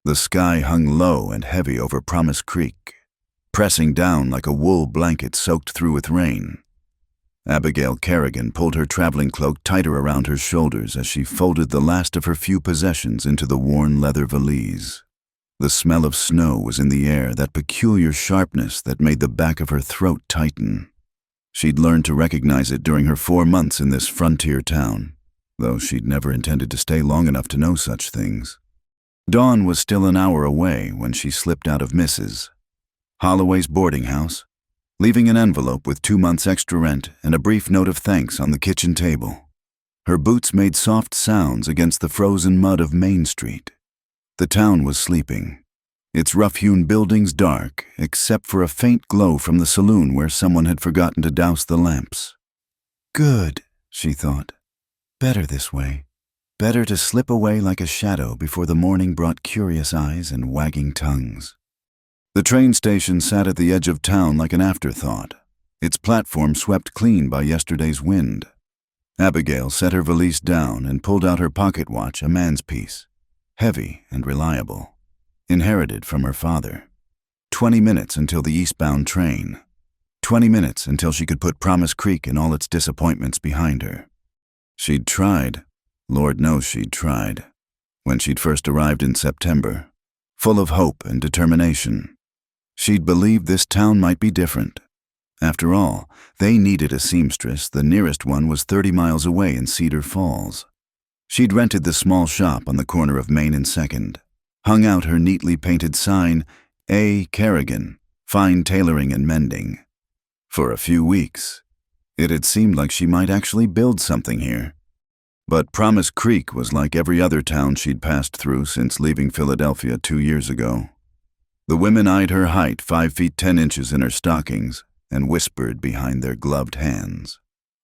The sky hung low and heavy over Promise Creek, pressing down like a wool blanket soaked through with rain. Abigail Kerrigan pulled her traveling cloak tighter around her shoulders as she folded the last of her few possessions into the worn leather valise. The smell of snow was in the air, that peculiar sharpness that made the back of her throat tighten. She'd learned to recognize it during her 4 months in this frontier town, though she'd never intended to stay long enough to know such things. Dawn was still an hour away when she slipped out of Mrs. Holloway's boarding house, leaving an envelope with 2 months' extra rent and a brief note of thanks on the kitchen table. Her boots made soft sounds against the frozen mud of Main Street. The town was sleeping, its rough-hewn buildings dark, except for a faint glow from the saloon where someone had forgotten to douse the lamps. Good, she thought. Better this way. Better to slip away like a shadow before the morning brought curious eyes and wagging tongues. The train station sat at the edge of town like an afterthought, its platform swept clean by yesterday's wind. Abigail set her valise down and pulled out her pocket watch, a man's piece, heavy and reliable, inherited from her father. 20 minutes until the eastbound train. 20 minutes until she could put Promise Creek and all its disappointments behind her. She'd tried, Lord knows she'd tried, when she'd first arrived in September, full of hope and determination. She'd believed this town might be different. After all, they needed a seamstress. The nearest one was 30 miles away in Cedar Falls. She'd rented the small shop on the corner of Main and 2nd, hung out her neatly painted sign, A. Kerrigan, Fine Tailoring and Mending. For a few weeks, it had seemed like she might actually build something here. But Promise Creek was like every other town she'd passed through since leaving Philadelphia 2 years ago. The women eyed her height, 5 feet 10 inches in her stockings, and whispered behind their gloved hands.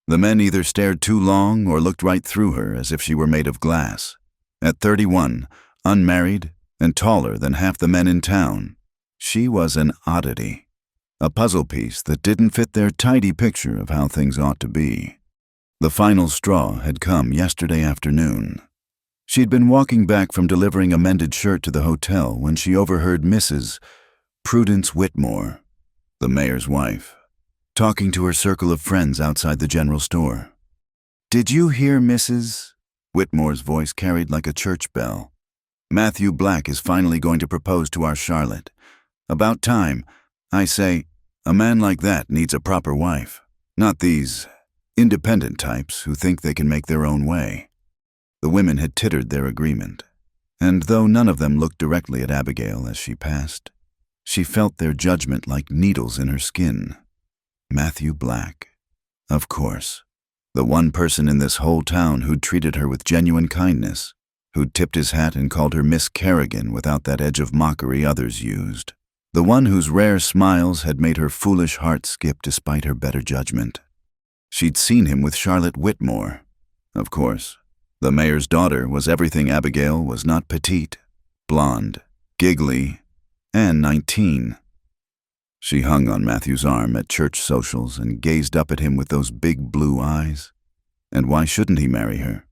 The men either stared too long or looked right through her as if she were made of glass. At 31, unmarried, and taller than half the men in town, she was an oddity, a puzzle piece that didn't fit their tidy picture of how things ought to be. The final straw had come yesterday afternoon. She'd been walking back from delivering a mended shirt to the hotel when she overheard Mrs. Prudence Whitmore, the mayor's wife, talking to her circle of friends outside the general store. "Did you hear, Mrs.?" Whitmore's voice carried like a church bell. "Matthew Black is finally going to propose to our Charlotte. About time. I say, a man like that needs a proper wife, not these independent types who think they can make their own way." The women had tittered their agreement, and though none of them looked directly at Abigail as she passed, she felt their judgment like needles in her skin. Matthew Black. Of course. The one person in this whole town who'd treated her with genuine kindness, who'd tipped his hat and called her Miss Kerrigan without that edge of mockery others used. The one whose rare smiles had made her foolish heart skip despite her better judgment. She'd seen him with Charlotte Whitmore. Of course, the mayor's daughter was everything Abigail was not: petite, blonde, giggly, and 19. She hung on Matthew's arm at church socials and gazed up at him with those big blue eyes. And why shouldn't he marry her?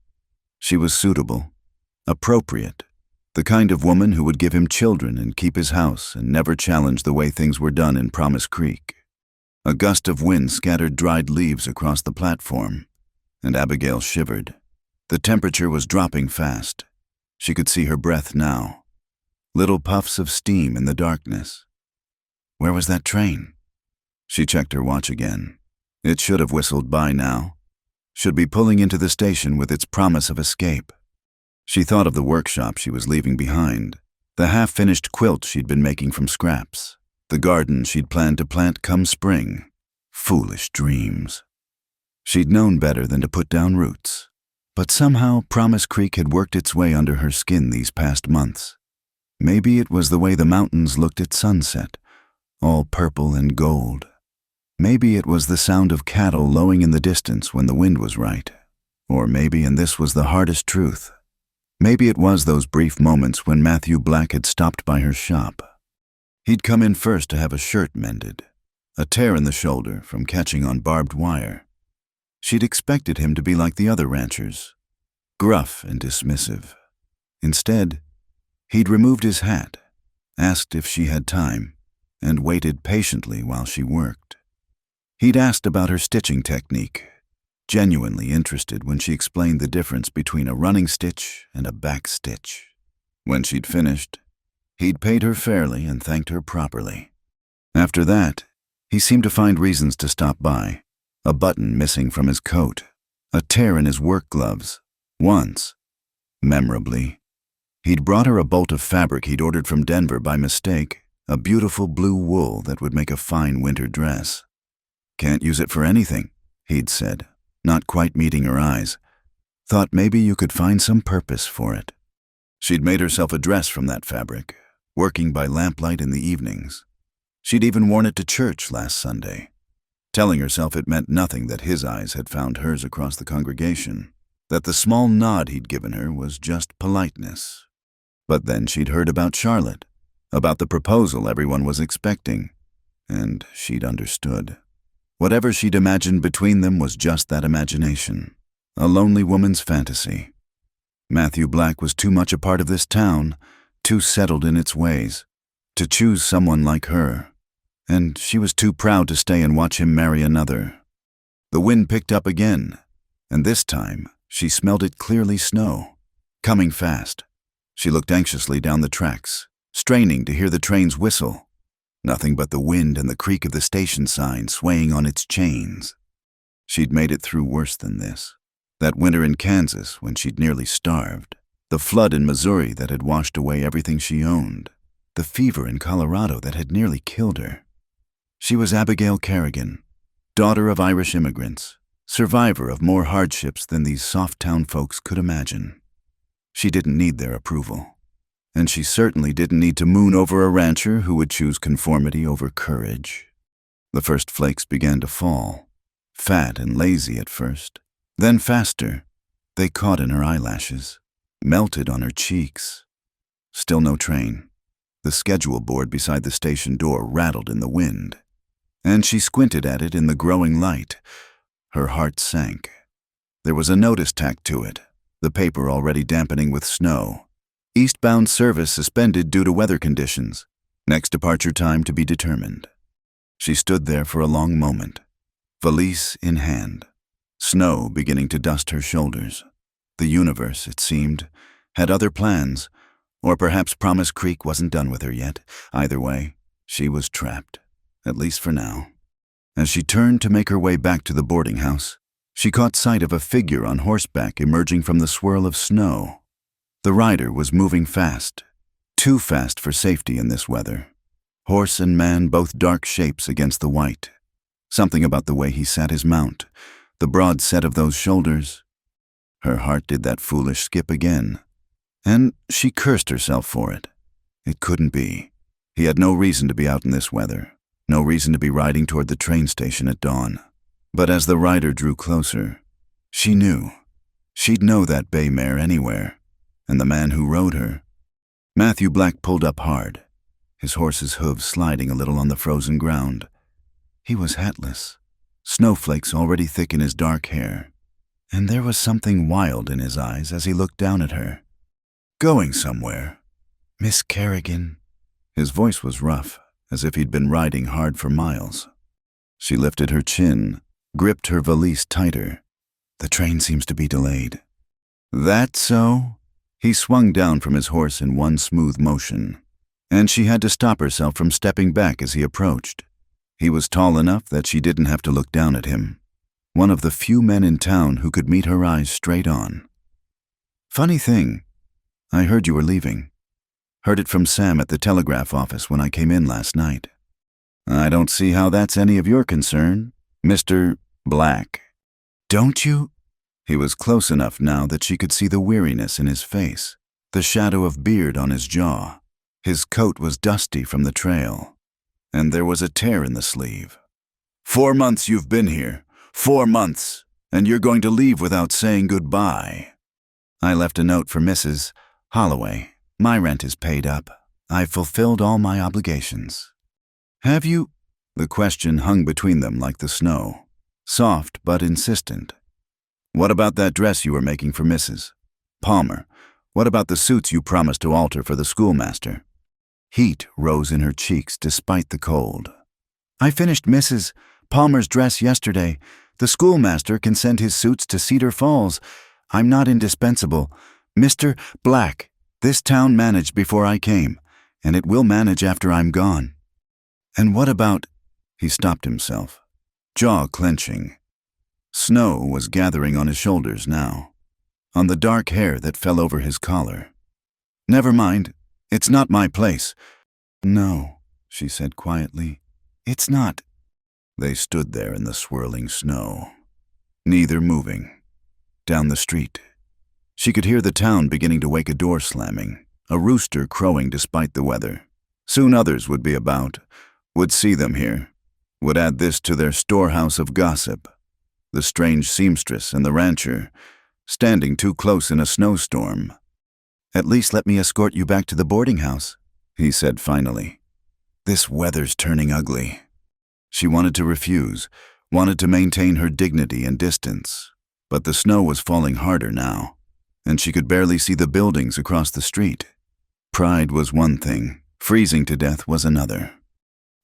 She was suitable, appropriate, the kind of woman who would give him children and keep his house and never challenge the way things were done in Promise Creek. A gust of wind scattered dried leaves across the platform, and Abigail shivered. The temperature was dropping fast. She could see her breath now. Little puffs of steam in the darkness. Where was that train? She checked her watch again. It should have whistled by now. Should be pulling into the station with its promise of escape. She thought of the workshop she was leaving behind, the half-finished quilt she'd been making from scraps, the garden she'd planned to plant come spring. Foolish dreams. She'd known better than to put down roots. But somehow Promise Creek had worked its way under her skin these past months. Maybe it was the way the mountains looked at sunset, all purple and gold. Maybe it was the sound of cattle lowing in the distance when the wind was right. Or maybe, and this was the hardest truth, maybe it was those brief moments when Matthew Black had stopped by her shop. He'd come in first to have a shirt mended, a tear in the shoulder from catching on barbed wire. She'd expected him to be like the other ranchers, gruff and dismissive. Instead, He'd removed his hat, asked if she had time, and waited patiently while she worked. He'd asked about her stitching technique, genuinely interested when she explained the difference between a running stitch and a back stitch. When she'd finished, he'd paid her fairly and thanked her properly. After that, he seemed to find reasons to stop by. A button missing from his coat, a tear in his work gloves. Once, memorably, he'd brought her a bolt of fabric he'd ordered from Denver by mistake, a beautiful blue wool that would make a fine winter dress. "Can't use it for anything," he'd said, not quite meeting her eyes. "Thought maybe you could find some purpose for it." She'd made herself a dress from that fabric, working by lamplight in the evenings. She'd even worn it to church last Sunday, telling herself it meant nothing that his eyes had found hers across the congregation, that the small nod he'd given her was just politeness. But then she'd heard about Charlotte, about the proposal everyone was expecting, and she'd understood. Whatever she'd imagined between them was just that imagination, a lonely woman's fantasy. Matthew Black was too much a part of this town, too settled in its ways, to choose someone like her, and she was too proud to stay and watch him marry another. The wind picked up again, and this time she smelled it clearly snow, coming fast. She looked anxiously down the tracks, straining to hear the train's whistle. Nothing but the wind and the creak of the station sign swaying on its chains. She'd made it through worse than this. That winter in Kansas when she'd nearly starved. The flood in Missouri that had washed away everything she owned. The fever in Colorado that had nearly killed her. She was Abigail Kerrigan, daughter of Irish immigrants, survivor of more hardships than these soft town folks could imagine. She didn't need their approval. And she certainly didn't need to moon over a rancher who would choose conformity over courage. The first flakes began to fall, fat and lazy at first, then faster. They caught in her eyelashes, melted on her cheeks. Still no train. The schedule board beside the station door rattled in the wind, and she squinted at it in the growing light. Her heart sank. There was a notice tacked to it, the paper already dampening with snow. Eastbound service suspended due to weather conditions. Next departure time to be determined. She stood there for a long moment, valise in hand, snow beginning to dust her shoulders. The universe, it seemed, had other plans, or perhaps Promise Creek wasn't done with her yet. Either way, she was trapped, at least for now. As she turned to make her way back to the boarding house, she caught sight of a figure on horseback emerging from the swirl of snow. The rider was moving fast, too fast for safety in this weather. Horse and man both dark shapes against the white. Something about the way he sat his mount, the broad set of those shoulders. Her heart did that foolish skip again, and she cursed herself for it. It couldn't be. He had no reason to be out in this weather, no reason to be riding toward the train station at dawn. But as the rider drew closer, she knew. She'd know that bay mare anywhere. And the man who rode her. Matthew Black pulled up hard, his horse's hooves sliding a little on the frozen ground. He was hatless, snowflakes already thick in his dark hair, and there was something wild in his eyes as he looked down at her. "Going somewhere, Miss Kerrigan?" His voice was rough, as if he'd been riding hard for miles. She lifted her chin, gripped her valise tighter. "The train seems to be delayed." "That so?" He swung down from his horse in one smooth motion, and she had to stop herself from stepping back as he approached. He was tall enough that she didn't have to look down at him. One of the few men in town who could meet her eyes straight on. "Funny thing, I heard you were leaving. Heard it from Sam at the telegraph office when I came in last night." "I don't see how that's any of your concern, Mr. Black." "Don't you?" He was close enough now that she could see the weariness in his face, the shadow of beard on his jaw. His coat was dusty from the trail, and there was a tear in the sleeve. 4 months you've been here, 4 months, and you're going to leave without saying goodbye." "I left a note for Mrs. Holloway. My rent is paid up. I've fulfilled all my obligations." "Have you?" The question hung between them like the snow, soft but insistent. "What about that dress you were making for Mrs. Palmer? What about the suits you promised to alter for the schoolmaster? Heat rose in her cheeks despite the cold. I finished Mrs. Palmer's dress yesterday. The schoolmaster can send his suits to Cedar Falls. I'm not indispensable. Mr. Black, this town managed before I came, and it will manage after I'm gone. And what about— He stopped himself, jaw clenching. Snow was gathering on his shoulders now, on the dark hair that fell over his collar. Never mind, it's not my place. No, she said quietly, it's not. They stood there in the swirling snow, neither moving. Down the street, she could hear the town beginning to wake, a door slamming, a rooster crowing despite the weather. Soon others would be about, would see them here, would add this to their storehouse of gossip. The strange seamstress and the rancher, standing too close in a snowstorm. At least let me escort you back to the boarding house, he said finally. This weather's turning ugly. She wanted to refuse, wanted to maintain her dignity and distance, but the snow was falling harder now, and she could barely see the buildings across the street. Pride was one thing, freezing to death was another.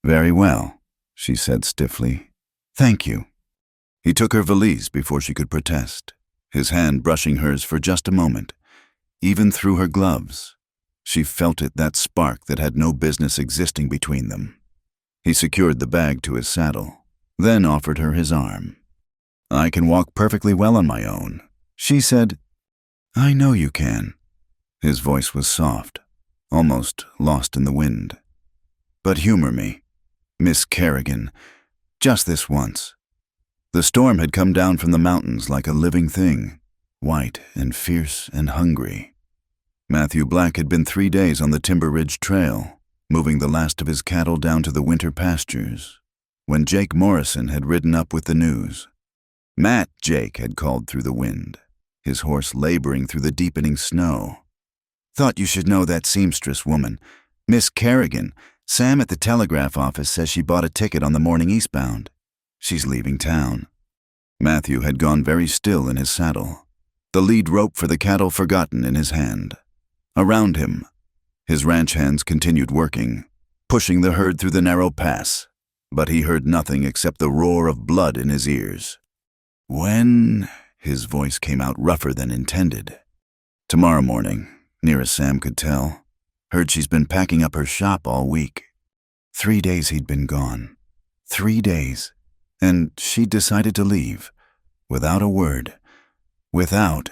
Very well, she said stiffly. Thank you. He took her valise before she could protest, his hand brushing hers for just a moment. Even through her gloves, she felt it, that spark that had no business existing between them. He secured the bag to his saddle, then offered her his arm. I can walk perfectly well on my own, she said. I know you can. His voice was soft, almost lost in the wind. But humor me, Miss Kerrigan, just this once. The storm had come down from the mountains like a living thing, white and fierce and hungry. Matthew Black had been 3 days on the Timber Ridge Trail, moving the last of his cattle down to the winter pastures, when Jake Morrison had ridden up with the news. Matt Jake had called through the wind, his horse laboring through the deepening snow. Thought you should know that seamstress woman, Miss Kerrigan. Sam at the telegraph office says she bought a ticket on the morning eastbound. She's leaving town. Matthew had gone very still in his saddle, the lead rope for the cattle forgotten in his hand. Around him, his ranch hands continued working, pushing the herd through the narrow pass, but he heard nothing except the roar of blood in his ears. When? His voice came out rougher than intended. Tomorrow morning, near as Sam could tell. Heard she's been packing up her shop all week. 3 days he'd been gone. 3 days. And she'd decided to leave. Without a word. Without.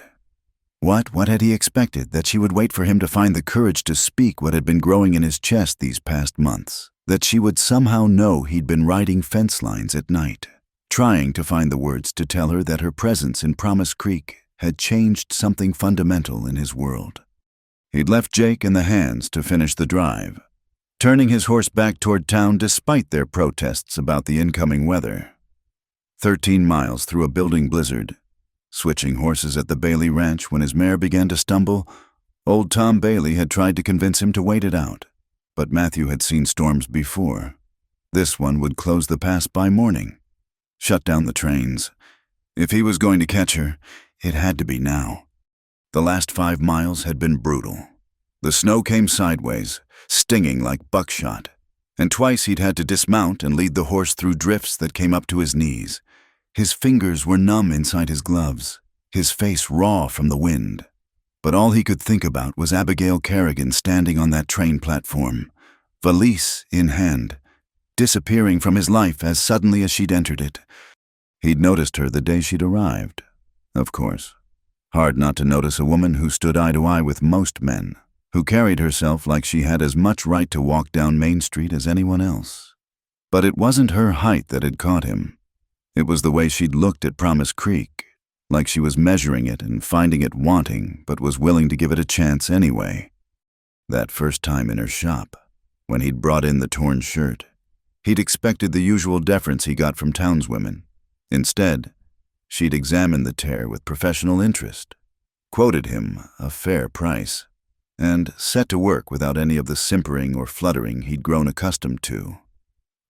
What had he expected? That she would wait for him to find the courage to speak what had been growing in his chest these past months? That she would somehow know he'd been riding fence lines at night, trying to find the words to tell her that her presence in Promise Creek had changed something fundamental in his world. He'd left Jake in the hands to finish the drive, turning his horse back toward town despite their protests about the incoming weather. 13 miles through a building blizzard, switching horses at the Bailey Ranch when his mare began to stumble. Old Tom Bailey had tried to convince him to wait it out, but Matthew had seen storms before. This one would close the pass by morning, shut down the trains. If he was going to catch her, it had to be now. The last 5 miles had been brutal. The snow came sideways, stinging like buckshot, and twice he'd had to dismount and lead the horse through drifts that came up to his knees. His fingers were numb inside his gloves, his face raw from the wind. But all he could think about was Abigail Kerrigan standing on that train platform, valise in hand, disappearing from his life as suddenly as she'd entered it. He'd noticed her the day she'd arrived, of course. Hard not to notice a woman who stood eye to eye with most men, who carried herself like she had as much right to walk down Main Street as anyone else. But it wasn't her height that had caught him. It was the way she'd looked at Promise Creek, like she was measuring it and finding it wanting, but was willing to give it a chance anyway. That first time in her shop, when he'd brought in the torn shirt, he'd expected the usual deference he got from townswomen. Instead, she'd examined the tear with professional interest, quoted him a fair price, and set to work without any of the simpering or fluttering he'd grown accustomed to.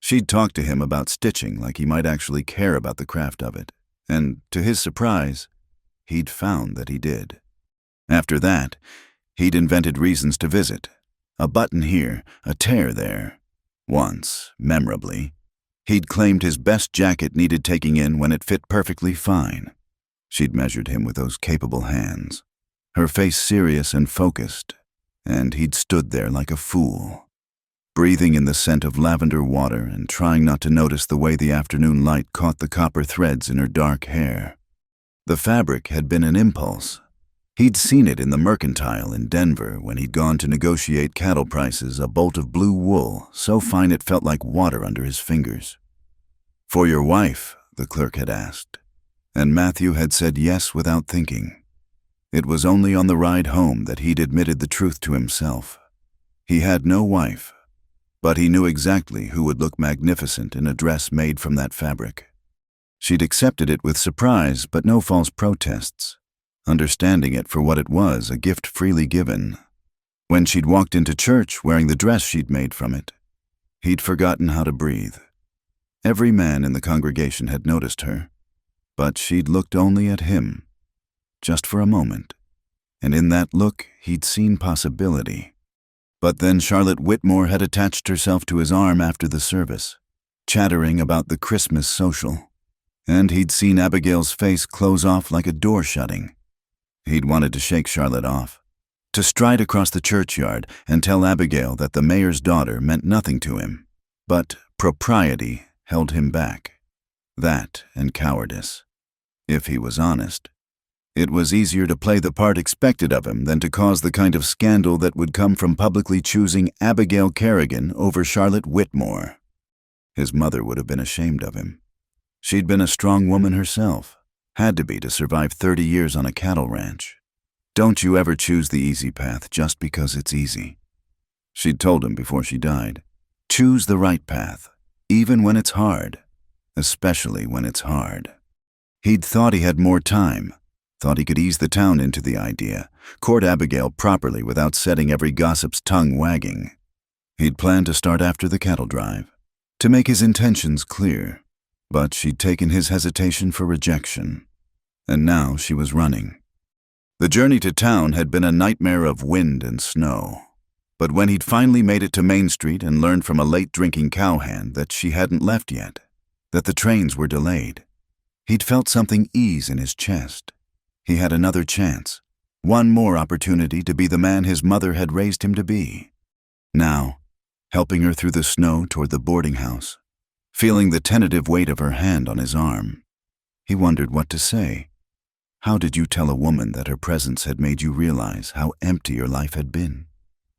She'd talked to him about stitching like he might actually care about the craft of it, and to his surprise, he'd found that he did. After that, He'd invented reasons to visit. A button here, a tear there. Once, memorably, he'd claimed his best jacket needed taking in when it fit perfectly fine. She'd measured him with those capable hands, her face serious and focused, and he'd stood there like a fool, breathing in the scent of lavender water and trying not to notice the way the afternoon light caught the copper threads in her dark hair. The fabric had been an impulse. He'd seen it in the mercantile in Denver when he'd gone to negotiate cattle prices, a bolt of blue wool, so fine it felt like water under his fingers. "For your wife?" the clerk had asked, and Matthew had said yes without thinking. It was only on the ride home that he'd admitted the truth to himself. He had no wife, but he knew exactly who would look magnificent in a dress made from that fabric. She'd accepted it with surprise, but no false protests, understanding it for what it was, a gift freely given. When she'd walked into church wearing the dress she'd made from it, he'd forgotten how to breathe. Every man in the congregation had noticed her, but she'd looked only at him, just for a moment, and in that look he'd seen possibility. But then Charlotte Whitmore had attached herself to his arm after the service, chattering about the Christmas social, and he'd seen Abigail's face close off like a door shutting. He'd wanted to shake Charlotte off, to stride across the churchyard and tell Abigail that the mayor's daughter meant nothing to him, but propriety held him back. That and cowardice. If he was honest, it was easier to play the part expected of him than to cause the kind of scandal that would come from publicly choosing Abigail Kerrigan over Charlotte Whitmore. His mother would have been ashamed of him. She'd been a strong woman herself, had to be to survive 30 years on a cattle ranch. Don't you ever choose the easy path just because it's easy. She'd told him before she died. Choose the right path, even when it's hard, especially when it's hard. He'd thought he had more time, thought he could ease the town into the idea, court Abigail properly without setting every gossip's tongue wagging. He'd planned to start after the cattle drive, to make his intentions clear, but she'd taken his hesitation for rejection, and now she was running. The journey to town had been a nightmare of wind and snow, but when he'd finally made it to Main Street and learned from a late-drinking cowhand that she hadn't left yet, that the trains were delayed, he'd felt something ease in his chest. He had another chance, one more opportunity to be the man his mother had raised him to be. Now, helping her through the snow toward the boarding house, feeling the tentative weight of her hand on his arm, he wondered what to say. How did you tell a woman that her presence had made you realize how empty your life had been?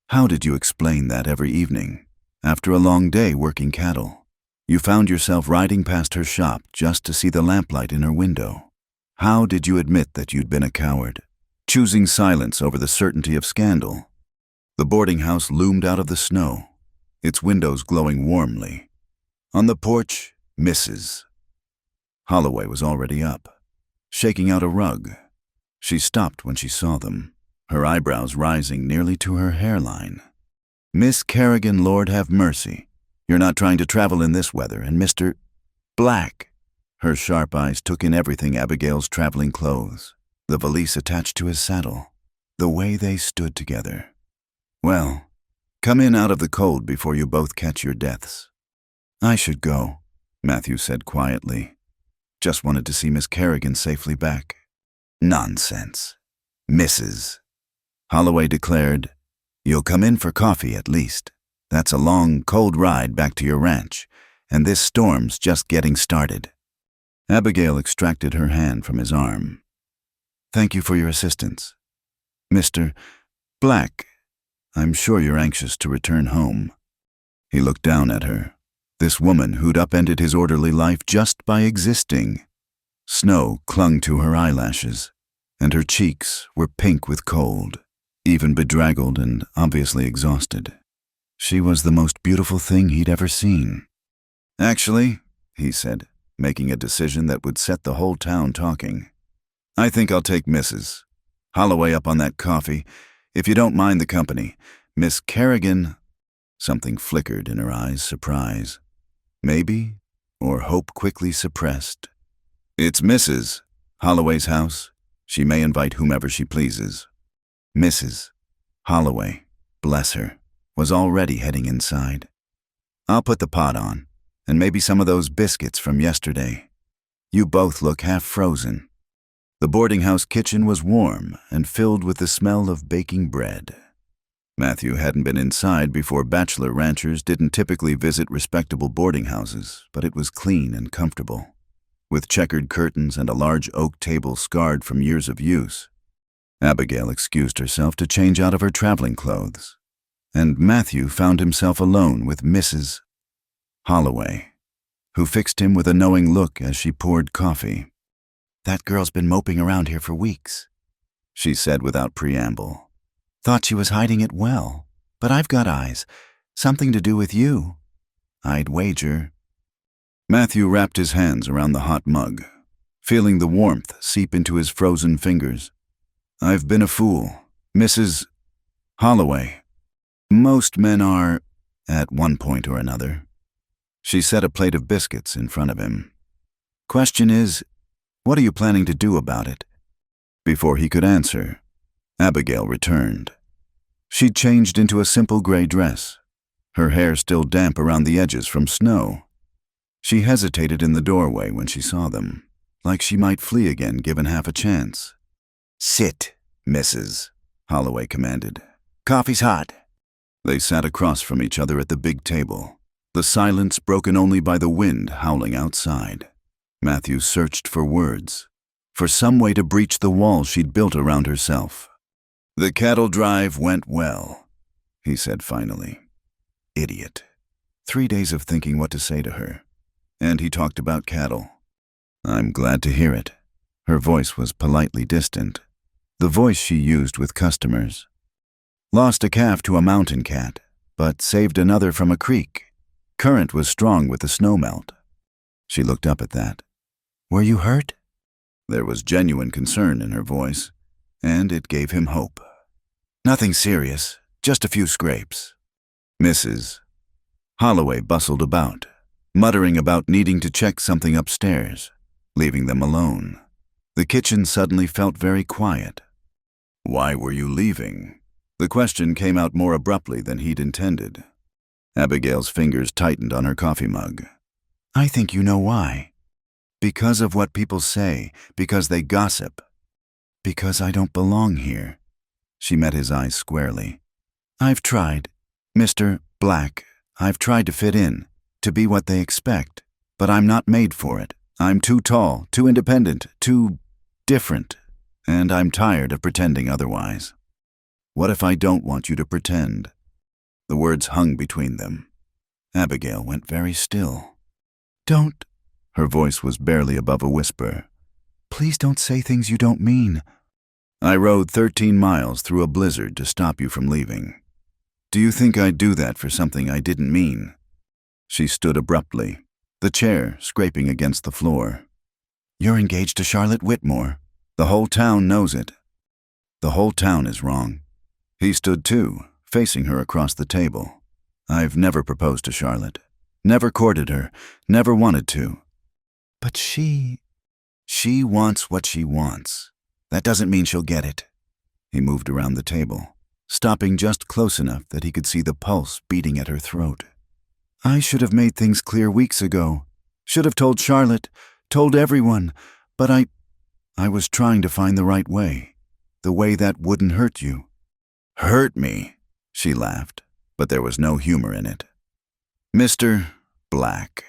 How did you explain that every evening, after a long day working cattle, you found yourself riding past her shop just to see the lamplight in her window? How did you admit that you'd been a coward, choosing silence over the certainty of scandal? The boarding house loomed out of the snow, its windows glowing warmly. On the porch, Mrs. Holloway was already up, shaking out a rug. She stopped when she saw them, her eyebrows rising nearly to her hairline. "Miss Kerrigan, Lord have mercy. You're not trying to travel in this weather, and Mr. Black." Her sharp eyes took in everything: Abigail's traveling clothes, the valise attached to his saddle, the way they stood together. "Well, come in out of the cold before you both catch your deaths." "I should go," Matthew said quietly. "Just wanted to see Miss Kerrigan safely back." "Nonsense. Mrs." Holloway declared, "You'll come in for coffee at least. That's a long, cold ride back to your ranch, and this storm's just getting started." Abigail extracted her hand from his arm. "Thank you for your assistance. Mr. Black, I'm sure you're anxious to return home." He looked down at her, this woman who'd upended his orderly life just by existing. Snow clung to her eyelashes, and her cheeks were pink with cold, even bedraggled and obviously exhausted. She was the most beautiful thing he'd ever seen. "Actually," he said, making a decision that would set the whole town talking, "I think I'll take Mrs. Holloway up on that coffee, if you don't mind the company. Miss Kerrigan—" Something flickered in her eyes, surprise. Maybe, or hope quickly suppressed. "It's Mrs. Holloway's house. She may invite whomever she pleases." "Mrs." Holloway, bless her, was already heading inside. "I'll put the pot on, and maybe some of those biscuits from yesterday. You both look half frozen." The boarding house kitchen was warm and filled with the smell of baking bread. Matthew hadn't been inside before. Bachelor ranchers didn't typically visit respectable boarding houses, but it was clean and comfortable, with checkered curtains and a large oak table scarred from years of use. Abigail excused herself to change out of her traveling clothes, and Matthew found himself alone with Mrs. Holloway, who fixed him with a knowing look as she poured coffee. "That girl's been moping around here for weeks," she said without preamble. "Thought she was hiding it well, but I've got eyes. Something to do with you, I'd wager." Matthew wrapped his hands around the hot mug, feeling the warmth seep into his frozen fingers. "I've been a fool, Mrs. Holloway. Most men are, at one point or another." She set a plate of biscuits in front of him. "Question is, what are you planning to do about it?" Before he could answer, Abigail returned. She'd changed into a simple gray dress, her hair still damp around the edges from snow. She hesitated in the doorway when she saw them, like she might flee again given half a chance. "Sit, Mrs." Holloway commanded. "Coffee's hot." They sat across from each other at the big table, the silence broken only by the wind howling outside. Matthew searched for words, for some way to breach the wall she'd built around herself. "The cattle drive went well," he said finally. Idiot. 3 days of thinking what to say to her, and he talked about cattle. "I'm glad to hear it." Her voice was politely distant, the voice she used with customers. "Lost a calf to a mountain cat, but saved another from a creek. Current was strong with the snowmelt." She looked up at that. "Were you hurt?" There was genuine concern in her voice, and it gave him hope. "Nothing serious, just a few scrapes." Mrs. Holloway bustled about, muttering about needing to check something upstairs, leaving them alone. The kitchen suddenly felt very quiet. "Why were you leaving?" The question came out more abruptly than he'd intended. Abigail's fingers tightened on her coffee mug. "I think you know why. Because of what people say, because they gossip. Because I don't belong here." She met his eyes squarely. "I've tried, Mr. Black, I've tried to fit in, to be what they expect, but I'm not made for it. I'm too tall, too independent, too different, and I'm tired of pretending otherwise." "What if I don't want you to pretend?" The words hung between them. Abigail went very still. "Don't," her voice was barely above a whisper. "Please don't say things you don't mean." "I rode 13 miles through a blizzard to stop you from leaving. Do you think I'd do that for something I didn't mean?" She stood abruptly, the chair scraping against the floor. "You're engaged to Charlotte Whitmore. The whole town knows it." "The whole town is wrong." He stood too, facing her across the table. "I've never proposed to Charlotte. Never courted her. Never wanted to." "But she wants what she wants. That doesn't mean she'll get it." He moved around the table, stopping just close enough that he could see the pulse beating at her throat. "I should have made things clear weeks ago. Should have told Charlotte, told everyone, but I was trying to find the right way, the way that wouldn't hurt you." "Hurt me?" She laughed, but there was no humor in it. "Mr. Black,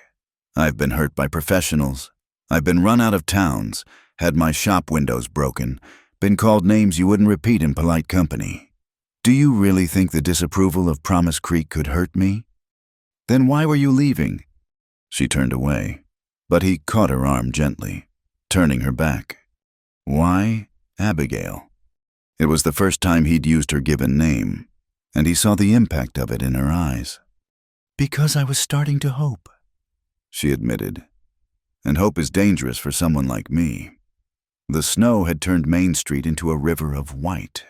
I've been hurt by professionals. I've been run out of towns, had my shop windows broken, been called names you wouldn't repeat in polite company. Do you really think the disapproval of Promise Creek could hurt me? Then why were you leaving?" She turned away, but he caught her arm gently, turning her back. "Why, Abigail?" It was the first time he'd used her given name, and he saw the impact of it in her eyes. "Because I was starting to hope," she admitted. "And hope is dangerous for someone like me." The snow had turned Main Street into a river of white,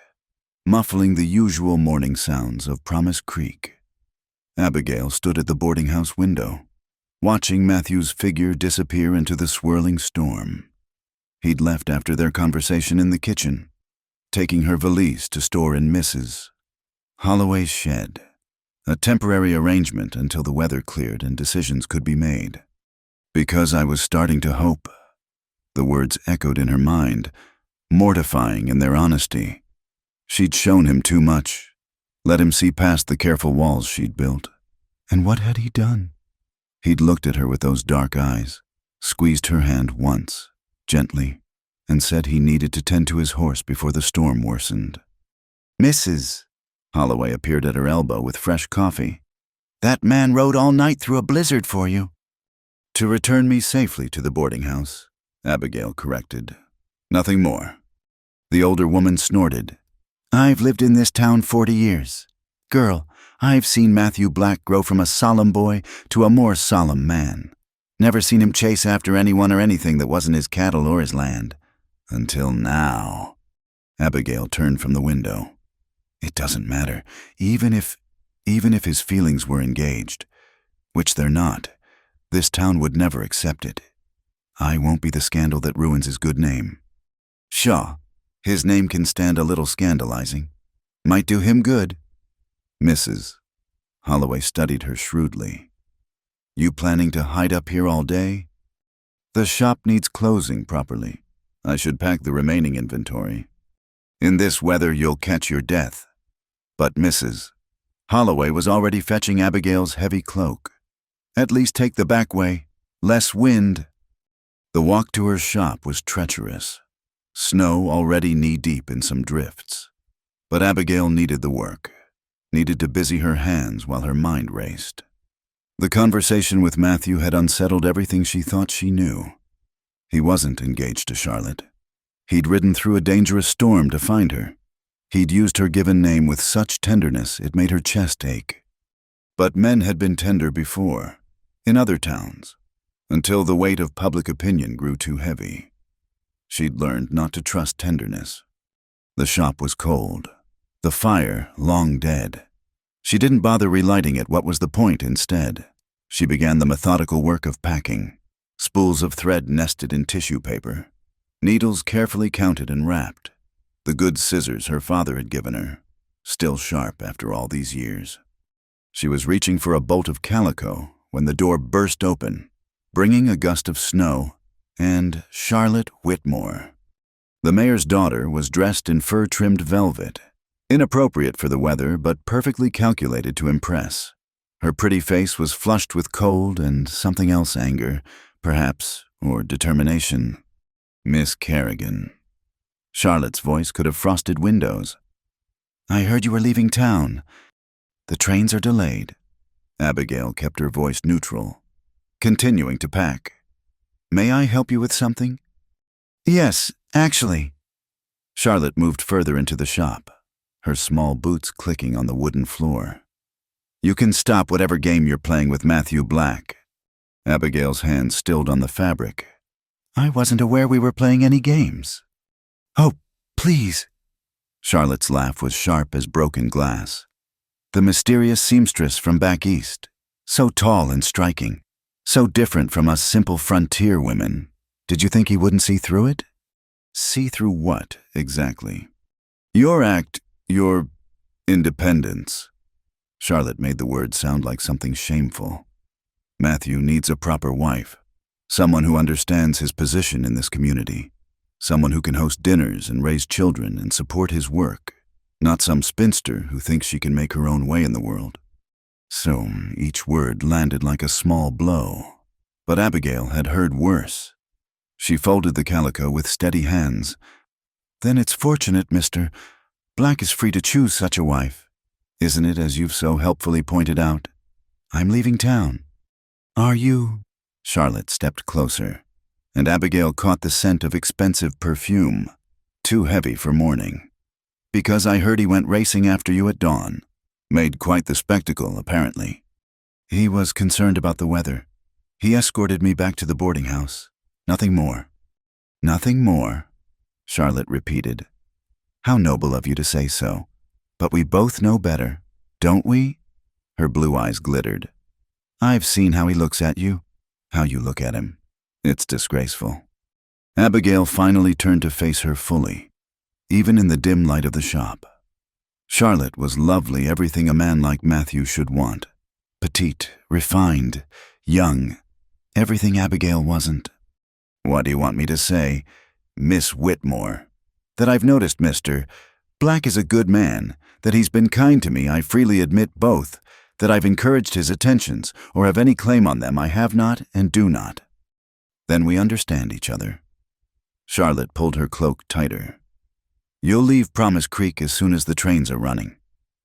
muffling the usual morning sounds of Promise Creek. Abigail stood at the boarding house window, watching Matthew's figure disappear into the swirling storm. He'd left after their conversation in the kitchen, taking her valise to store in Mrs. Holloway's shed. A temporary arrangement until the weather cleared and decisions could be made. Because I was starting to hope. The words echoed in her mind, mortifying in their honesty. She'd shown him too much, let him see past the careful walls she'd built. And what had he done? He'd looked at her with those dark eyes, squeezed her hand once, gently, and said he needed to tend to his horse before the storm worsened. "Mrs." Holloway appeared at her elbow with fresh coffee. "That man rode all night through a blizzard for you." "To return me safely to the boarding house," Abigail corrected. "Nothing more." The older woman snorted. "I've lived in this town 40 years. Girl, I've seen Matthew Black grow from a solemn boy to a more solemn man. Never seen him chase after anyone or anything that wasn't his cattle or his land. Until now." Abigail turned from the window. "It doesn't matter, even if his feelings were engaged, which they're not, this town would never accept it. I won't be the scandal that ruins his good name. Shaw, his name can stand a little scandalizing. Might do him good." "Mrs." Holloway studied her shrewdly. "You planning to hide up here all day?" "The shop needs closing properly. I should pack the remaining inventory. In this weather, you'll catch your death." "But Mrs." Holloway was already fetching Abigail's heavy cloak. "At least take the back way. Less wind." The walk to her shop was treacherous. Snow already knee-deep in some drifts. But Abigail needed the work, needed to busy her hands while her mind raced. The conversation with Matthew had unsettled everything she thought she knew. He wasn't engaged to Charlotte. He'd ridden through a dangerous storm to find her. He'd used her given name with such tenderness it made her chest ache. But men had been tender before, in other towns, until the weight of public opinion grew too heavy. She'd learned not to trust tenderness. The shop was cold, the fire long dead. She didn't bother relighting it. What was the point instead? She began the methodical work of packing, spools of thread nested in tissue paper, needles carefully counted and wrapped, the good scissors her father had given her, still sharp after all these years. She was reaching for a bolt of calico when the door burst open, bringing a gust of snow and Charlotte Whitmore. The mayor's daughter was dressed in fur-trimmed velvet, inappropriate for the weather but perfectly calculated to impress. Her pretty face was flushed with cold and something else, anger, perhaps, or determination. "Miss Kerrigan." Charlotte's voice could have frosted windows. "I heard you were leaving town. The trains are delayed." Abigail kept her voice neutral, continuing to pack. "May I help you with something?" "Yes, actually." Charlotte moved further into the shop, her small boots clicking on the wooden floor. "You can stop whatever game you're playing with Matthew Black." Abigail's hand stilled on the fabric. "I wasn't aware we were playing any games." "Oh, please." Charlotte's laugh was sharp as broken glass. "The mysterious seamstress from back east, so tall and striking, so different from us simple frontier women. Did you think he wouldn't see through it?" "See through what, exactly?" Your independence." Charlotte made the word sound like something shameful. "Matthew needs a proper wife, someone who understands his position in this community, someone who can host dinners and raise children and support his work, not some spinster who thinks she can make her own way in the world." So each word landed like a small blow. But Abigail had heard worse. She folded the calico with steady hands. "Then it's fortunate, Mr. Black is free to choose such a wife. Isn't it, as you've so helpfully pointed out? I'm leaving town." "Are you?" Charlotte stepped closer, and Abigail caught the scent of expensive perfume, too heavy for morning. "Because I heard he went racing after you at dawn. Made quite the spectacle, apparently." "He was concerned about the weather. He escorted me back to the boarding house. Nothing more." "Nothing more," Charlotte repeated. "How noble of you to say so. But we both know better, don't we?" Her blue eyes glittered. "I've seen how he looks at you, how you look at him. It's disgraceful." Abigail finally turned to face her fully, even in the dim light of the shop. Charlotte was lovely, everything a man like Matthew should want. Petite, refined, young, everything Abigail wasn't. What do you want me to say? Miss Whitmore. That I've noticed, Mr. Black is a good man, that he's been kind to me, I freely admit both, that I've encouraged his attentions, or have any claim on them, I have not and do not. Then we understand each other. Charlotte pulled her cloak tighter. You'll leave Promise Creek as soon as the trains are running.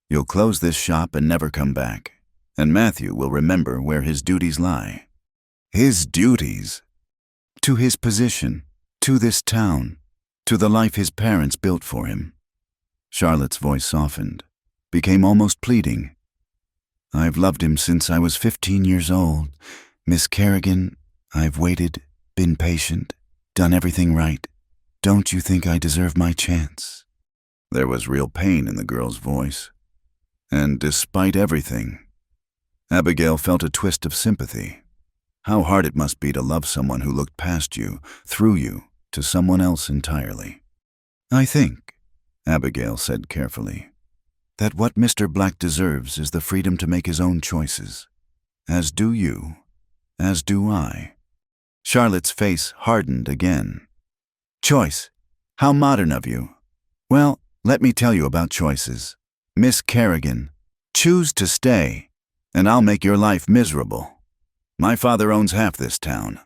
You'll close this shop and never come back, and Matthew will remember where his duties lie. His duties? To his position, to this town, to the life his parents built for him. Charlotte's voice softened, became almost pleading. I've loved him since I was 15 years old. Miss Kerrigan, I've waited, been patient, done everything right. Don't you think I deserve my chance? There was real pain in the girl's voice. And despite everything, Abigail felt a twist of sympathy. How hard it must be to love someone who looked past you, through you, to someone else entirely. I think, Abigail said carefully, that what Mr. Black deserves is the freedom to make his own choices. As do you, as do I. Charlotte's face hardened again. Choice. How modern of you. Well, let me tell you about choices. Miss Kerrigan, choose to stay, and I'll make your life miserable. My father owns half this town.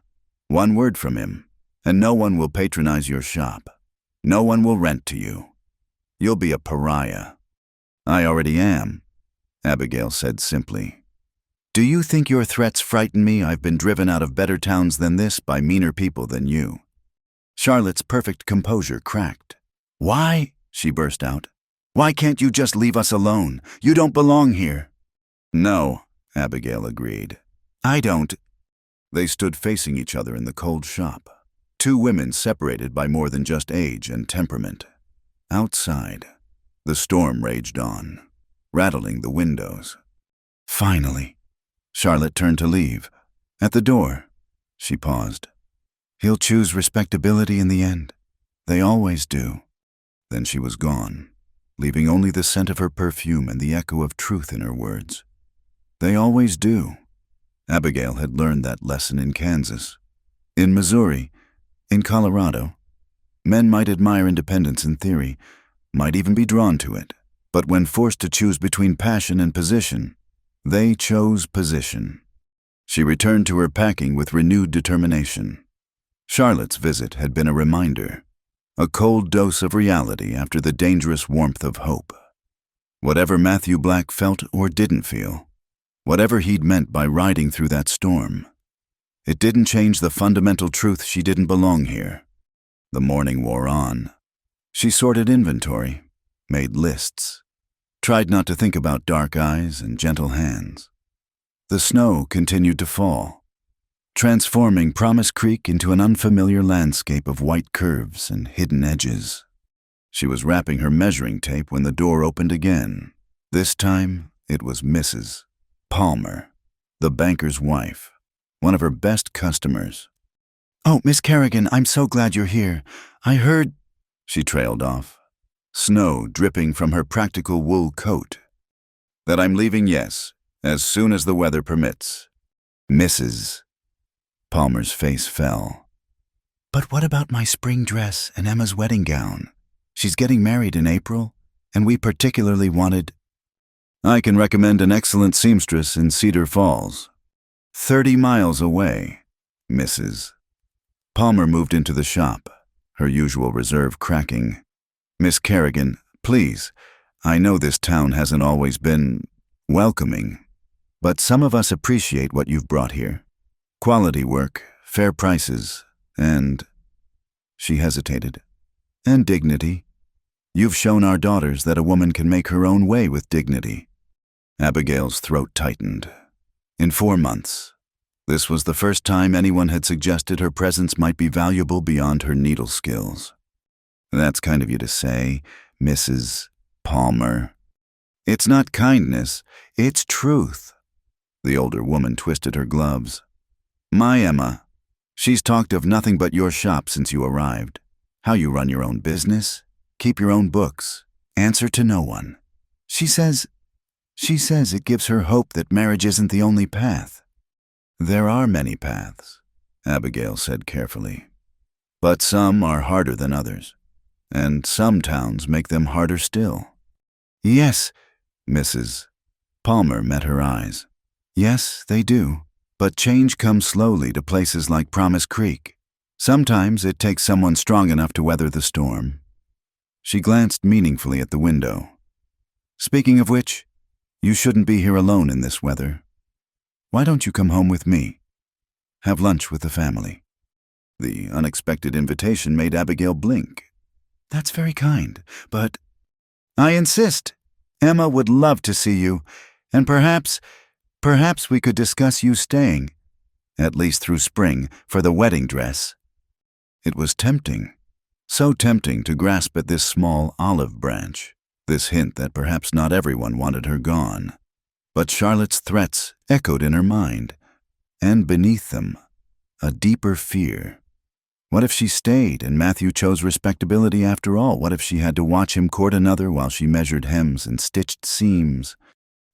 One word from him, and no one will patronize your shop. No one will rent to you. You'll be a pariah. I already am, Abigail said simply. Do you think your threats frighten me? I've been driven out of better towns than this by meaner people than you. Charlotte's perfect composure cracked. Why? She burst out. Why can't you just leave us alone? You don't belong here. No, Abigail agreed. I don't. They stood facing each other in the cold shop. Two women separated by more than just age and temperament. Outside, the storm raged on, rattling the windows. Finally, Charlotte turned to leave. At the door, she paused. He'll choose respectability in the end. They always do. Then she was gone, leaving only the scent of her perfume and the echo of truth in her words. They always do. Abigail had learned that lesson in Kansas. In Missouri, in Colorado, men might admire independence in theory, might even be drawn to it, but when forced to choose between passion and position, they chose position. She returned to her packing with renewed determination. Charlotte's visit had been a reminder, a cold dose of reality after the dangerous warmth of hope. Whatever Matthew Black felt or didn't feel, whatever he'd meant by riding through that storm, it didn't change the fundamental truth she didn't belong here. The morning wore on. She sorted inventory, made lists, tried not to think about dark eyes and gentle hands. The snow continued to fall, transforming Promise Creek into an unfamiliar landscape of white curves and hidden edges. She was wrapping her measuring tape when the door opened again. This time, it was Mrs. Palmer, the banker's wife, one of her best customers. Oh, Miss Kerrigan, I'm so glad you're here. I heard... She trailed off, snow dripping from her practical wool coat. That I'm leaving, yes, as soon as the weather permits. Mrs. Palmer's face fell. But what about my spring dress and Emma's wedding gown? She's getting married in April, and we particularly wanted... I can recommend an excellent seamstress in Cedar Falls. 30 miles away, Mrs. Palmer moved into the shop, her usual reserve cracking. Miss Kerrigan, please, I know this town hasn't always been welcoming, but some of us appreciate what you've brought here. Quality work, fair prices, and... She hesitated. And dignity. You've shown our daughters that a woman can make her own way with dignity. Abigail's throat tightened. In 4 months, this was the first time anyone had suggested her presence might be valuable beyond her needle skills. That's kind of you to say, Mrs. Palmer. It's not kindness, it's truth. The older woman twisted her gloves. My Emma, she's talked of nothing but your shop since you arrived. How you run your own business, keep your own books, answer to no one. She says it gives her hope that marriage isn't the only path. There are many paths, Abigail said carefully. But some are harder than others, and some towns make them harder still. Yes, Mrs. Palmer met her eyes. Yes, they do. But change comes slowly to places like Promise Creek. Sometimes it takes someone strong enough to weather the storm. She glanced meaningfully at the window. Speaking of which, you shouldn't be here alone in this weather. Why don't you come home with me? Have lunch with the family. The unexpected invitation made Abigail blink. That's very kind, but I insist. Emma would love to see you, and perhaps we could discuss you staying, at least through spring, for the wedding dress. It was tempting, so tempting to grasp at this small olive branch, this hint that perhaps not everyone wanted her gone. But Charlotte's threats echoed in her mind, and beneath them, a deeper fear. What if she stayed and Matthew chose respectability after all? What if she had to watch him court another while she measured hems and stitched seams?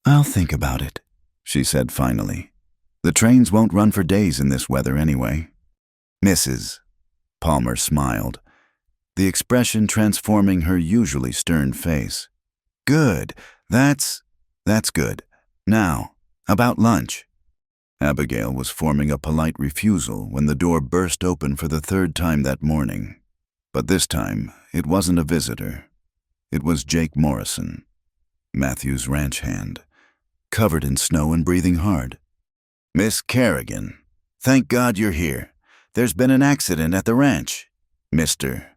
I'll think about it, she said finally. The trains won't run for days in this weather anyway. Mrs. Palmer smiled, the expression transforming her usually stern face. Good, that's good. Now, about lunch. Abigail was forming a polite refusal when the door burst open for the third time that morning. But this time, it wasn't a visitor. It was Jake Morrison, Matthew's ranch hand, covered in snow and breathing hard. Miss Kerrigan, thank God you're here. There's been an accident at the ranch. Mr.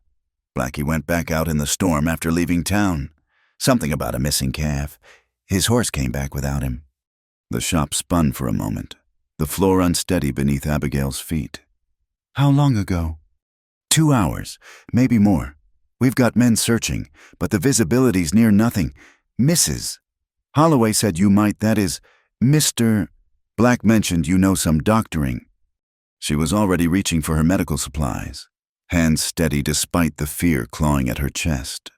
Blackie went back out in the storm after leaving town. Something about a missing calf. His horse came back without him. The shop spun for a moment, the floor unsteady beneath Abigail's feet. How long ago? 2 hours, maybe more. We've got men searching, but the visibility's near nothing. Mrs. Holloway said you might, that is, Mr. Black mentioned you know some doctoring. She was already reaching for her medical supplies, hands steady despite the fear clawing at her chest.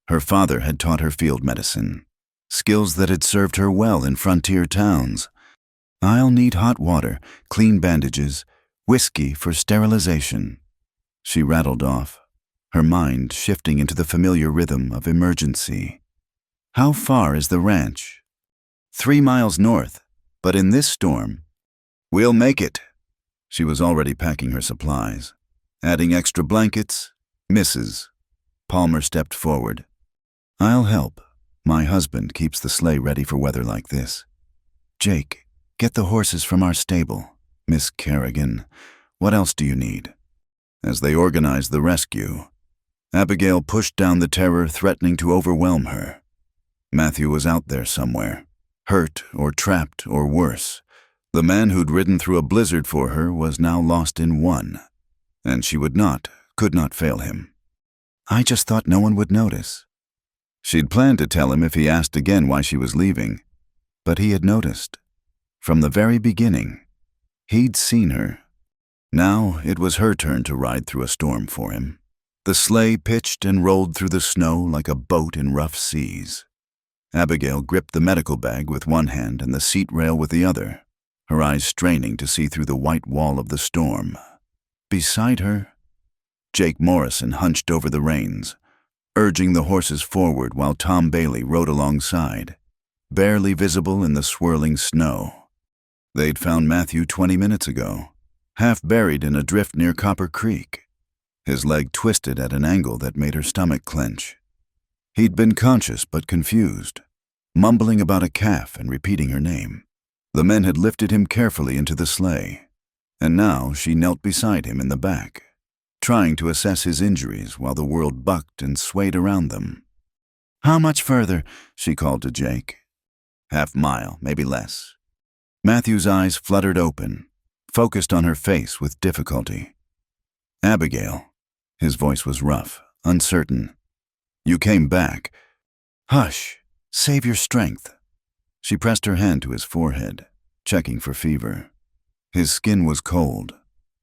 Her father had taught her field medicine, skills that had served her well in frontier towns. I'll need hot water, clean bandages, whiskey for sterilization. She rattled off, her mind shifting into the familiar rhythm of emergency. How far is the ranch? 3 miles north, but in this storm, we'll make it. She was already packing her supplies, adding extra blankets. Mrs. Palmer stepped forward. I'll help. My husband keeps the sleigh ready for weather like this. Jake, get the horses from our stable. Miss Kerrigan, what else do you need? As they organized the rescue, Abigail pushed down the terror threatening to overwhelm her. Matthew was out there somewhere, hurt or trapped or worse. The man who'd ridden through a blizzard for her was now lost in one, and she could not fail him. I just thought no one would notice. She'd planned to tell him if he asked again why she was leaving, but he had noticed. From the very beginning, he'd seen her. Now it was her turn to ride through a storm for him. The sleigh pitched and rolled through the snow like a boat in rough seas. Abigail gripped the medical bag with one hand and the seat rail with the other, her eyes straining to see through the white wall of the storm. Beside her, Jake Morrison hunched over the reins, urging the horses forward while Tom Bailey rode alongside, barely visible in the swirling snow. They'd found Matthew 20 minutes ago, half buried in a drift near Copper Creek, his leg twisted at an angle that made her stomach clench. He'd been conscious but confused, mumbling about a calf and repeating her name. The men had lifted him carefully into the sleigh, and now she knelt beside him in the back, trying to assess his injuries while the world bucked and swayed around them. How much further? She called to Jake. Half mile, maybe less. Matthew's eyes fluttered open, focused on her face with difficulty. Abigail. His voice was rough, uncertain. You came back. Hush, save your strength. She pressed her hand to his forehead, checking for fever. His skin was cold,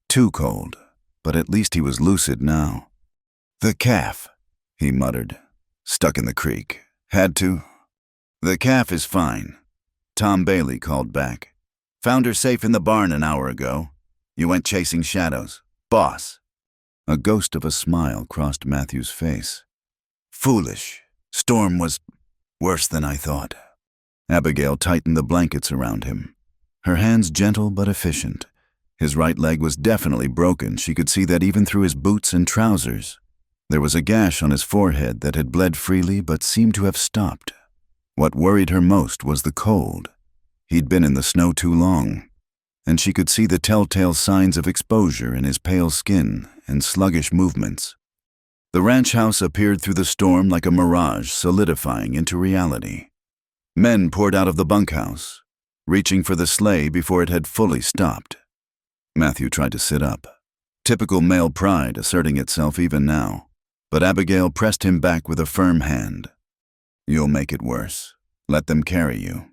too cold, but at least he was lucid now. The calf, he muttered. Stuck in the creek. Had to. "The calf is fine," Tom Bailey called back. "Found her safe in the barn an hour ago. You went chasing shadows. Boss." A ghost of a smile crossed Matthew's face. "Foolish. Storm was worse than I thought." Abigail tightened the blankets around him. Her hands gentle but efficient. His right leg was definitely broken. She could see that even through his boots and trousers. There was a gash on his forehead that had bled freely but seemed to have stopped. What worried her most was the cold. He'd been in the snow too long, and she could see the telltale signs of exposure in his pale skin and sluggish movements. The ranch house appeared through the storm like a mirage solidifying into reality. Men poured out of the bunkhouse, reaching for the sleigh before it had fully stopped. Matthew tried to sit up, typical male pride asserting itself even now, but Abigail pressed him back with a firm hand. "You'll make it worse. Let them carry you."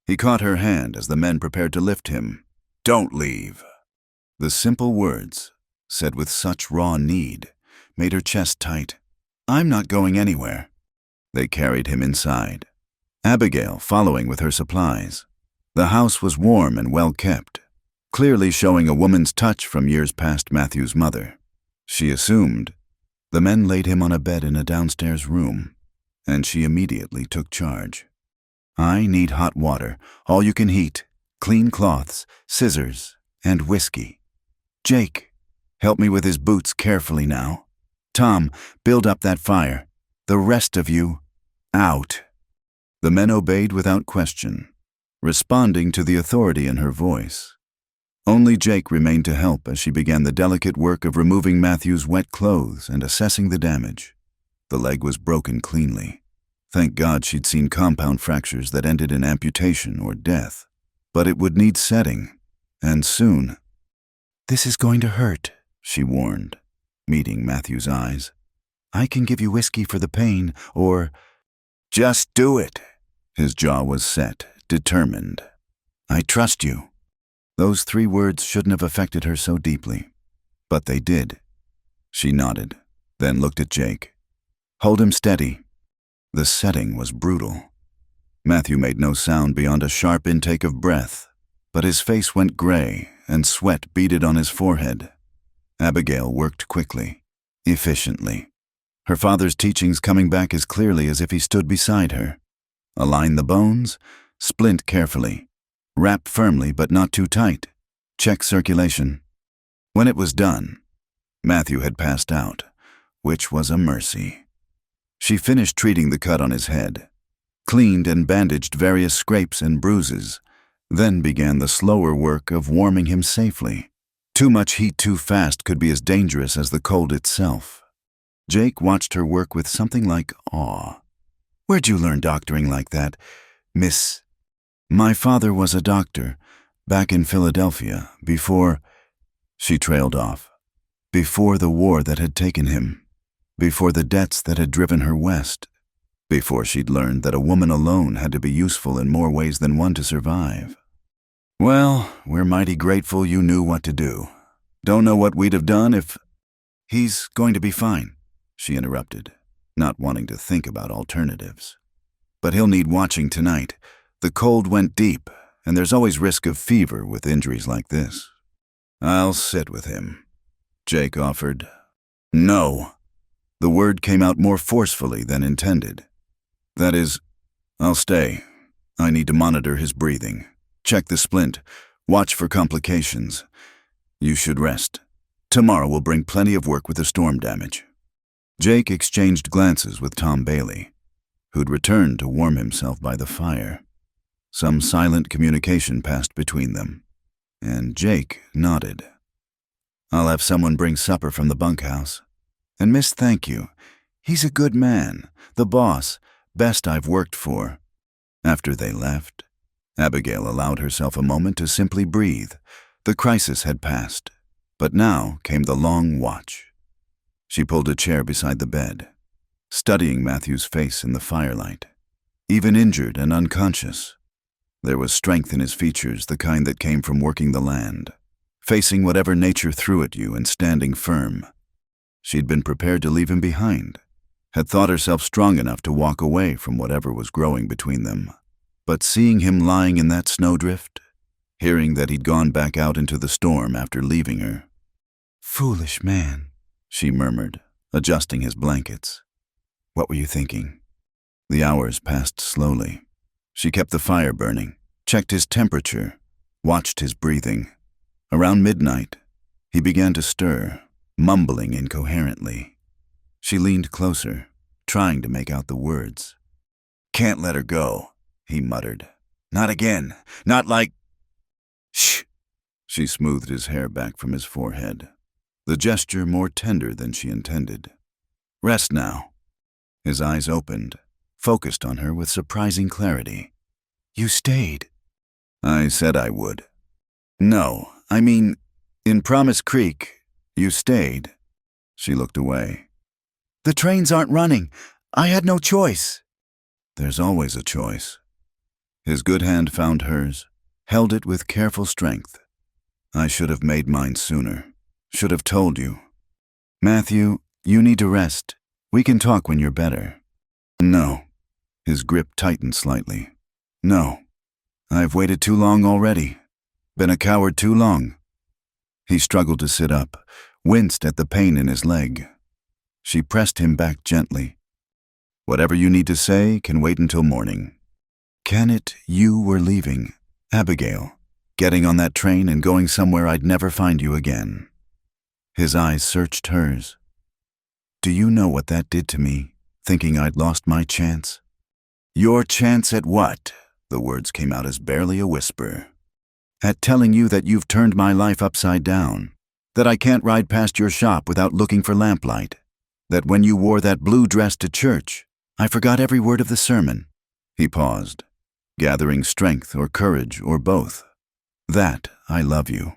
He caught her hand as the men prepared to lift him. "Don't leave." The simple words, said with such raw need, made her chest tight. "I'm not going anywhere." They carried him inside, Abigail following with her supplies. The house was warm and well kept, clearly showing a woman's touch from years past Matthew's mother. She assumed. The men laid him on a bed in a downstairs room, and she immediately took charge. "I need hot water, all you can heat, clean cloths, scissors, and whiskey. Jake, help me with his boots carefully now. Tom, build up that fire. The rest of you, out." The men obeyed without question, responding to the authority in her voice. Only Jake remained to help as she began the delicate work of removing Matthew's wet clothes and assessing the damage. The leg was broken cleanly. Thank God she'd seen compound fractures that ended in amputation or death. But it would need setting, and soon. "This is going to hurt," she warned, meeting Matthew's eyes. "I can give you whiskey for the pain, or—" "Just do it." His jaw was set, determined. "I trust you." Those 3 words shouldn't have affected her so deeply, but they did. She nodded, then looked at Jake. "Hold him steady." The setting was brutal. Matthew made no sound beyond a sharp intake of breath, but his face went gray and sweat beaded on his forehead. Abigail worked quickly, efficiently, her father's teachings coming back as clearly as if he stood beside her. Align the bones, splint carefully, wrap firmly but not too tight, check circulation. When it was done, Matthew had passed out, which was a mercy. She finished treating the cut on his head, cleaned and bandaged various scrapes and bruises, then began the slower work of warming him safely. Too much heat too fast could be as dangerous as the cold itself. Jake watched her work with something like awe. "Where'd you learn doctoring like that, Miss?" "My father was a doctor, back in Philadelphia, before—" She trailed off. "Before the war that had taken him, before the debts that had driven her west, before she'd learned that a woman alone had to be useful in more ways than one to survive." "Well, we're mighty grateful you knew what to do. Don't know what we'd have done if—" "He's going to be fine," she interrupted, not wanting to think about alternatives. "But he'll need watching tonight. The cold went deep, and there's always risk of fever with injuries like this." "I'll sit with him," Jake offered. "No." The word came out more forcefully than intended. "That is, I'll stay. I need to monitor his breathing, check the splint, watch for complications. You should rest. Tomorrow will bring plenty of work with the storm damage." Jake exchanged glances with Tom Bailey, who'd returned to warm himself by the fire. Some silent communication passed between them, and Jake nodded. "I'll have someone bring supper from the bunkhouse. And Miss, thank you. He's a good man, the boss, best I've worked for." After they left, Abigail allowed herself a moment to simply breathe. The crisis had passed, but now came the long watch. She pulled a chair beside the bed, studying Matthew's face in the firelight. Even injured and unconscious, there was strength in his features, the kind that came from working the land, facing whatever nature threw at you and standing firm. She'd been prepared to leave him behind, had thought herself strong enough to walk away from whatever was growing between them. But seeing him lying in that snowdrift, hearing that he'd gone back out into the storm after leaving her. "Foolish man," she murmured, adjusting his blankets. "What were you thinking?" The hours passed slowly. She kept the fire burning, checked his temperature, watched his breathing. Around midnight, he began to stir, mumbling incoherently. She leaned closer, trying to make out the words. "Can't let her go," he muttered. "Not again. Not like—" "Shh." She smoothed his hair back from his forehead, the gesture more tender than she intended. "Rest now." His eyes opened, focused on her with surprising clarity. "You stayed." "I said I would." "No, I mean, in Promise Creek, you stayed." She looked away. "The trains aren't running. I had no choice." "There's always a choice." His good hand found hers, held it with careful strength. "I should have made mine sooner. Should have told you. Matthew, you need to rest. We can talk when you're better." "No." His grip tightened slightly. "No. I've waited too long already. Been a coward too long." He struggled to sit up, winced at the pain in his leg. She pressed him back gently. "Whatever you need to say can wait until morning." "Can it you were leaving, Abigail, getting on that train and going somewhere I'd never find you again?" His eyes searched hers. "Do you know what that did to me, thinking I'd lost my chance?" "Your chance at what?" The words came out as barely a whisper. "At telling you that you've turned my life upside down, that I can't ride past your shop without looking for lamplight, that when you wore that blue dress to church, I forgot every word of the sermon." He paused, gathering strength or courage or both. "That I love you."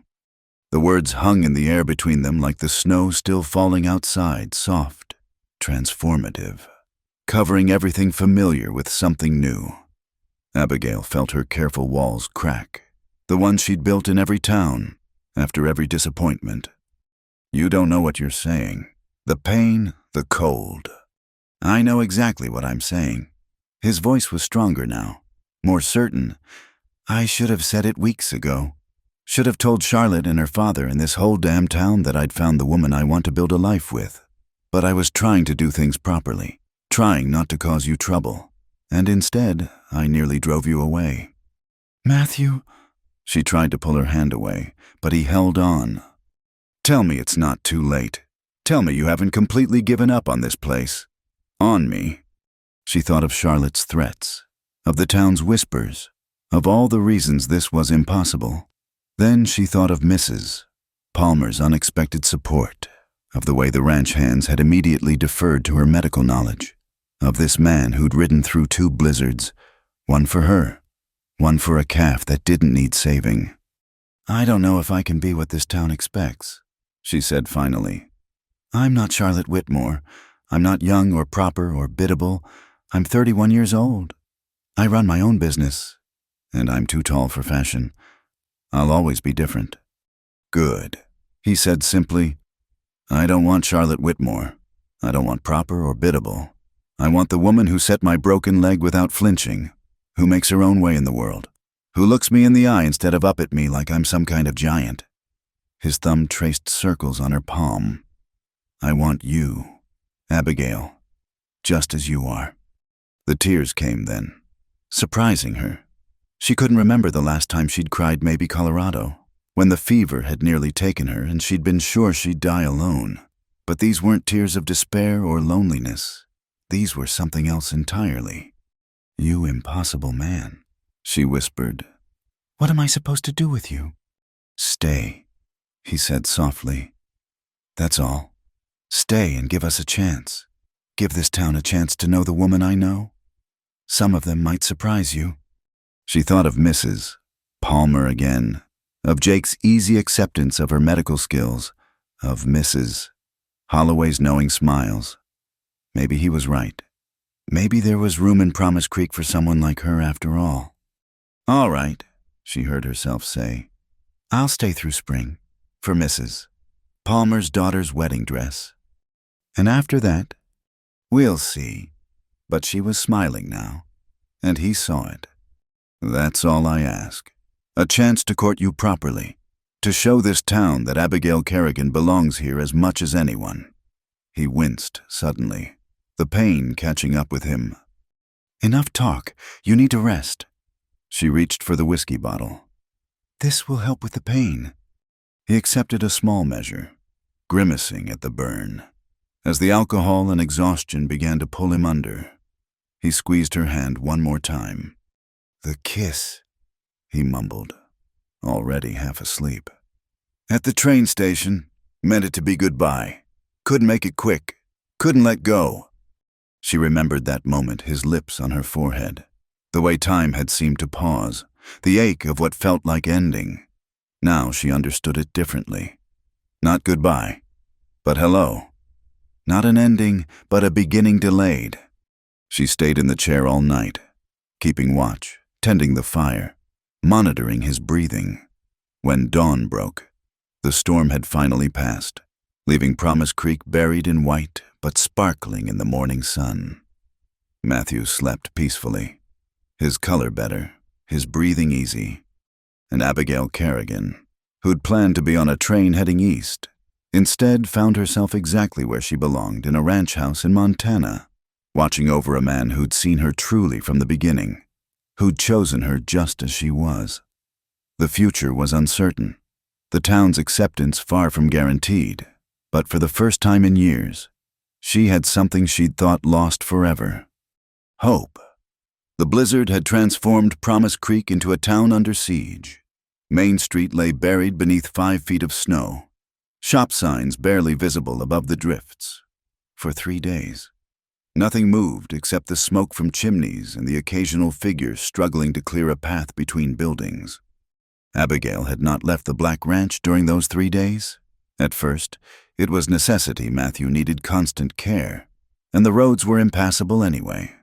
The words hung in the air between them like the snow still falling outside, soft, transformative, covering everything familiar with something new. Abigail felt her careful walls crack, the ones she'd built in every town, after every disappointment. "You don't know what you're saying. The pain, the cold." "I know exactly what I'm saying." His voice was stronger now, more certain. "I should have said it weeks ago. Should have told Charlotte and her father and this whole damn town that I'd found the woman I want to build a life with. But I was trying to do things properly, trying not to cause you trouble. And instead, I nearly drove you away." "Matthew." She tried to pull her hand away, but he held on. "Tell me it's not too late. Tell me you haven't completely given up on this place. On me." She thought of Charlotte's threats, of the town's whispers, of all the reasons this was impossible. Then she thought of Mrs. Palmer's unexpected support, of the way the ranch hands had immediately deferred to her medical knowledge, of this man who'd ridden through 2 blizzards, one for her, one for a calf that didn't need saving. "I don't know if I can be what this town expects," she said finally. "I'm not Charlotte Whitmore. I'm not young or proper or biddable. I'm 31 years old. I run my own business, and I'm too tall for fashion. I'll always be different." "Good," he said simply. "I don't want Charlotte Whitmore. I don't want proper or biddable. I want the woman who set my broken leg without flinching, who makes her own way in the world, who looks me in the eye instead of up at me like I'm some kind of giant." His thumb traced circles on her palm. "I want you, Abigail, just as you are." The tears came then, surprising her. She couldn't remember the last time she'd cried maybe Colorado, when the fever had nearly taken her and she'd been sure she'd die alone. But these weren't tears of despair or loneliness. These were something else entirely. "You impossible man," she whispered. "What am I supposed to do with you?" "Stay," he said softly. "That's all. Stay and give us a chance. Give this town a chance to know the woman I know. Some of them might surprise you." She thought of Mrs. Palmer again, of Jake's easy acceptance of her medical skills, of Mrs. Holloway's knowing smiles. Maybe he was right. Maybe there was room in Promise Creek for someone like her after all. "All right," she heard herself say. "I'll stay through spring, for Mrs. Palmer's daughter's wedding dress. And after that, We'll see. But she was smiling now, and he saw it. That's all I ask. A chance to court you properly, to show this town that Abigail Kerrigan belongs here as much as anyone. He winced suddenly, the pain catching up with him. Enough talk. You need to rest. She reached for the whiskey bottle. This will help with the pain. He accepted a small measure, grimacing at the burn. As the alcohol and exhaustion began to pull him under, he squeezed her hand one more time. The kiss, he mumbled, already half asleep. At the train station, meant it to be goodbye. Couldn't make it quick. Couldn't let go. She remembered that moment, his lips on her forehead, the way time had seemed to pause, the ache of what felt like ending. Now she understood it differently. Not goodbye, but hello. Not an ending, but a beginning delayed. She stayed in the chair all night, keeping watch, tending the fire, monitoring his breathing. When dawn broke, the storm had finally passed, leaving Promise Creek buried in white but sparkling in the morning sun. Matthew slept peacefully, his color better, his breathing easy. And Abigail Kerrigan, who'd planned to be on a train heading east, instead found herself exactly where she belonged, in a ranch house in Montana, watching over a man who'd seen her truly from the beginning, who'd chosen her just as she was. The future was uncertain, the town's acceptance far from guaranteed, but for the first time in years, she had something she'd thought lost forever: hope. The blizzard had transformed Promise Creek into a town under siege. Main Street lay buried beneath 5 feet of snow, shop signs barely visible above the drifts. For 3 days, nothing moved except the smoke from chimneys and the occasional figures struggling to clear a path between buildings. Abigail had not left the Black Ranch during those 3 days. At first, it was necessity. Matthew needed constant care, and the roads were impassable anyway.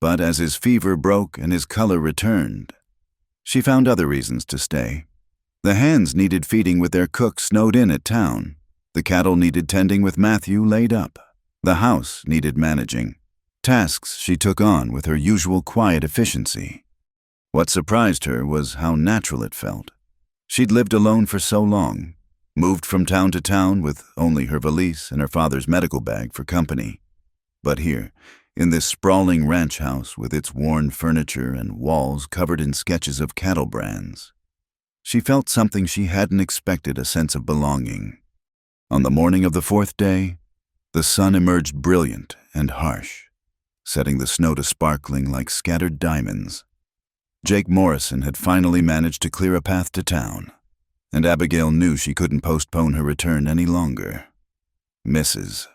But as his fever broke and his color returned, she found other reasons to stay. The hens needed feeding with their cook snowed in at town. The cattle needed tending with Matthew laid up. The house needed managing, tasks she took on with her usual quiet efficiency. What surprised her was how natural it felt. She'd lived alone for so long, moved from town to town with only her valise and her father's medical bag for company. But here, in this sprawling ranch house with its worn furniture and walls covered in sketches of cattle brands, she felt something she hadn't expected: a sense of belonging. On the morning of the 4th day, the sun emerged brilliant and harsh, setting the snow to sparkling like scattered diamonds. Jake Morrison had finally managed to clear a path to town, and Abigail knew she couldn't postpone her return any longer. Mrs.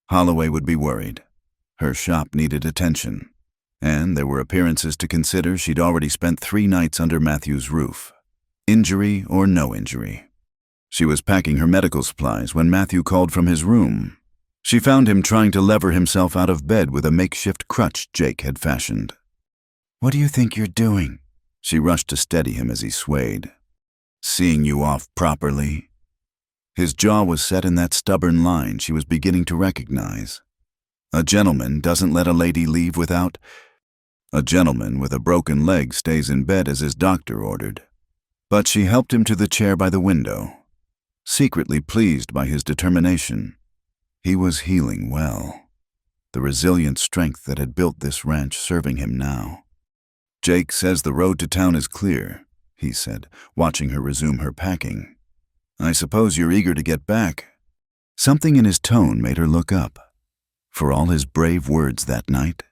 Holloway would be worried. Her shop needed attention, and there were appearances to consider. She'd already spent 3 nights under Matthew's roof, injury or no injury. She was packing her medical supplies when Matthew called from his room. She found him trying to lever himself out of bed with a makeshift crutch Jake had fashioned. "What do you think you're doing?" She rushed to steady him as he swayed. "Seeing you off properly." His jaw was set in that stubborn line she was beginning to recognize. A gentleman doesn't let a lady leave without. A gentleman with a broken leg stays in bed as his doctor ordered. But she helped him to the chair by the window, secretly pleased by his determination. He was healing well, the resilient strength that had built this ranch serving him now. "Jake says the road to town is clear," he said, watching her resume her packing. "I suppose you're eager to get back." Something in his tone made her look up. For all his brave words that night,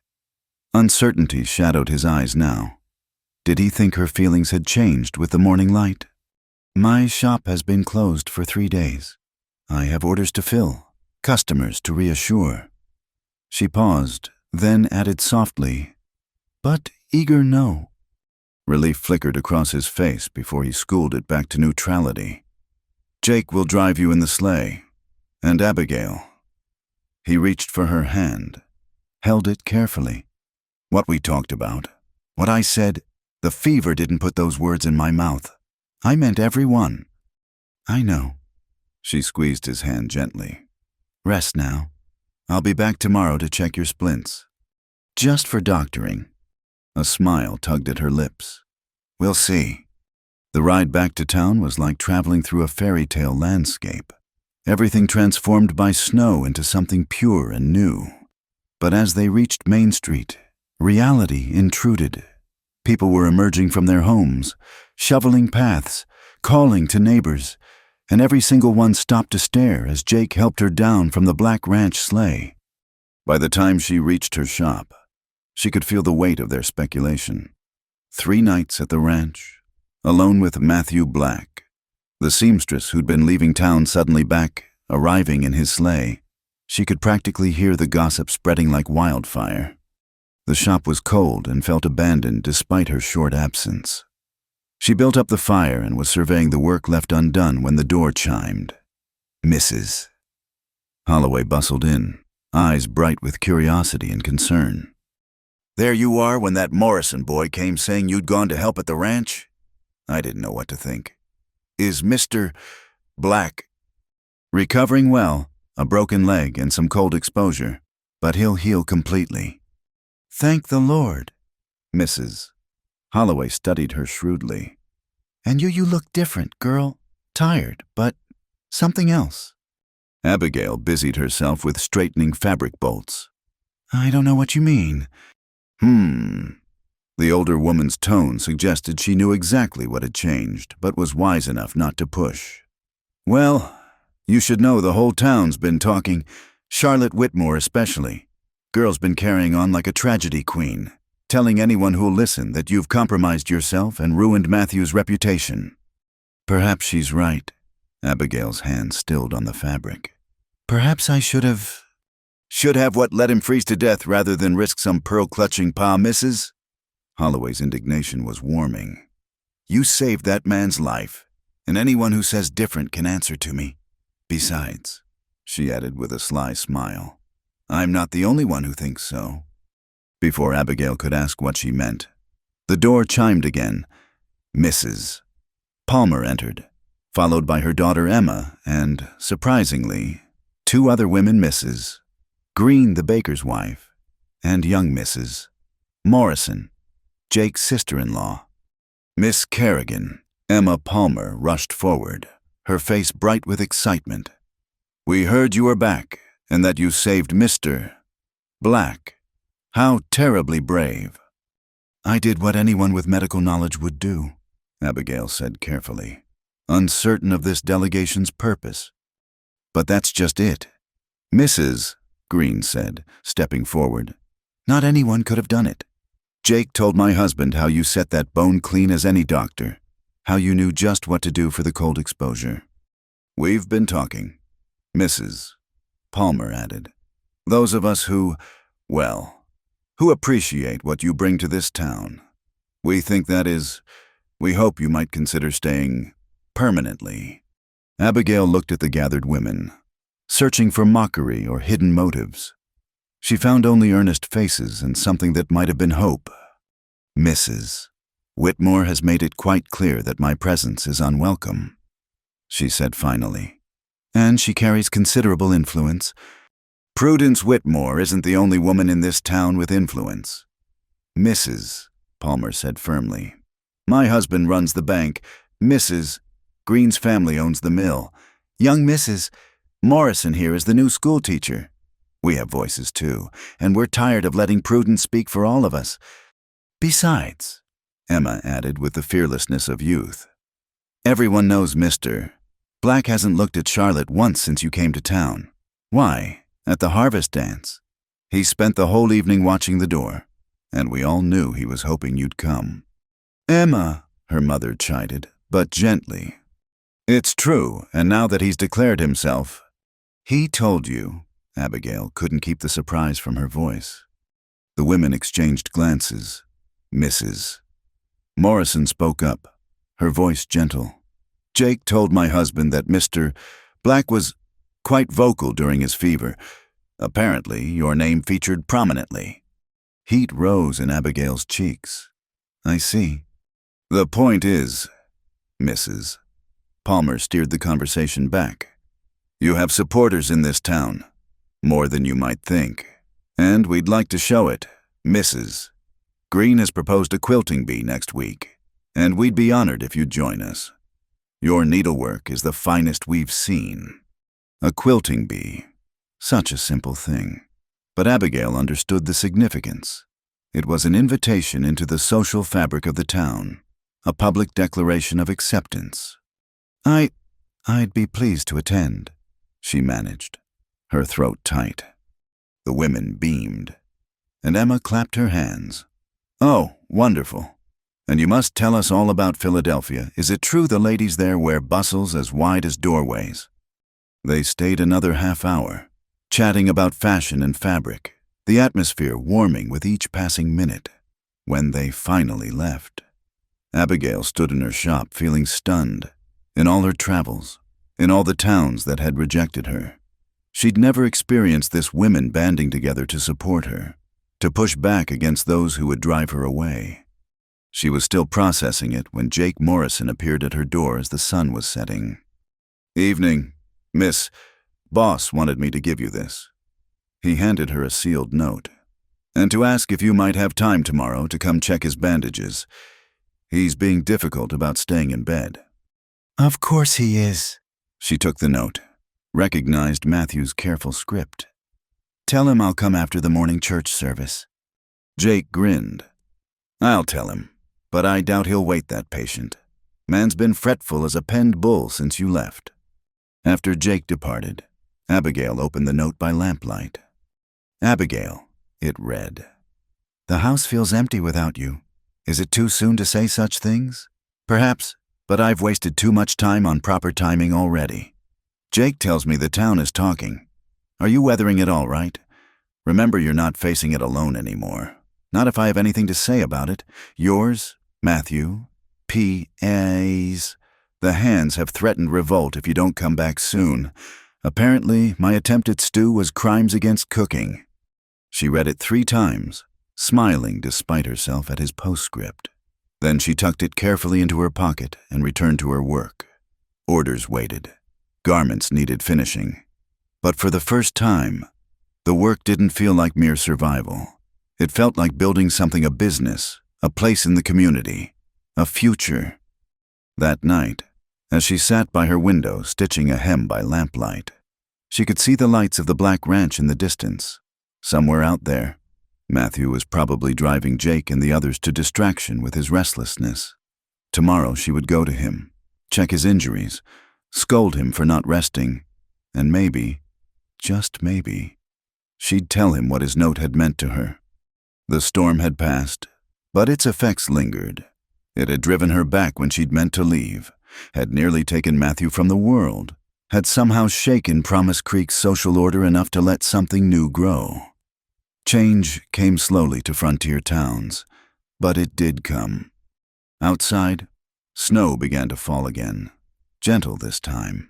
uncertainty shadowed his eyes now. Did he think her feelings had changed with the morning light? "My shop has been closed for 3 days. I have orders to fill, customers to reassure." She paused, then added softly, "But eager no." Relief flickered across his face before he schooled it back to neutrality. "Jake will drive you in the sleigh. And Abigail." He reached for her hand, held it carefully. "What we talked about, what I said, the fever didn't put those words in my mouth. I meant every one." "I know." She squeezed his hand gently. "Rest now. I'll be back tomorrow to check your splints. Just for doctoring. A smile tugged at her lips. We'll see. The ride back to town was like traveling through a fairy tale landscape. Everything transformed by snow into something pure and new. But as they reached Main Street, reality intruded. People were emerging from their homes, shoveling paths, calling to neighbors, and every single one stopped to stare as Jake helped her down from the Black Ranch sleigh. By the time she reached her shop, she could feel the weight of their speculation. 3 nights at the ranch, alone with Matthew Black, the seamstress who'd been leaving town suddenly back, arriving in his sleigh. She could practically hear the gossip spreading like wildfire. The shop was cold and felt abandoned despite her short absence. She built up the fire and was surveying the work left undone when the door chimed. Mrs. Holloway bustled in, eyes bright with curiosity and concern. There you are when that Morrison boy came saying you'd gone to help at the ranch? I didn't know what to think. Is Mr. Black recovering well? A broken leg and some cold exposure, but he'll heal completely. Thank the Lord, Mrs. Holloway studied her shrewdly. And you look different, girl. Tired, but something else. Abigail busied herself with straightening fabric bolts. I don't know what you mean. The older woman's tone suggested she knew exactly what had changed, but was wise enough not to push. Well, you should know the whole town's been talking, Charlotte Whitmore especially. Girl's been carrying on like a tragedy queen, telling anyone who'll listen that you've compromised yourself and ruined Matthew's reputation. Perhaps she's right. Abigail's hand stilled on the fabric. Perhaps I should have what, let him freeze to death rather than risk some pearl-clutching pa, Mrs.? Holloway's indignation was warming. You saved that man's life, and anyone who says different can answer to me. Besides, she added with a sly smile, I'm not the only one who thinks so. Before Abigail could ask what she meant, the door chimed again. Mrs. Palmer entered, followed by her daughter Emma and, surprisingly, 2 other women, Mrs. Green, the baker's wife, and young Mrs. Morrison, Jake's sister-in-law. Miss Kerrigan, Emma Palmer, rushed forward, her face bright with excitement. We heard you were back, and that you saved Mr. Black. How terribly brave. I did what anyone with medical knowledge would do, Abigail said carefully, uncertain of this delegation's purpose. But that's just it. Mrs. Green said, stepping forward. Not anyone could have done it. Jake told my husband how you set that bone clean as any doctor, how you knew just what to do for the cold exposure. We've been talking, Mrs. Palmer added. Those of us who appreciate what you bring to this town. We hope you might consider staying permanently. Abigail looked at the gathered women, searching for mockery or hidden motives. She found only earnest faces and something that might have been hope. Mrs. Whitmore has made it quite clear that my presence is unwelcome, she said finally. And she carries considerable influence. Prudence Whitmore isn't the only woman in this town with influence. Mrs. Palmer said firmly. My husband runs the bank. Mrs. Green's family owns the mill. Young Mrs. Morrison here is the new school teacher. We have voices too, and we're tired of letting Prudence speak for all of us. Besides, Emma added with the fearlessness of youth, everyone knows Mr. Black hasn't looked at Charlotte once since you came to town. Why, at the harvest dance, he spent the whole evening watching the door, and we all knew he was hoping you'd come. Emma, her mother chided, but gently. It's true, and now that he's declared himself, he told you. Abigail couldn't keep the surprise from her voice. The women exchanged glances. Mrs. Morrison spoke up, her voice gentle. Jake told my husband that Mr. Black was quite vocal during his fever. Apparently, your name featured prominently. Heat rose in Abigail's cheeks. I see. The point is, Mrs. Palmer steered the conversation back. You have supporters in this town. More than you might think. And we'd like to show it, Mrs. Green has proposed a quilting bee next week, and we'd be honored if you'd join us. Your needlework is the finest we've seen. A quilting bee. Such a simple thing. But Abigail understood the significance. It was an invitation into the social fabric of the town, a public declaration of acceptance. I'd be pleased to attend, she managed, her throat tight. The women beamed, and Emma clapped her hands. Oh, wonderful. And you must tell us all about Philadelphia. Is it true the ladies there wear bustles as wide as doorways? They stayed another half hour, chatting about fashion and fabric, the atmosphere warming with each passing minute. When they finally left, Abigail stood in her shop feeling stunned. In all her travels, in all the towns that had rejected her, she'd never experienced this women banding together to support her, to push back against those who would drive her away. She was still processing it when Jake Morrison appeared at her door as the sun was setting. Evening, Miss. Boss wanted me to give you this. He handed her a sealed note, and to ask if you might have time tomorrow to come check his bandages. He's being difficult about staying in bed. Of course he is. She took the note, recognized Matthew's careful script. Tell him I'll come after the morning church service. Jake grinned. I'll tell him, but I doubt he'll wait that patient. Man's been fretful as a penned bull since you left. After Jake departed, Abigail opened the note by lamplight. Abigail, it read. The house feels empty without you. Is it too soon to say such things? Perhaps, but I've wasted too much time on proper timing already. Jake tells me the town is talking. Are you weathering it all right? Remember, you're not facing it alone anymore. Not if I have anything to say about it. Yours, Matthew, P.A.'s. The hands have threatened revolt if you don't come back soon. Apparently, my attempt at stew was crimes against cooking. She read it 3 times, smiling despite herself at his postscript. Then she tucked it carefully into her pocket and returned to her work. Orders waited. Garments needed finishing. But for the first time, the work didn't feel like mere survival. It felt like building something, a business, a place in the community, a future. That night, as she sat by her window stitching a hem by lamplight, she could see the lights of the black ranch in the distance. Somewhere out there, Matthew was probably driving Jake and the others to distraction with his restlessness. Tomorrow she would go to him, check his injuries, scold him for not resting, and maybe, just maybe, she'd tell him what his note had meant to her. The storm had passed, but its effects lingered. It had driven her back when she'd meant to leave, had nearly taken Matthew from the world, had somehow shaken Promise Creek's social order enough to let something new grow. Change came slowly to frontier towns, but it did come. Outside, snow began to fall again, gentle this time.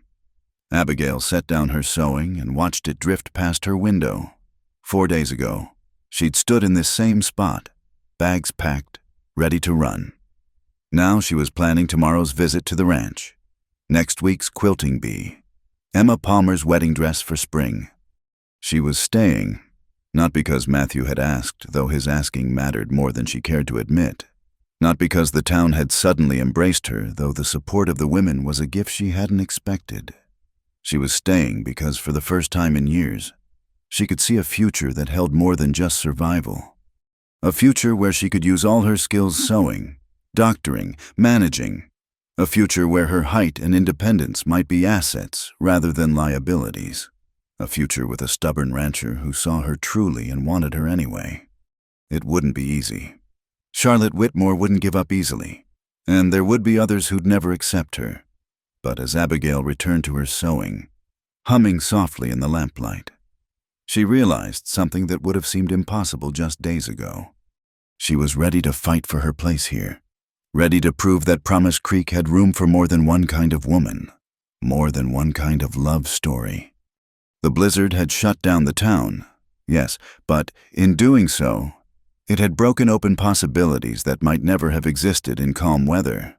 Abigail set down her sewing and watched it drift past her window. 4 days ago, she'd stood in this same spot, bags packed, ready to run. Now she was planning tomorrow's visit to the ranch, next week's quilting bee, Emma Palmer's wedding dress for spring. She was staying, not because Matthew had asked, though his asking mattered more than she cared to admit. Not because the town had suddenly embraced her, though the support of the women was a gift she hadn't expected. She was staying because for the first time in years, she could see a future that held more than just survival. A future where she could use all her skills sewing, doctoring, managing. A future where her height and independence might be assets rather than liabilities. A future with a stubborn rancher who saw her truly and wanted her anyway. It wouldn't be easy. Charlotte Whitmore wouldn't give up easily, and there would be others who'd never accept her. But as Abigail returned to her sewing, humming softly in the lamplight, she realized something that would have seemed impossible just days ago. She was ready to fight for her place here, ready to prove that Promise Creek had room for more than one kind of woman, more than one kind of love story. The blizzard had shut down the town, yes, but in doing so, it had broken open possibilities that might never have existed in calm weather.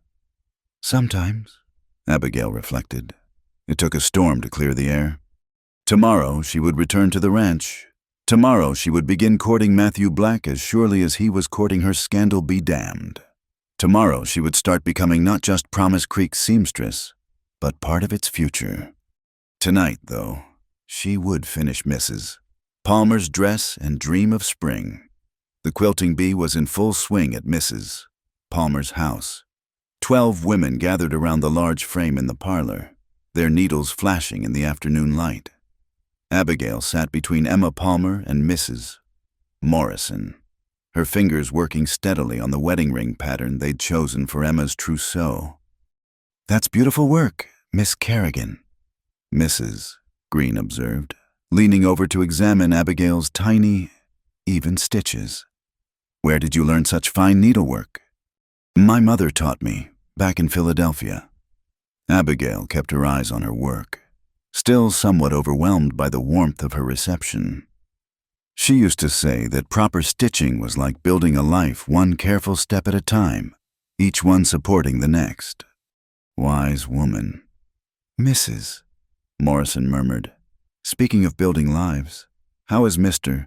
Sometimes, Abigail reflected, it took a storm to clear the air. Tomorrow she would return to the ranch. Tomorrow she would begin courting Matthew Black as surely as he was courting her scandal be damned. Tomorrow she would start becoming not just Promise Creek's seamstress, but part of its future. Tonight, though, she would finish Mrs. Palmer's dress and dream of spring. The quilting bee was in full swing at Mrs. Palmer's house. 12 women gathered around the large frame in the parlor, their needles flashing in the afternoon light. Abigail sat between Emma Palmer and Mrs. Morrison, her fingers working steadily on the wedding ring pattern they'd chosen for Emma's trousseau. "That's beautiful work, Miss Kerrigan," Mrs. Green observed, leaning over to examine Abigail's tiny, even stitches. "Where did you learn such fine needlework?" "My mother taught me, back in Philadelphia." Abigail kept her eyes on her work, still somewhat overwhelmed by the warmth of her reception. She used to say that proper stitching was like building a life one careful step at a time, each one supporting the next. Wise woman. "Mrs." Morrison murmured. "Speaking of building lives, how is Mr.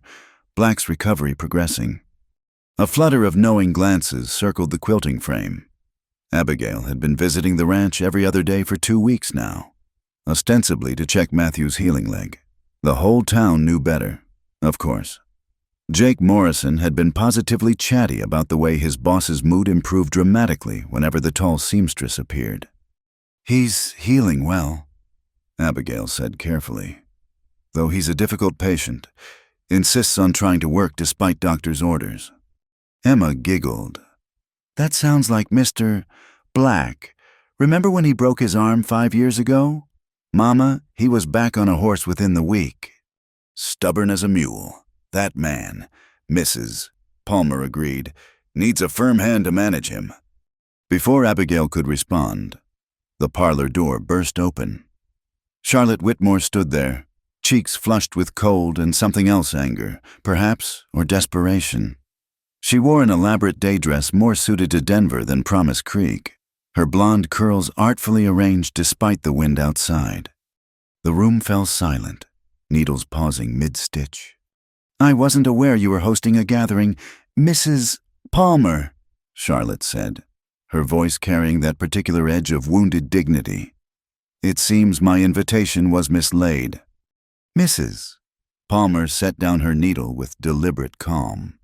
Black's recovery progressing?" A flutter of knowing glances circled the quilting frame. Abigail had been visiting the ranch every other day for 2 weeks now, ostensibly to check Matthew's healing leg. The whole town knew better, of course. Jake Morrison had been positively chatty about the way his boss's mood improved dramatically whenever the tall seamstress appeared. "He's healing well," Abigail said carefully. "Though he's a difficult patient, insists on trying to work despite doctor's orders." Emma giggled. "That sounds like Mr. Black. Remember when he broke his arm 5 years ago? Mama, he was back on a horse within the week." "Stubborn as a mule. That man," Mrs. Palmer agreed, "needs a firm hand to manage him." Before Abigail could respond, the parlor door burst open. Charlotte Whitmore stood there, cheeks flushed with cold and something else, anger, perhaps, or desperation. She wore an elaborate day dress more suited to Denver than Promise Creek, her blonde curls artfully arranged despite the wind outside. The room fell silent, needles pausing mid-stitch. "I wasn't aware you were hosting a gathering, Mrs. Palmer," Charlotte said, her voice carrying that particular edge of wounded dignity. "It seems my invitation was mislaid." "Mrs." Palmer set down her needle with deliberate calm.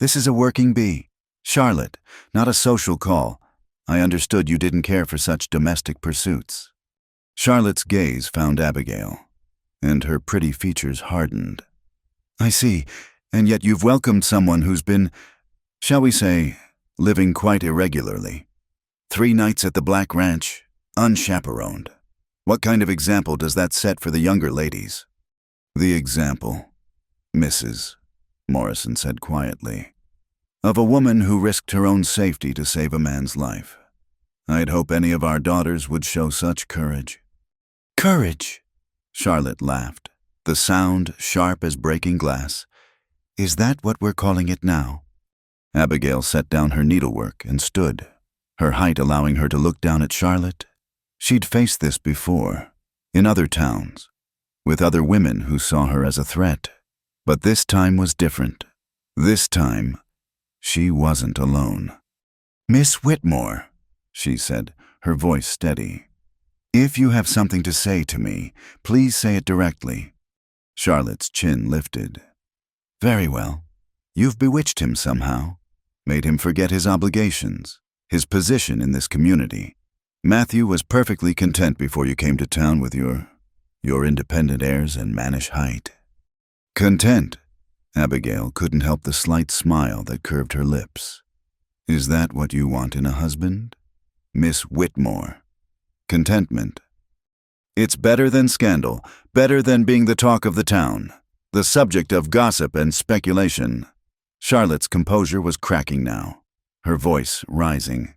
"This is a working bee. Charlotte, not a social call. I understood you didn't care for such domestic pursuits." Charlotte's gaze found Abigail, and her pretty features hardened. "I see, And yet you've welcomed someone who's been, shall we say, living quite irregularly. 3 nights at the Black Ranch, unchaperoned. What kind of example does that set for the younger ladies?" "The example," Mrs. Morrison said quietly, "of a woman who risked her own safety to save a man's life. I'd hope any of our daughters would show such courage." "Courage," Charlotte laughed, the sound sharp as breaking glass. "Is that what we're calling it now?" Abigail set down her needlework and stood, her height allowing her to look down at Charlotte. She'd faced this before, in other towns, with other women who saw her as a threat. But this time was different. This time, she wasn't alone. "Miss Whitmore," she said, her voice steady. "if you have something to say to me, please say it directly." Charlotte's chin lifted. "Very well. You've bewitched him somehow, made him forget his obligations, his position in this community. Matthew was perfectly content before you came to town with your independent airs and mannish height." "Content?" Abigail couldn't help the slight smile that curved her lips. "Is that what you want in a husband? Miss Whitmore? Contentment? It's better than scandal, better than being the talk of the town, the subject of gossip and speculation." Charlotte's composure was cracking now, her voice rising.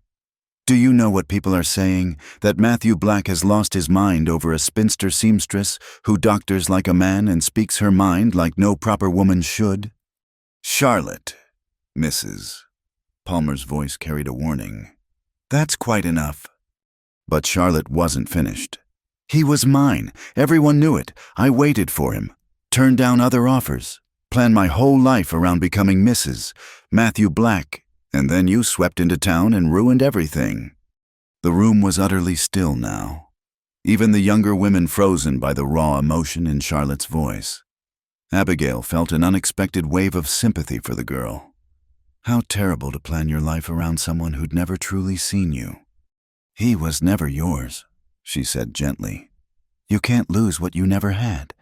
"Do you know what people are saying? That Matthew Black has lost his mind over a spinster seamstress who doctors like a man and speaks her mind like no proper woman should?" "Charlotte," Mrs. Palmer's voice carried a warning. "That's quite enough." But Charlotte wasn't finished. He was mine. Everyone knew it. I waited for him. Turned down other offers. Planned my whole life around becoming Mrs. Matthew Black. And then you swept into town and ruined everything. The room was utterly still now. Even the younger women frozen by the raw emotion in Charlotte's voice. Abigail felt an unexpected wave of sympathy for the girl. How terrible to plan your life around someone who'd never truly seen you. He was never yours, she said gently. You can't lose what you never had.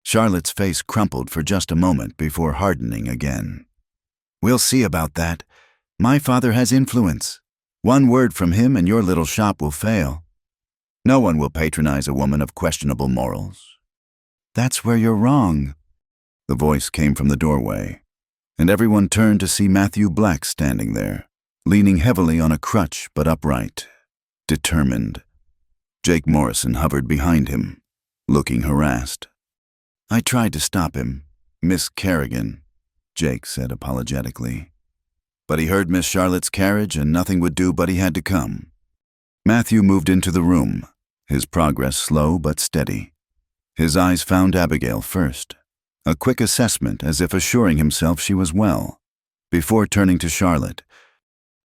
Charlotte's face crumpled for just a moment before hardening again. We'll see about that. My father has influence. One word from him and your little shop will fail. No one will patronize a woman of questionable morals. That's where you're wrong. The voice came from the doorway, and everyone turned to see Matthew Black standing there, leaning heavily on a crutch but upright, determined. Jake Morrison hovered behind him, looking harassed. I tried to stop him, Miss Kerrigan, Jake said apologetically. But he heard Miss Charlotte's carriage and nothing would do but he had to come. Matthew moved into the room, his progress slow but steady. His eyes found Abigail first, a quick assessment as if assuring himself she was well, before turning to Charlotte.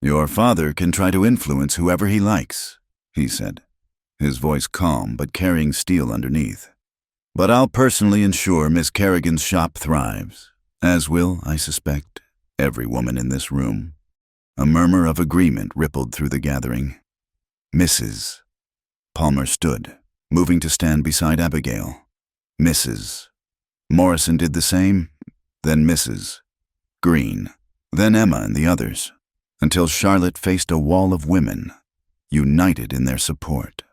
Your father can try to influence whoever he likes, he said, his voice calm but carrying steel underneath. But I'll personally ensure Miss Kerrigan's shop thrives, as will, I suspect, every woman in this room. A murmur of agreement rippled through the gathering. Mrs. Palmer stood, moving to stand beside Abigail. Mrs. Morrison did the same, then Mrs. Green, then Emma and the others, until Charlotte faced a wall of women, united in their support.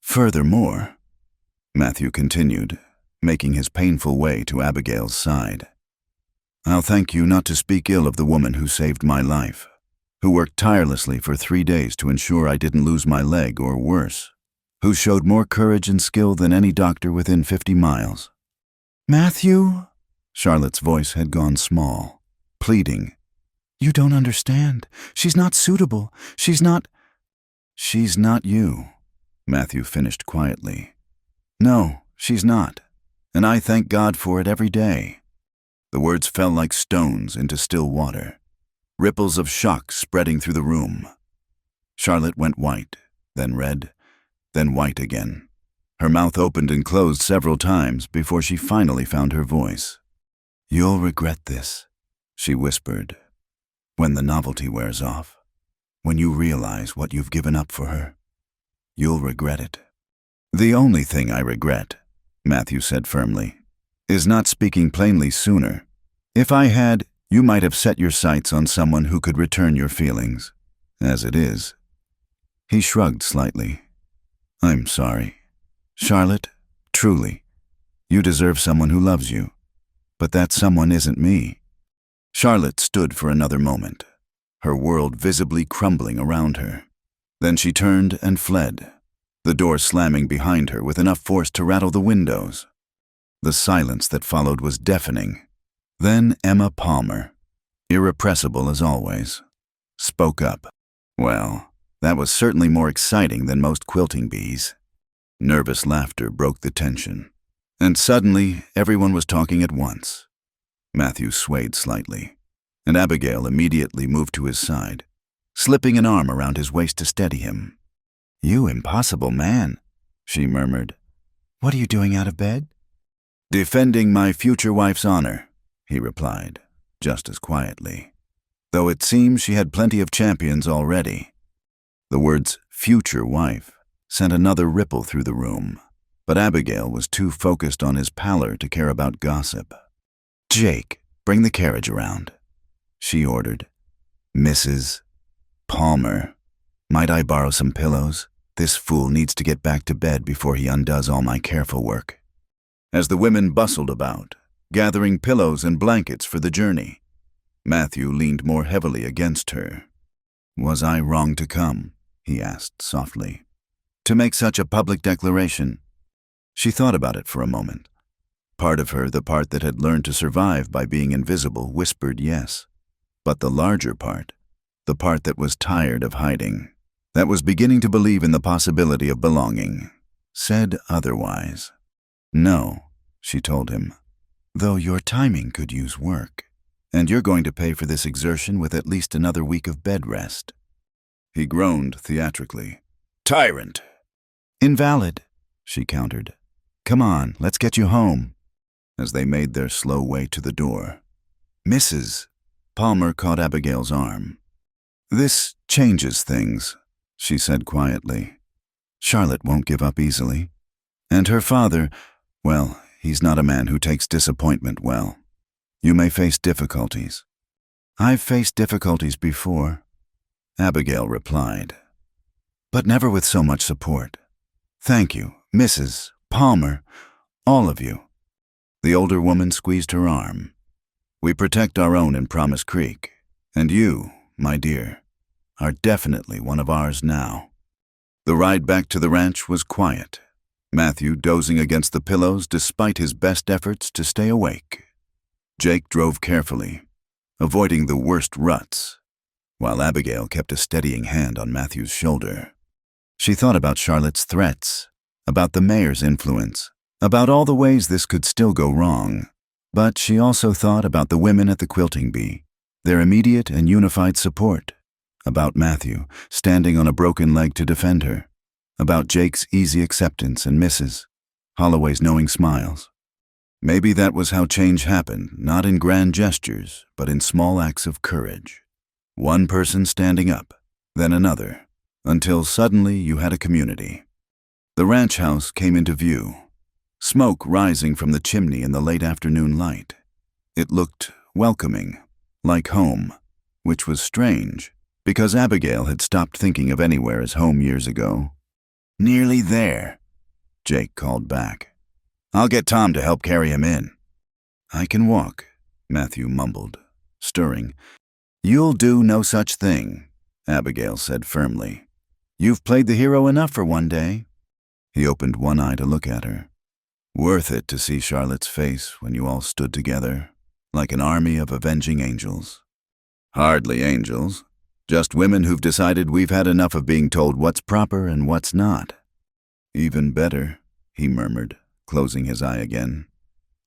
Furthermore, Matthew continued, making his painful way to Abigail's side. I'll thank you not to speak ill of the woman who saved my life, who worked tirelessly for 3 days to ensure I didn't lose my leg or worse, who showed more courage and skill than any doctor within 50 miles. Matthew? Charlotte's voice had gone small, pleading. You don't understand. She's not suitable. She's not you, Matthew finished quietly. No, she's not, and I thank God for it every day. The words fell like stones into still water, ripples of shock spreading through the room. Charlotte went white, then red, then white again. Her mouth opened and closed several times before she finally found her voice. You'll regret this, she whispered, when the novelty wears off, when you realize what you've given up for her. You'll regret it. The only thing I regret, Matthew said firmly, is not speaking plainly sooner. If I had, you might have set your sights on someone who could return your feelings. As it is. He shrugged slightly. I'm sorry. Charlotte, truly, you deserve someone who loves you. But that someone isn't me. Charlotte stood for another moment, her world visibly crumbling around her. Then she turned and fled, the door slamming behind her with enough force to rattle the windows. The silence that followed was deafening. Then Emma Palmer, irrepressible as always, spoke up. Well, that was certainly more exciting than most quilting bees. Nervous laughter broke the tension, and suddenly everyone was talking at once. Matthew swayed slightly, and Abigail immediately moved to his side, slipping an arm around his waist to steady him. You impossible man, she murmured. What are you doing out of bed? Defending my future wife's honor, he replied, just as quietly, though it seems she had plenty of champions already. The words future wife sent another ripple through the room, but Abigail was too focused on his pallor to care about gossip. Jake, bring the carriage around, she ordered. Mrs. Palmer, might I borrow some pillows? This fool needs to get back to bed before he undoes all my careful work. As the women bustled about, gathering pillows and blankets for the journey, Matthew leaned more heavily against her. Was I wrong to come? He asked softly. To make such a public declaration? She thought about it for a moment. Part of her, the part that had learned to survive by being invisible, whispered yes. But the larger part, the part that was tired of hiding, that was beginning to believe in the possibility of belonging, said otherwise. No, she told him, though your timing could use work, and you're going to pay for this exertion with at least another week of bed rest. He groaned theatrically. Tyrant! Invalid, she countered. Come on, let's get you home. As they made their slow way to the door. Mrs. Palmer caught Abigail's arm. This changes things, she said quietly. Charlotte won't give up easily. And her father, well, he's not a man who takes disappointment well. You may face difficulties. I've faced difficulties before, Abigail replied, but never with so much support. Thank you, Mrs. Palmer, all of you. The older woman squeezed her arm. We protect our own in Promise Creek, and you, my dear, are definitely one of ours now. The ride back to the ranch was quiet, Matthew dozing against the pillows despite his best efforts to stay awake. Jake drove carefully, avoiding the worst ruts, while Abigail kept a steadying hand on Matthew's shoulder. She thought about Charlotte's threats, about the mayor's influence, about all the ways this could still go wrong. But she also thought about the women at the quilting bee, their immediate and unified support, about Matthew standing on a broken leg to defend her, about Jake's easy acceptance and Mrs. Holloway's knowing smiles. Maybe that was how change happened, not in grand gestures, but in small acts of courage. One person standing up, then another, until suddenly you had a community. The ranch house came into view, smoke rising from the chimney in the late afternoon light. It looked welcoming, like home, which was strange, because Abigail had stopped thinking of anywhere as home years ago. Nearly there, Jake called back. I'll get Tom to help carry him in. I can walk, Matthew mumbled, stirring. You'll do no such thing, Abigail said firmly. You've played the hero enough for one day. He opened one eye to look at her. Worth it to see Charlotte's face when you all stood together, like an army of avenging angels. Hardly angels, just women who've decided we've had enough of being told what's proper and what's not. Even better, he murmured, closing his eye again.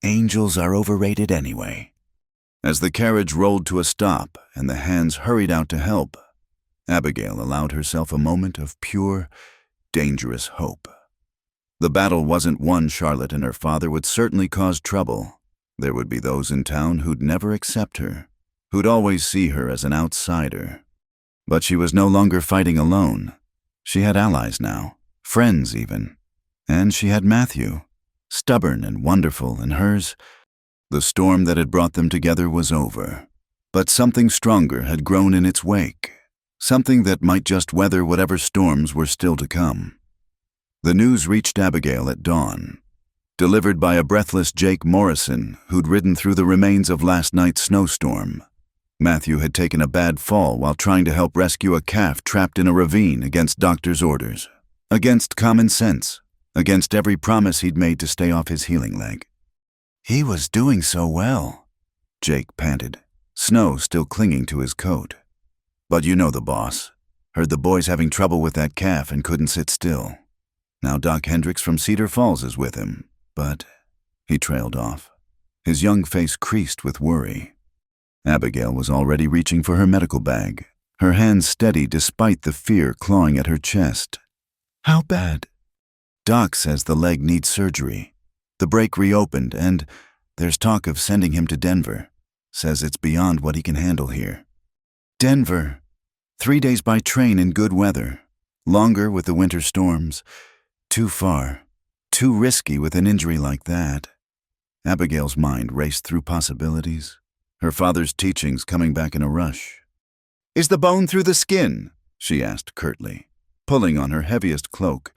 Angels are overrated anyway. As the carriage rolled to a stop and the hands hurried out to help, Abigail allowed herself a moment of pure, dangerous hope. The battle wasn't won. Charlotte and her father would certainly cause trouble. There would be those in town who'd never accept her, who'd always see her as an outsider. But she was no longer fighting alone. She had allies now, friends even. And she had Matthew, stubborn and wonderful, and hers. The storm that had brought them together was over. But something stronger had grown in its wake, something that might just weather whatever storms were still to come. The news reached Abigail at dawn, delivered by a breathless Jake Morrison who'd ridden through the remains of last night's snowstorm. Matthew had taken a bad fall while trying to help rescue a calf trapped in a ravine against doctor's orders, against common sense, against every promise he'd made to stay off his healing leg. He was doing so well, Jake panted, snow still clinging to his coat. But you know the boss. Heard the boys having trouble with that calf and couldn't sit still. Now Doc Hendricks from Cedar Falls is with him, but he trailed off. His young face creased with worry. Abigail was already reaching for her medical bag, her hands steady despite the fear clawing at her chest. How bad? Doc says the leg needs surgery. The break reopened, and there's talk of sending him to Denver. Says it's beyond what he can handle here. Denver. 3 days by train in good weather. Longer with the winter storms. Too far. Too risky with an injury like that. Abigail's mind raced through possibilities, her father's teachings coming back in a rush. Is the bone through the skin? She asked curtly, pulling on her heaviest cloak.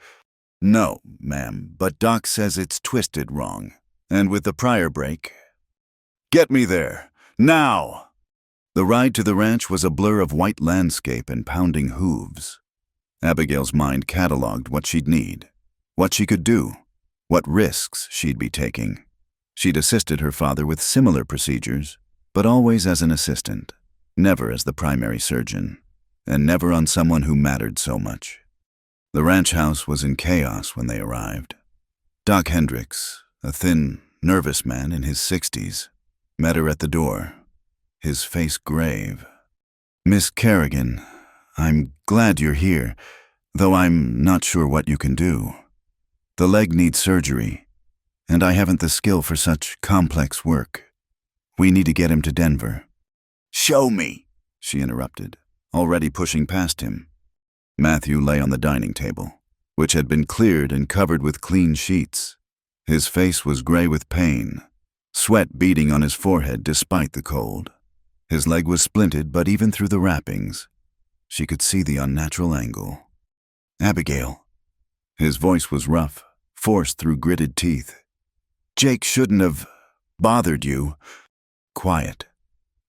No, ma'am, but Doc says it's twisted wrong. And with the prior break... Get me there, now! The ride to the ranch was a blur of white landscape and pounding hooves. Abigail's mind cataloged what she'd need, what she could do, what risks she'd be taking. She'd assisted her father with similar procedures, but always as an assistant, never as the primary surgeon, and never on someone who mattered so much. The ranch house was in chaos when they arrived. Doc Hendricks, a thin, nervous man in his 60s, met her at the door, his face grave. "Miss Kerrigan, I'm glad you're here, though I'm not sure what you can do. The leg needs surgery, and I haven't the skill for such complex work. We need to get him to Denver." "Show me," she interrupted, already pushing past him. Matthew lay on the dining table, which had been cleared and covered with clean sheets. His face was gray with pain, sweat beading on his forehead despite the cold. His leg was splinted, but even through the wrappings, she could see the unnatural angle. "Abigail." His voice was rough, forced through gritted teeth. "Jake shouldn't have bothered you." Quiet.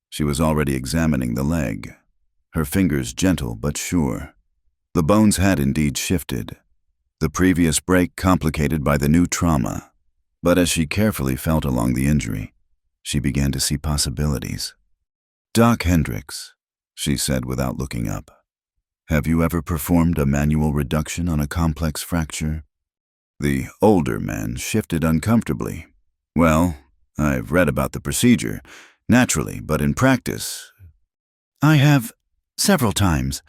She was already examining the leg, her fingers gentle but sure. The bones had indeed shifted, the previous break complicated by the new trauma. But as she carefully felt along the injury, she began to see possibilities. "Doc Hendricks," she said without looking up, "have you ever performed a manual reduction on a complex fracture?" The older man shifted uncomfortably. "Well, I've read about the procedure, naturally, but in practice..." "I have, several times,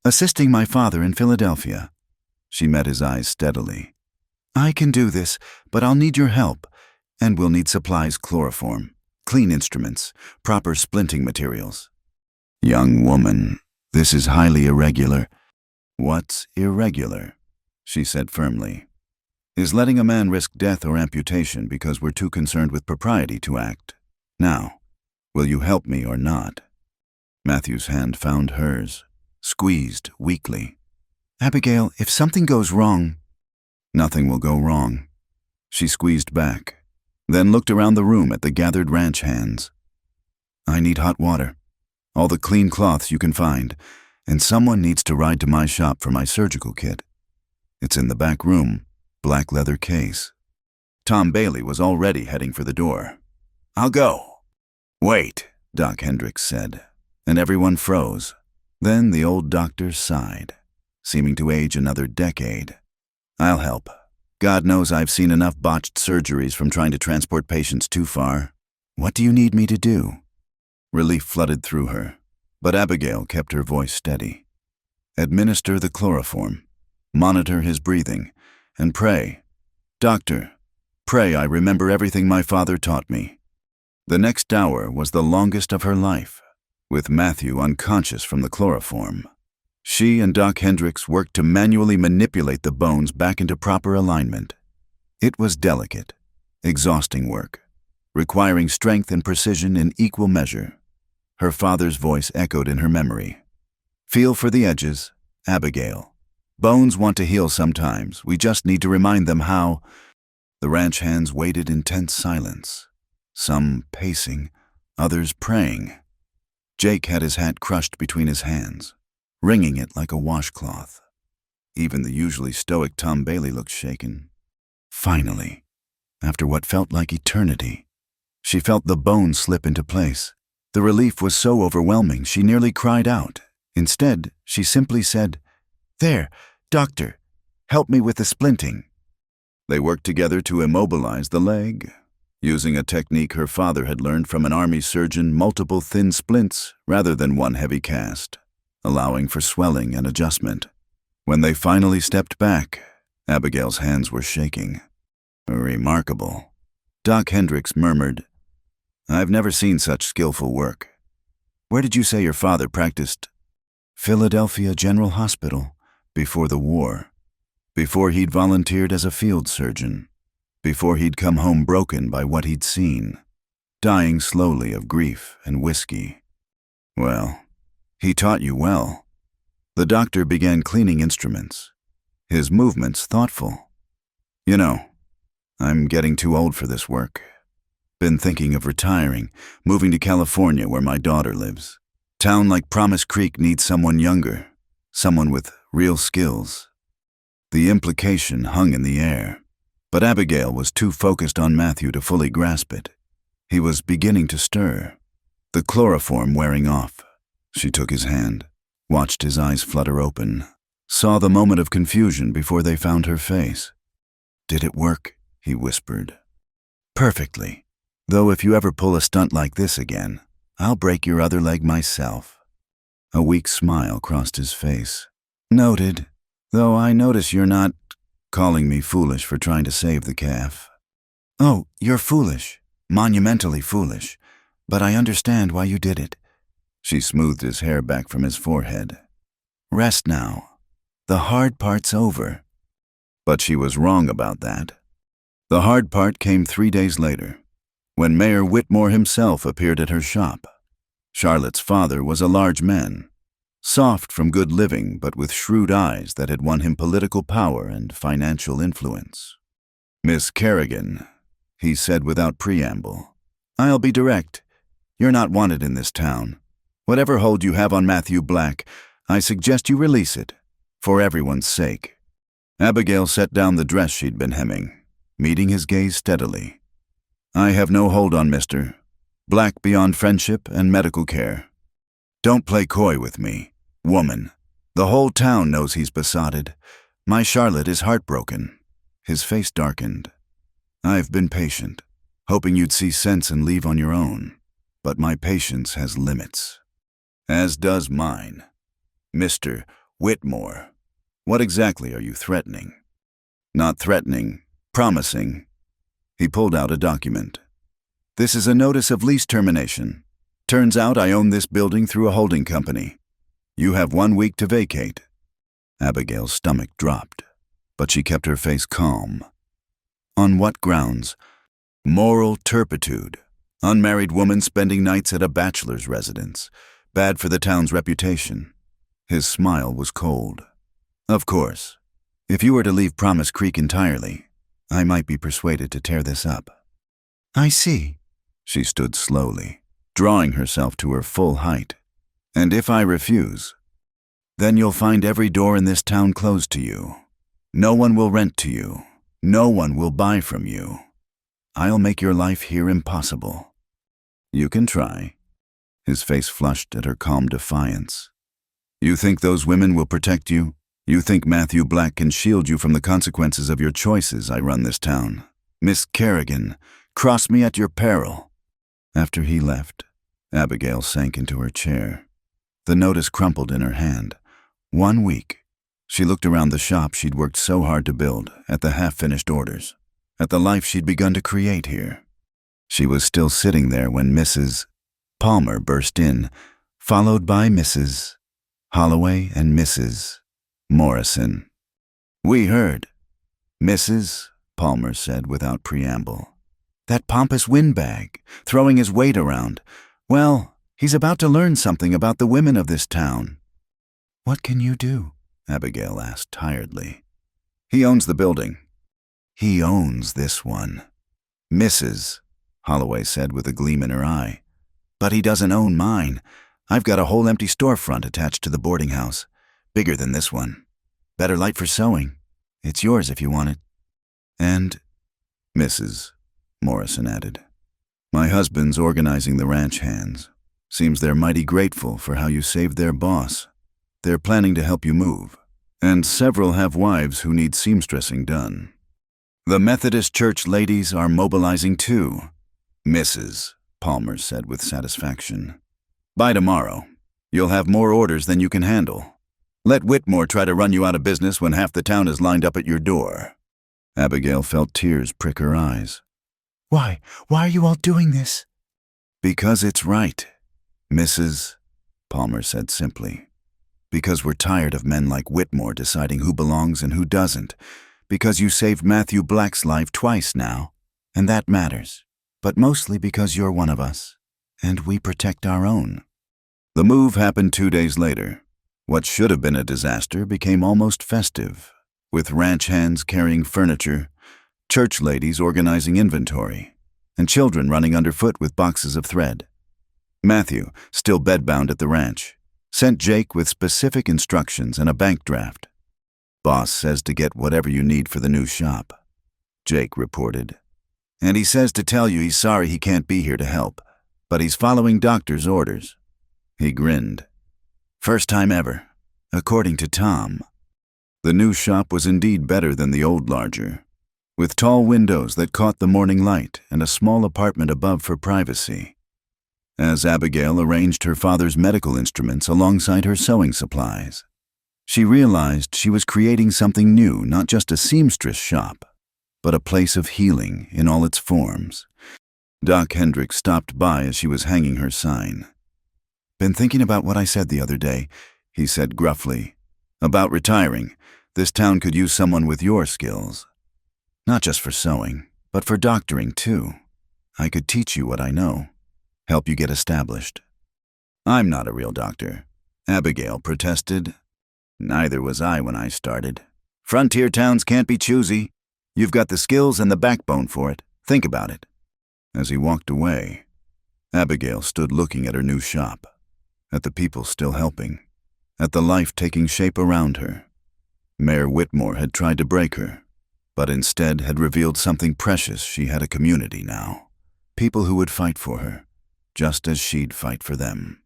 assisting my father in Philadelphia." She met his eyes steadily. "I can do this, but I'll need your help, and we'll need supplies: chloroform, clean instruments, proper splinting materials." "Young woman, this is highly irregular." "What's irregular?" she said firmly. "Is letting a man risk death or amputation because we're too concerned with propriety to act. Now, will you help me or not?" Matthew's hand found hers, squeezed weakly. "Abigail, if something goes wrong..." "Nothing will go wrong." She squeezed back, then looked around the room at the gathered ranch hands. "I need hot water, all the clean cloths you can find, and someone needs to ride to my shop for my surgical kit. It's in the back room, black leather case." Tom Bailey was already heading for the door. "I'll go." "Wait," Doc Hendricks said, and everyone froze. Then the old doctor sighed, seeming to age another decade. "I'll help. God knows I've seen enough botched surgeries from trying to transport patients too far. What do you need me to do?" Relief flooded through her, but Abigail kept her voice steady. "Administer the chloroform, monitor his breathing, and pray. Doctor, pray I remember everything my father taught me." The next hour was the longest of her life, with Matthew unconscious from the chloroform. She and Doc Hendricks worked to manually manipulate the bones back into proper alignment. It was delicate, exhausting work, requiring strength and precision in equal measure. Her father's voice echoed in her memory. "Feel for the edges, Abigail. Bones want to heal sometimes. We just need to remind them how." The ranch hands waited in tense silence, some pacing, others praying. Jake had his hat crushed between his hands, wringing it like a washcloth. Even the usually stoic Tom Bailey looked shaken. Finally, after what felt like eternity, she felt the bone slip into place. The relief was so overwhelming she nearly cried out. Instead, she simply said, "There, doctor, help me with the splinting." They worked together to immobilize the leg, using a technique her father had learned from an army surgeon: multiple thin splints rather than one heavy cast, allowing for swelling and adjustment. When they finally stepped back, Abigail's hands were shaking. "Remarkable." Doc Hendricks murmured, "I've never seen such skillful work. Where did you say your father practiced?" "Philadelphia General Hospital, before the war. Before he'd volunteered as a field surgeon. Before he'd come home broken by what he'd seen, dying slowly of grief and whiskey. Well, he taught you well." The doctor began cleaning instruments, his movements thoughtful. "You know, I'm getting too old for this work. Been thinking of retiring, moving to California where my daughter lives. Town like Promise Creek needs someone younger, someone with real skills." The implication hung in the air, but Abigail was too focused on Matthew to fully grasp it. He was beginning to stir, the chloroform wearing off. She took his hand, watched his eyes flutter open, saw the moment of confusion before they found her face. "Did it work?" he whispered. "Perfectly. Though if you ever pull a stunt like this again, I'll break your other leg myself." A weak smile crossed his face. "Noted. Though I notice you're not calling me foolish for trying to save the calf." "Oh, you're foolish. Monumentally foolish. But I understand why you did it." She smoothed his hair back from his forehead. "Rest now. The hard part's over." But she was wrong about that. The hard part came 3 days later, when Mayor Whitmore himself appeared at her shop. Charlotte's father was a large man, soft from good living but with shrewd eyes that had won him political power and financial influence. "Miss Kerrigan," he said without preamble, "I'll be direct. You're not wanted in this town. Whatever hold you have on Matthew Black, I suggest you release it, for everyone's sake." Abigail set down the dress she'd been hemming, meeting his gaze steadily. "I have no hold on Mr. Black beyond friendship and medical care. Don't play coy with me, woman. The whole town knows he's besotted. My Charlotte is heartbroken." His face darkened. "I've been patient, hoping you'd see sense and leave on your own. But my patience has limits. As does mine. Mr. Whitmore, what exactly are you threatening?" "Not threatening, promising." He pulled out a document. "This is a notice of lease termination. Turns out I own this building through a holding company. You have 1 week to vacate." Abigail's stomach dropped, but she kept her face calm. "On what grounds?" "Moral turpitude. Unmarried woman spending nights at a bachelor's residence. Bad for the town's reputation." His smile was cold. "Of course. If you were to leave Promise Creek entirely, I might be persuaded to tear this up." "I see." She stood slowly, drawing herself to her full height. "And if I refuse, then you'll find every door in this town closed to you. No one will rent to you. No one will buy from you. I'll make your life here impossible." "You can try." His face flushed at her calm defiance. "You think those women will protect you? You think Matthew Black can shield you from the consequences of your choices? I run this town. Miss Kerrigan, cross me at your peril." After he left, Abigail sank into her chair. The notice crumpled in her hand. 1 week. She looked around the shop she'd worked so hard to build, at the half-finished orders, at the life she'd begun to create here. She was still sitting there when Mrs. Palmer burst in, followed by Mrs. Holloway and Mrs. Morrison. "We heard," Mrs. Palmer said without preamble. "That pompous windbag, throwing his weight around. Well, he's about to learn something about the women of this town." "What can you do?" Abigail asked tiredly. "He owns the building." "He owns this one," Mrs. Holloway said with a gleam in her eye. "But he doesn't own mine. I've got a whole empty storefront attached to the boarding house, bigger than this one. Better light for sewing. It's yours if you want it." "And," Mrs. Morrison added, "my husband's organizing the ranch hands. Seems they're mighty grateful for how you saved their boss. They're planning to help you move, and several have wives who need seamstressing done. The Methodist Church ladies are mobilizing too," Mrs. Palmer said with satisfaction. "By tomorrow, you'll have more orders than you can handle. Let Whitmore try to run you out of business when half the town is lined up at your door." Abigail felt tears prick her eyes. Why are you all doing this?" "Because it's right," Mrs. Palmer said simply. "Because we're tired of men like Whitmore deciding who belongs and who doesn't. Because you saved Matthew Black's life twice now, and that matters. But mostly because you're one of us, and we protect our own." The move happened 2 days later. What should have been a disaster became almost festive, with ranch hands carrying furniture, church ladies organizing inventory, and children running underfoot with boxes of thread. Matthew, still bedbound at the ranch, sent Jake with specific instructions and a bank draft. "Boss says to get whatever you need for the new shop," Jake reported. "And he says to tell you he's sorry he can't be here to help, but he's following doctor's orders." He grinned. "First time ever, according to Tom." The new shop was indeed better than the old larger, with tall windows that caught the morning light and a small apartment above for privacy. As Abigail arranged her father's medical instruments alongside her sewing supplies, she realized she was creating something new, not just a seamstress shop, but a place of healing in all its forms. Doc Hendricks stopped by as she was hanging her sign. "Been thinking about what I said the other day," he said gruffly. "About retiring. This town could use someone with your skills. Not just for sewing, but for doctoring too. I could teach you what I know, help you get established." "I'm not a real doctor," Abigail protested. "Neither was I when I started. Frontier towns can't be choosy. You've got the skills and the backbone for it. Think about it." As he walked away, Abigail stood looking at her new shop, at the people still helping, at the life taking shape around her. Mayor Whitmore had tried to break her, but instead had revealed something precious. She had a community now, people who would fight for her, just as she'd fight for them.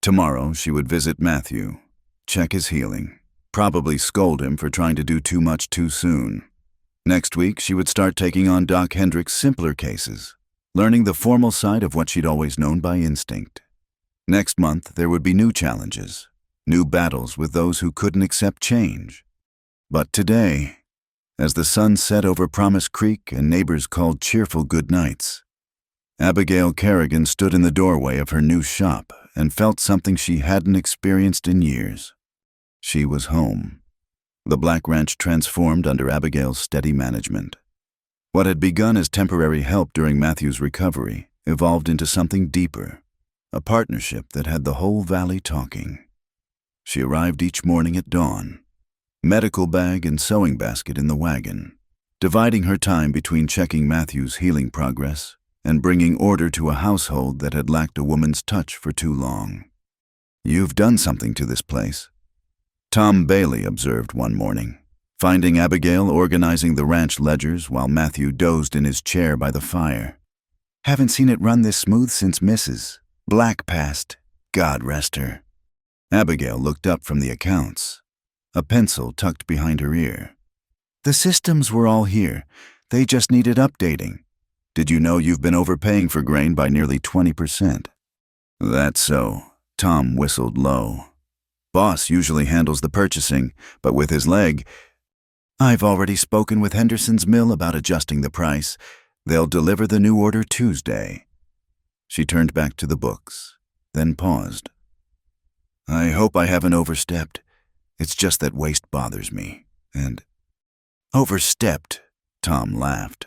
Tomorrow she would visit Matthew, check his healing, probably scold him for trying to do too much too soon. Next week she would start taking on Doc Hendricks' simpler cases, learning the formal side of what she'd always known by instinct. Next month there would be new challenges, new battles with those who couldn't accept change. But today, as the sun set over Promise Creek and neighbors called cheerful good nights, Abigail Kerrigan stood in the doorway of her new shop and felt something she hadn't experienced in years. She was home. The Black Ranch transformed under Abigail's steady management. What had begun as temporary help during Matthew's recovery evolved into something deeper, a partnership that had the whole valley talking. She arrived each morning at dawn, medical bag and sewing basket in the wagon, dividing her time between checking Matthew's healing progress and bringing order to a household that had lacked a woman's touch for too long. "You've done something to this place," Tom Bailey observed one morning, finding Abigail organizing the ranch ledgers while Matthew dozed in his chair by the fire. "Haven't seen it run this smooth since Mrs. Black passed. God rest her." Abigail looked up from the accounts, a pencil tucked behind her ear. "The systems were all here. They just needed updating. Did you know you've been overpaying for grain by nearly 20%? "That's so." Tom whistled low. "Boss usually handles the purchasing, but with his leg..." "I've already spoken with Henderson's Mill about adjusting the price. They'll deliver the new order Tuesday." She turned back to the books, then paused. "I hope I haven't overstepped. It's just that waste bothers me, and..." "Overstepped," Tom laughed.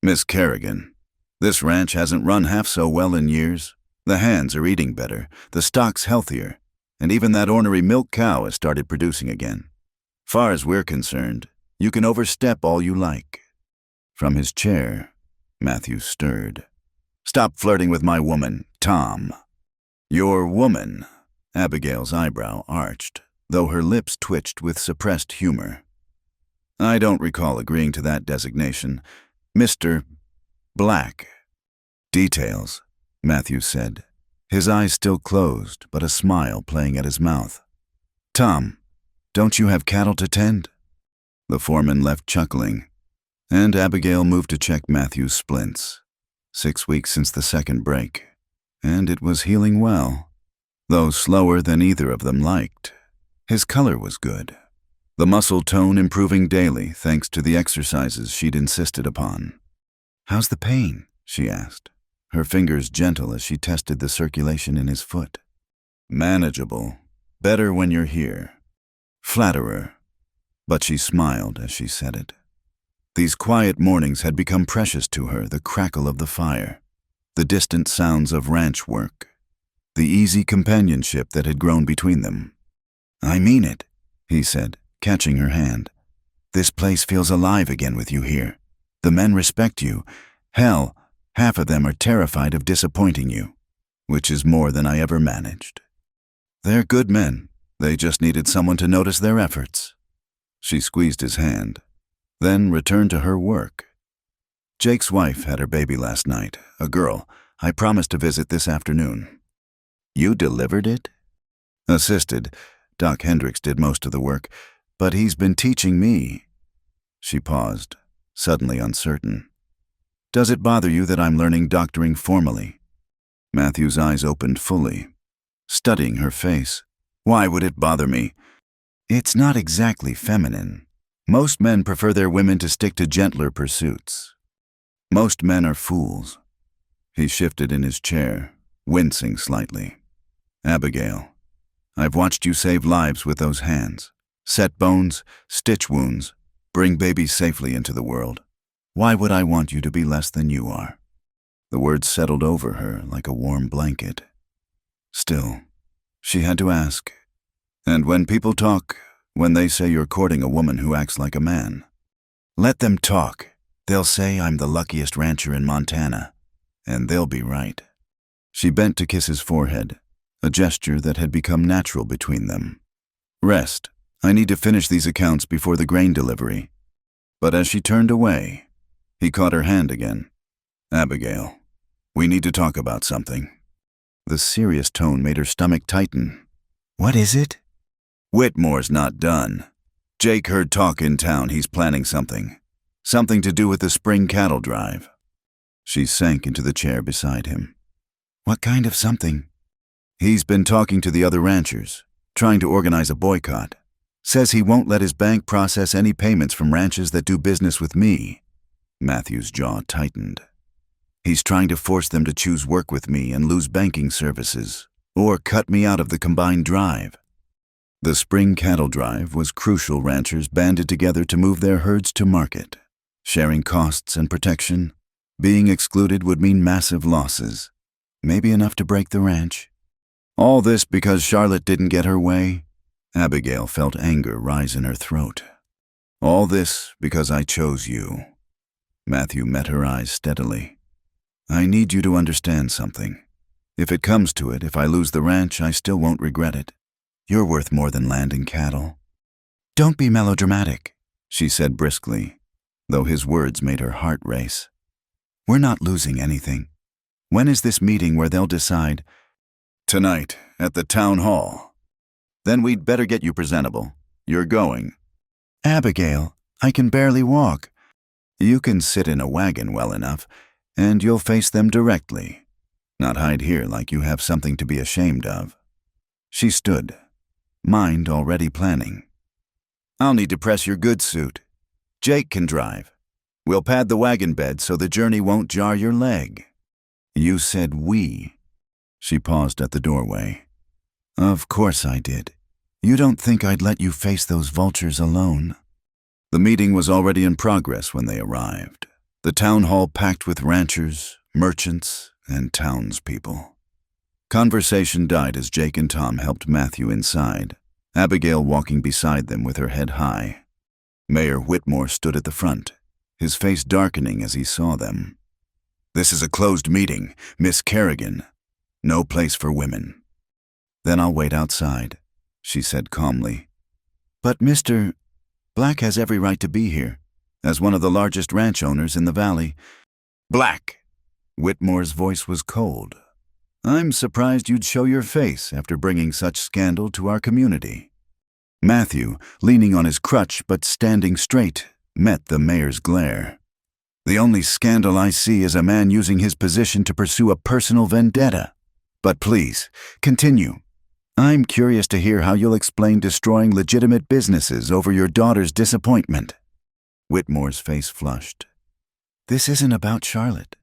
"Miss Kerrigan, this ranch hasn't run half so well in years. The hands are eating better, the stock's healthier, and even that ornery milk cow has started producing again. Far as we're concerned, you can overstep all you like." From his chair, Matthew stirred. "Stop flirting with my woman, Tom." "Your woman," Abigail's eyebrow arched, though her lips twitched with suppressed humor. "I don't recall agreeing to that designation. Mr. Black." "Details," Matthew said, his eyes still closed, but a smile playing at his mouth. "Tom, don't you have cattle to tend?" The foreman left chuckling, and Abigail moved to check Matthew's splints. 6 weeks since the second break, and it was healing well, though slower than either of them liked. His color was good, the muscle tone improving daily thanks to the exercises she'd insisted upon. "How's the pain?" she asked, her fingers gentle as she tested the circulation in his foot. "Manageable. Better when you're here." Flatterer, but she smiled as she said it. These quiet mornings had become precious to her, the crackle of the fire, the distant sounds of ranch work, the easy companionship that had grown between them. "I mean it," he said, catching her hand. "This place feels alive again with you here. The men respect you. Hell, half of them are terrified of disappointing you, which is more than I ever managed. They're good men. They just needed someone to notice their efforts." She squeezed his hand, then returned to her work. "Jake's wife had her baby last night, a girl. I promised to visit this afternoon." "You delivered it?" "Assisted. Doc Hendricks did most of the work. But he's been teaching me. She paused, suddenly uncertain. Does it bother you that I'm learning doctoring formally? Matthew's eyes opened fully, studying her face. Why would it bother me? It's not exactly feminine. Most men prefer their women to stick to gentler pursuits. Most men are fools. He shifted in his chair, wincing slightly. Abigail, I've watched you save lives with those hands. Set bones, stitch wounds, bring babies safely into the world. Why would I want you to be less than you are? The words settled over her like a warm blanket. Still, she had to ask. And when people talk, when they say you're courting a woman who acts like a man, let them talk. They'll say I'm the luckiest rancher in Montana, and they'll be right. She bent to kiss his forehead, a gesture that had become natural between them. Rest. I need to finish these accounts before the grain delivery. But as she turned away, he caught her hand again. Abigail, we need to talk about something. The serious tone made her stomach tighten. What is it? Whitmore's not done. Jake heard talk in town he's planning something. Something to do with the spring cattle drive. She sank into the chair beside him. What kind of something? He's been talking to the other ranchers, trying to organize a boycott. Says he won't let his bank process any payments from ranches that do business with me. Matthew's jaw tightened. He's trying to force them to choose work with me and lose banking services, or cut me out of the combined drive. The spring cattle drive was crucial. Ranchers banded together to move their herds to market, sharing costs and protection. Being excluded would mean massive losses, maybe enough to break the ranch. All this because Charlotte didn't get her way? Abigail felt anger rise in her throat. All this because I chose you. Matthew met her eyes steadily. I need you to understand something. If it comes to it, if I lose the ranch, I still won't regret it. You're worth more than land and cattle. Don't be melodramatic, she said briskly, though his words made her heart race. We're not losing anything. When is this meeting where they'll decide? Tonight, at the town hall. Then we'd better get you presentable. You're going. Abigail, I can barely walk. You can sit in a wagon well enough, and you'll face them directly. Not hide here like you have something to be ashamed of. She stood, mind already planning. I'll need to press your goods suit. Jake can drive. We'll pad the wagon bed so the journey won't jar your leg. You said we. She paused at the doorway. Of course I did. You don't think I'd let you face those vultures alone? The meeting was already in progress when they arrived. The town hall packed with ranchers, merchants, and townspeople. Conversation died as Jake and Tom helped Matthew inside, Abigail walking beside them with her head high. Mayor Whitmore stood at the front, his face darkening as he saw them. This is a closed meeting, Miss Kerrigan. No place for women. Then I'll wait outside, she said calmly. But Mr. Black has every right to be here, as one of the largest ranch owners in the valley. Black! Whitmore's voice was cold. I'm surprised you'd show your face after bringing such scandal to our community. Matthew, leaning on his crutch but standing straight, met the mayor's glare. The only scandal I see is a man using his position to pursue a personal vendetta. But please, continue. I'm curious to hear how you'll explain destroying legitimate businesses over your daughter's disappointment. Whitmore's face flushed. This isn't about Charlotte.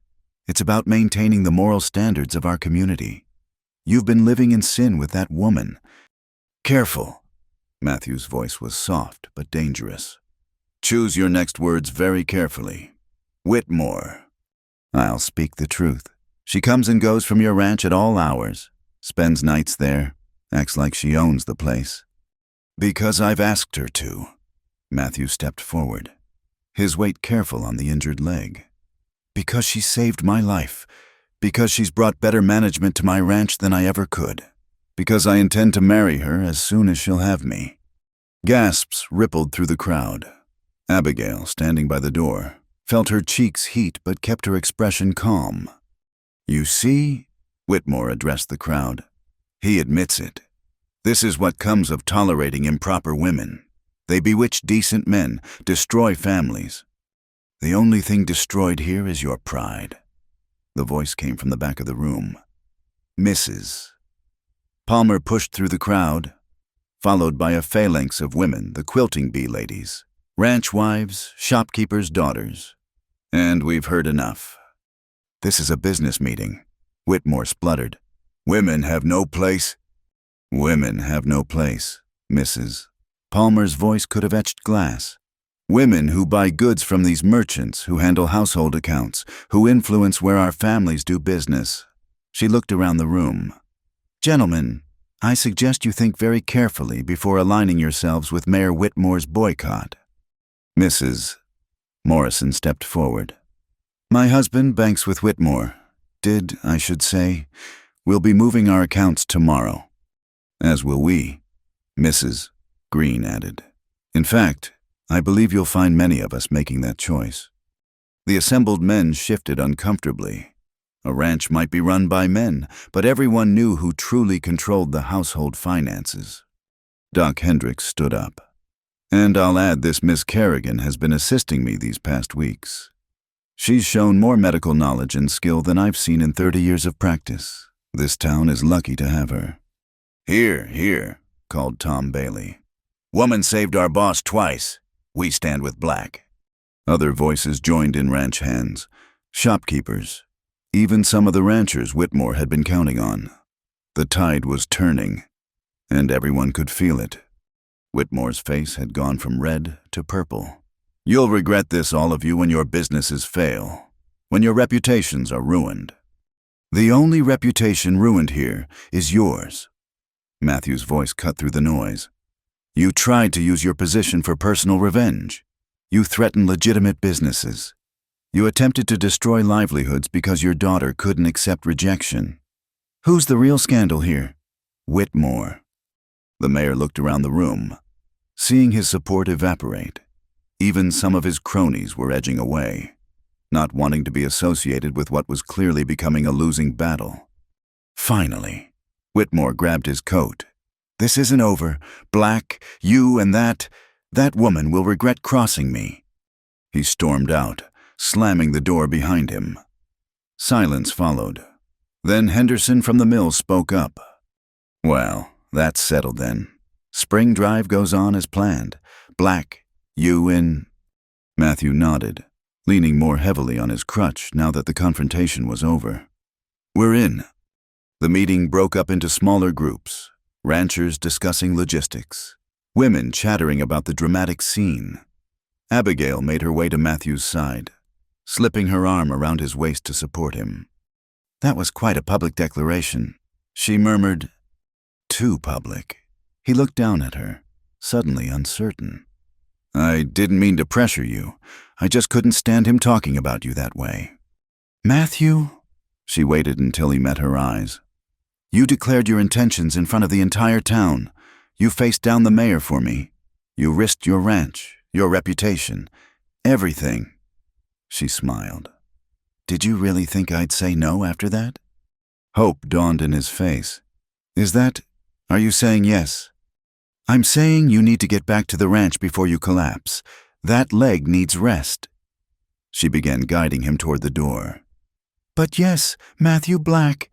It's about maintaining the moral standards of our community. You've been living in sin with that woman. Careful. Matthew's voice was soft but dangerous. Choose your next words very carefully. Whitmore. I'll speak the truth. She comes and goes from your ranch at all hours, spends nights there, acts like she owns the place. Because I've asked her to. Matthew stepped forward, his weight careful on the injured leg. Because she saved my life. Because she's brought better management to my ranch than I ever could. Because I intend to marry her as soon as she'll have me. Gasps rippled through the crowd. Abigail, standing by the door, felt her cheeks heat but kept her expression calm. You see, Whitmore addressed the crowd. He admits it. This is what comes of tolerating improper women. They bewitch decent men, destroy families. The only thing destroyed here is your pride. The voice came from the back of the room. Mrs. Palmer pushed through the crowd, followed by a phalanx of women, the quilting bee ladies, ranch wives, shopkeepers' daughters. And we've heard enough. This is a business meeting, Whitmore spluttered. Women have no place. Women have no place, Mrs. Palmer's voice could have etched glass. Women who buy goods from these merchants, who handle household accounts, who influence where our families do business. She looked around the room. Gentlemen, I suggest you think very carefully before aligning yourselves with Mayor Whitmore's boycott. Mrs. Morrison stepped forward. My husband banks with Whitmore. I should say. We'll be moving our accounts tomorrow. As will we, Mrs. Green added. In fact, I believe you'll find many of us making that choice. The assembled men shifted uncomfortably. A ranch might be run by men, but everyone knew who truly controlled the household finances. Doc Hendricks stood up. And I'll add this Miss Kerrigan has been assisting me these past weeks. She's shown more medical knowledge and skill than I've seen in 30 years of practice. This town is lucky to have her. Here, here, called Tom Bailey. Woman saved our boss twice. We stand with Black. Other voices joined in ranch hands. Shopkeepers. Even some of the ranchers Whitmore had been counting on. The tide was turning, and everyone could feel it. Whitmore's face had gone from red to purple. You'll regret this, all of you, when your businesses fail, when your reputations are ruined. The only reputation ruined here is yours. Matthew's voice cut through the noise. You tried to use your position for personal revenge. You threatened legitimate businesses. You attempted to destroy livelihoods because your daughter couldn't accept rejection. Who's the real scandal here? Whitmore. The mayor looked around the room, seeing his support evaporate. Even some of his cronies were edging away, not wanting to be associated with what was clearly becoming a losing battle. Finally, Whitmore grabbed his coat. This isn't over. Black, you and that woman will regret crossing me. He stormed out, slamming the door behind him. Silence followed. Then Henderson from the mill spoke up. Well, that's settled then. Spring drive goes on as planned. Black, you in? Matthew nodded, leaning more heavily on his crutch now that the confrontation was over. We're in. The meeting broke up into smaller groups, ranchers discussing logistics, women chattering about the dramatic scene. Abigail made her way to Matthew's side, slipping her arm around his waist to support him. That was quite a public declaration, she murmured. Too public. He looked down at her, suddenly uncertain. I didn't mean to pressure you. I just couldn't stand him talking about you that way. Matthew? She waited until he met her eyes. You declared your intentions in front of the entire town. You faced down the mayor for me. You risked your ranch, your reputation, everything. She smiled. Did you really think I'd say no after that? Hope dawned in his face. Are you saying yes? I'm saying you need to get back to the ranch before you collapse. That leg needs rest. She began guiding him toward the door. But yes, Matthew Black,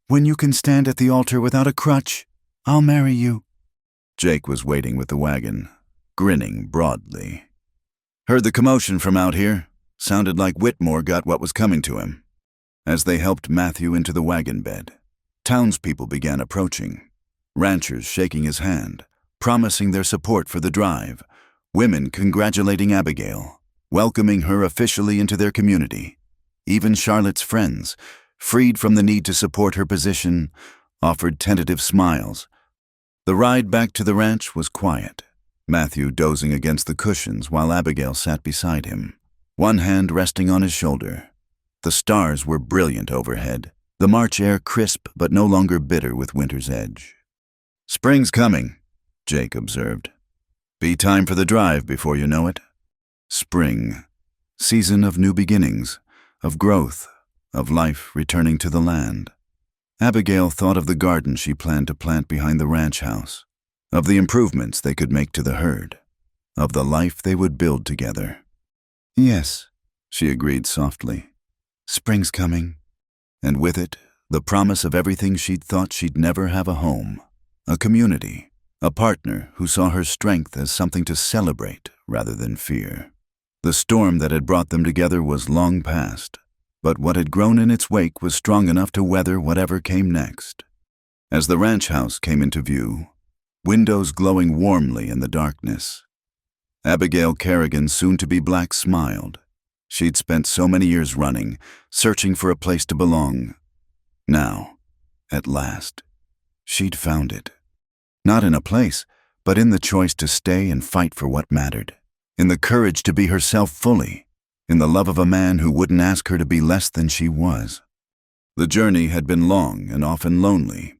when you can stand at the altar without a crutch, I'll marry you. Jake was waiting with the wagon, grinning broadly. Heard the commotion from out here. Sounded like Whitmore got what was coming to him. As they helped Matthew into the wagon bed, townspeople began approaching, ranchers shaking his hand, promising their support for the drive, women congratulating Abigail, welcoming her officially into their community. Even Charlotte's friends, freed from the need to support her position, offered tentative smiles. The ride back to the ranch was quiet, Matthew dozing against the cushions while Abigail sat beside him, one hand resting on his shoulder. The stars were brilliant overhead, the March air crisp but no longer bitter with winter's edge. Spring's coming, Jake observed. Be time for the drive before you know it. Spring, season of new beginnings, of growth, of life returning to the land. Abigail thought of the garden she planned to plant behind the ranch house, of the improvements they could make to the herd. of the life they would build together. Yes, She agreed softly, spring's coming. and with it, the promise of everything she'd thought she'd never have: a home, a community, a partner who saw her strength as something to celebrate rather than fear. The storm that had brought them together was long past, but what had grown in its wake was strong enough to weather whatever came next. As the ranch house came into view, windows glowing warmly in the darkness, Abigail Kerrigan, soon-to-be Black, smiled. She'd spent so many years running, searching for a place to belong. Now, at last, she'd found it. Not in a place, but in the choice to stay and fight for what mattered, in the courage to be herself fully, in the love of a man who wouldn't ask her to be less than she was. The journey had been long and often lonely,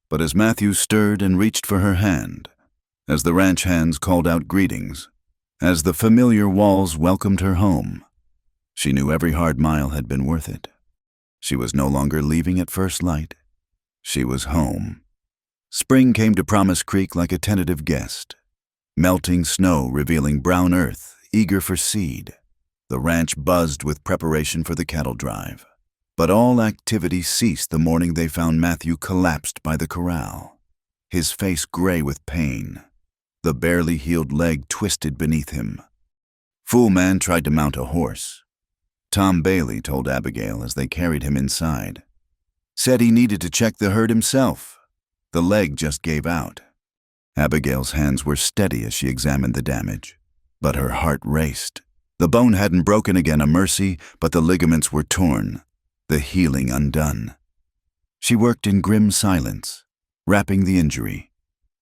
but as Matthew stirred and reached for her hand, as the ranch hands called out greetings, as the familiar walls welcomed her home, she knew every hard mile had been worth it. She was no longer leaving at first light. She was home. Spring came to Promise Creek like a tentative guest. Melting snow revealing brown earth, eager for seed. The ranch buzzed with preparation for the cattle drive. But all activity ceased the morning they found Matthew collapsed by the corral, his face gray with pain, the barely healed leg twisted beneath him. Fool Man tried to mount a horse. Tom Bailey told Abigail as they carried him inside. Said he needed to check the herd himself. The leg just gave out. Abigail's hands were steady as she examined the damage, but her heart raced. The bone hadn't broken again, a mercy, but the ligaments were torn, the healing undone. She worked in grim silence, wrapping the injury,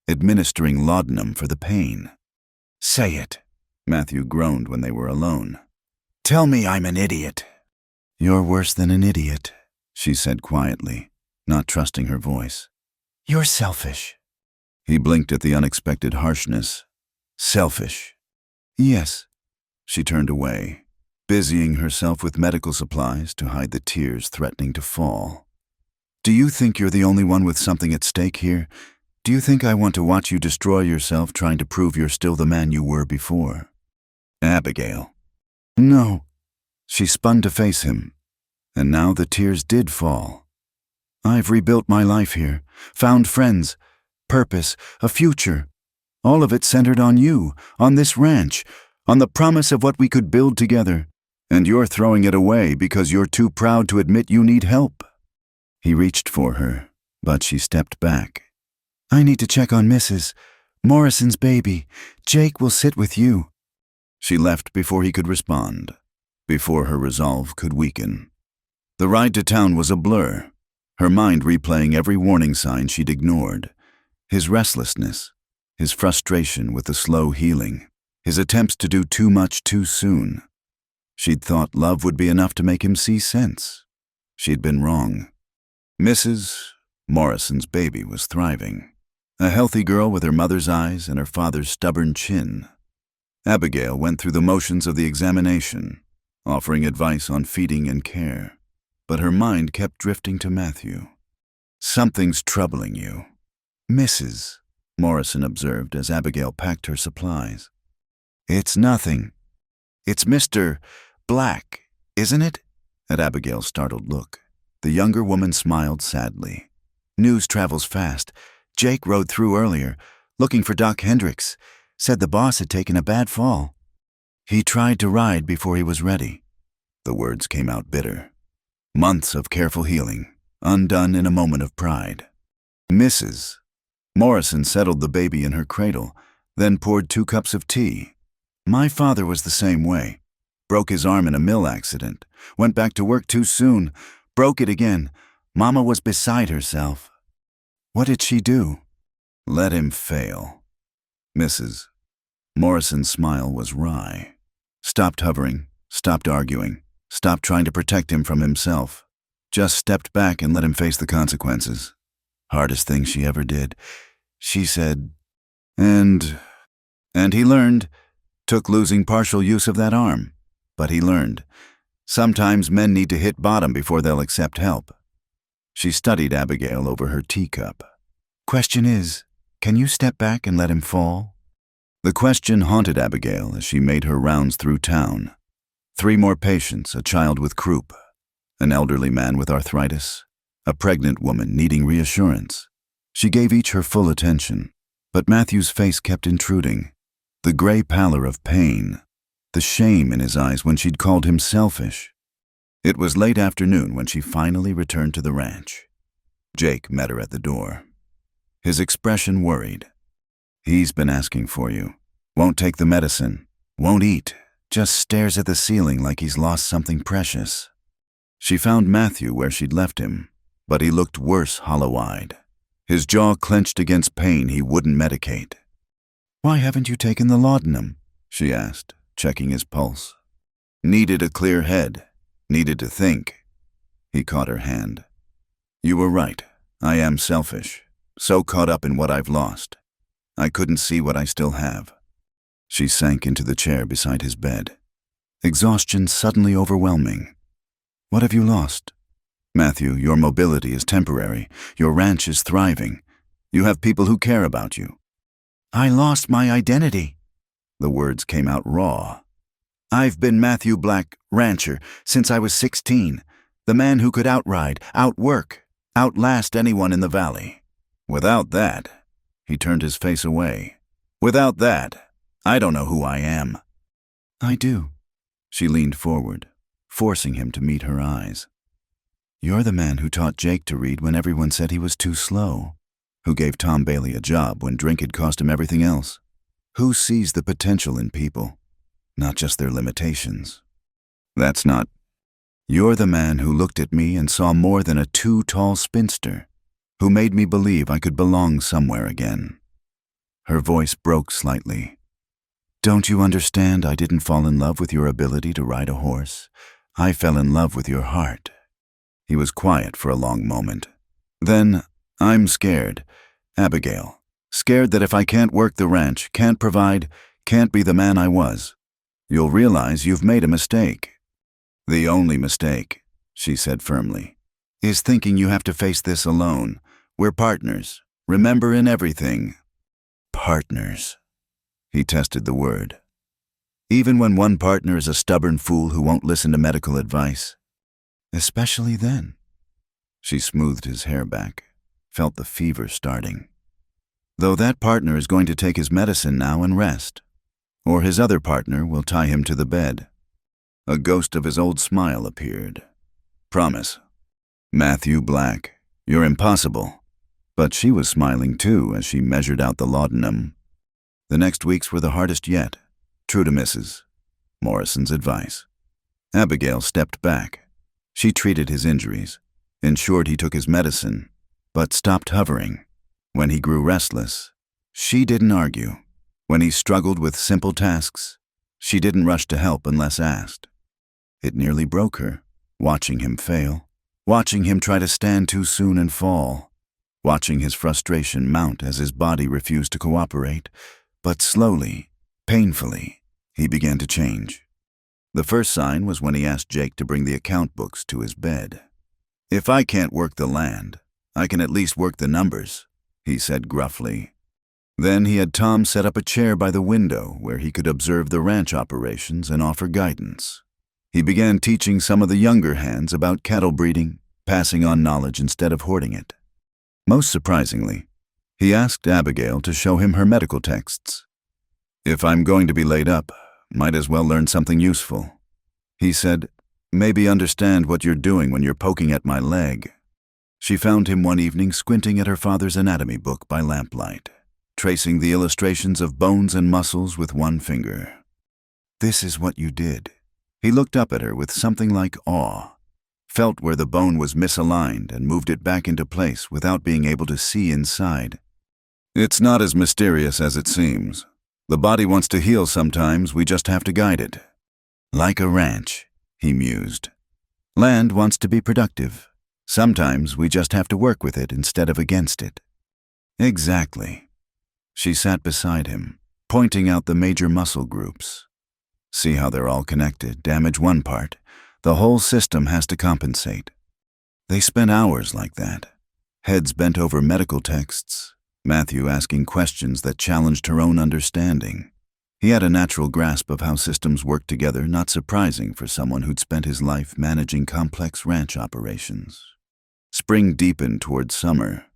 administering laudanum for the pain. Say it, Matthew groaned when they were alone. Tell me I'm an idiot. You're worse than an idiot, she said quietly, not trusting her voice. You're selfish. He blinked at the unexpected harshness. Selfish. Yes. She turned away, busying herself with medical supplies to hide the tears threatening to fall. Do you think you're the only one with something at stake here? Do you think I want to watch you destroy yourself trying to prove you're still the man you were before? Abigail. No. She spun to face him, and now the tears did fall. I've rebuilt my life here, found friends, purpose, a future. All of it centered on you, on this ranch, on the promise of what we could build together. And you're throwing it away because you're too proud to admit you need help. He reached for her, but she stepped back. I need to check on Mrs. Morrison's baby. Jake will sit with you. She left before he could respond, before her resolve could weaken. The ride to town was a blur, her mind replaying every warning sign she'd ignored. His restlessness, his frustration with the slow healing, his attempts to do too much too soon. She'd thought love would be enough to make him see sense. She'd been wrong. Mrs. Morrison's baby was thriving, a healthy girl with her mother's eyes and her father's stubborn chin. Abigail went through the motions of the examination, offering advice on feeding and care, but her mind kept drifting to Matthew. Something's troubling you, Mrs. Morrison observed as Abigail packed her supplies. It's nothing. It's Mr. Black, isn't it? At Abigail's startled look, the younger woman smiled sadly. News travels fast. Jake rode through earlier, looking for Doc Hendricks. Said the boss had taken a bad fall. He tried to ride before he was ready. The words came out bitter. Months of careful healing, undone in a moment of pride. Mrs. Morrison settled the baby in her cradle, then poured 2 cups of tea. My father was the same way. Broke his arm in a mill accident. Went back to work too soon. Broke it again. Mama was beside herself. What did she do? Let him fail. Mrs. Morrison's smile was wry. Stopped hovering, stopped arguing, stopped trying to protect him from himself. Just stepped back and let him face the consequences. Hardest thing she ever did. She said, and he learned. Took losing partial use of that arm. But he learned. Sometimes men need to hit bottom before they'll accept help. She studied Abigail over her teacup. Question is, can you step back and let him fall? The question haunted Abigail as she made her rounds through town. 3 more patients, a child with croup, an elderly man with arthritis, a pregnant woman needing reassurance. She gave each her full attention, but Matthew's face kept intruding. The gray pallor of pain, the shame in his eyes when she'd called him selfish. It was late afternoon when she finally returned to the ranch. Jake met her at the door. His expression worried. He's been asking for you. Won't take the medicine. Won't eat. Just stares at the ceiling like he's lost something precious. She found Matthew where she'd left him, but he looked worse hollow-eyed. His jaw clenched against pain he wouldn't medicate. "Why haven't you taken the laudanum?" she asked, checking his pulse. "Needed a clear head. Needed to think." He caught her hand. "You were right. I am selfish. So caught up in what I've lost. I couldn't see what I still have." She sank into the chair beside his bed. Exhaustion suddenly overwhelming. "What have you lost?" "Matthew, your mobility is temporary. Your ranch is thriving. You have people who care about you." "I lost my identity." The words came out raw. "I've been Matthew Black, rancher, since I was 16. The man who could outride, outwork, outlast anyone in the valley. Without that," he turned his face away. "Without that, I don't know who I am." "I do." She leaned forward, forcing him to meet her eyes. "You're the man who taught Jake to read when everyone said he was too slow, who gave Tom Bailey a job when drink had cost him everything else, who sees the potential in people, not just their limitations. That's not. You're the man who looked at me and saw more than a too-tall spinster, who made me believe I could belong somewhere again." Her voice broke slightly. "Don't you understand I didn't fall in love with your ability to ride a horse? I fell in love with your heart." He was quiet for a long moment. Then, "I'm scared, Abigail. Scared that if I can't work the ranch, can't provide, can't be the man I was, you'll realize you've made a mistake." "The only mistake," she said firmly, "is thinking you have to face this alone. We're partners. Remember in everything." Partners. He tested the word. Even when one partner is a stubborn fool who won't listen to medical advice. Especially then. She smoothed his hair back, felt the fever starting. "Though that partner is going to take his medicine now and rest. Or his other partner will tie him to the bed." A ghost of his old smile appeared. "Promise." "Matthew Black, you're impossible." But she was smiling too as she measured out the laudanum. The next weeks were the hardest yet, true to Mrs. Morrison's advice. Abigail stepped back. She treated his injuries, ensured he took his medicine, but stopped hovering. When he grew restless, she didn't argue. When he struggled with simple tasks, she didn't rush to help unless asked. It nearly broke her, watching him fail, watching him try to stand too soon and fall, watching his frustration mount as his body refused to cooperate. But slowly, painfully, he began to change. The first sign was when he asked Jake to bring the account books to his bed. "If I can't work the land, I can at least work the numbers," he said gruffly. Then he had Tom set up a chair by the window where he could observe the ranch operations and offer guidance. He began teaching some of the younger hands about cattle breeding, passing on knowledge instead of hoarding it. Most surprisingly, he asked Abigail to show him her medical texts. "If I'm going to be laid up, might as well learn something useful." He said, "Maybe understand what you're doing when you're poking at my leg." She found him one evening squinting at her father's anatomy book by lamplight, tracing the illustrations of bones and muscles with one finger. "This is what you did." He looked up at her with something like awe, felt where the bone was misaligned and moved it back into place without being able to see inside. "It's not as mysterious as it seems. The body wants to heal sometimes, we just have to guide it." "Like a ranch," he mused. "Land wants to be productive. Sometimes we just have to work with it instead of against it." "Exactly." She sat beside him, pointing out the major muscle groups. "See how they're all connected. Damage one part, the whole system has to compensate." They spent hours like that, heads bent over medical texts, Matthew asking questions that challenged her own understanding. He had a natural grasp of how systems work together, not surprising for someone who'd spent his life managing complex ranch operations. Spring deepened toward summer.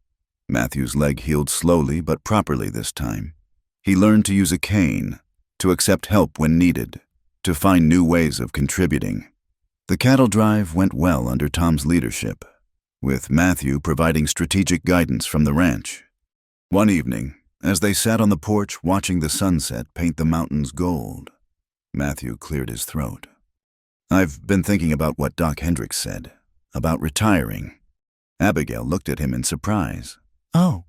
Matthew's leg healed slowly but properly this time. He learned to use a cane, to accept help when needed, to find new ways of contributing. The cattle drive went well under Tom's leadership, with Matthew providing strategic guidance from the ranch. One evening, as they sat on the porch watching the sunset paint the mountains gold, Matthew cleared his throat. "I've been thinking about what Doc Hendricks said, about retiring." Abigail looked at him in surprise. "Oh."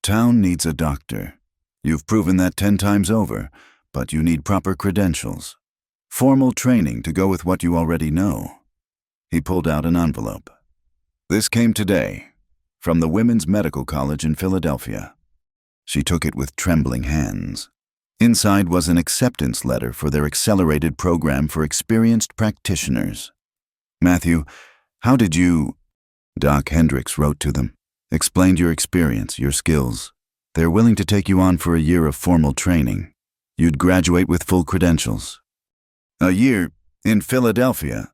"Town needs a doctor. You've proven that 10 times over, but you need proper credentials. Formal training to go with what you already know." He pulled out an envelope. "This came today, from the Women's Medical College in Philadelphia." She took it with trembling hands. Inside was an acceptance letter for their accelerated program for experienced practitioners. "Matthew, how did you—" Doc Hendricks wrote to them, explained your experience, your skills. They're willing to take you on for a year of formal training. You'd graduate with full credentials. "A year in Philadelphia."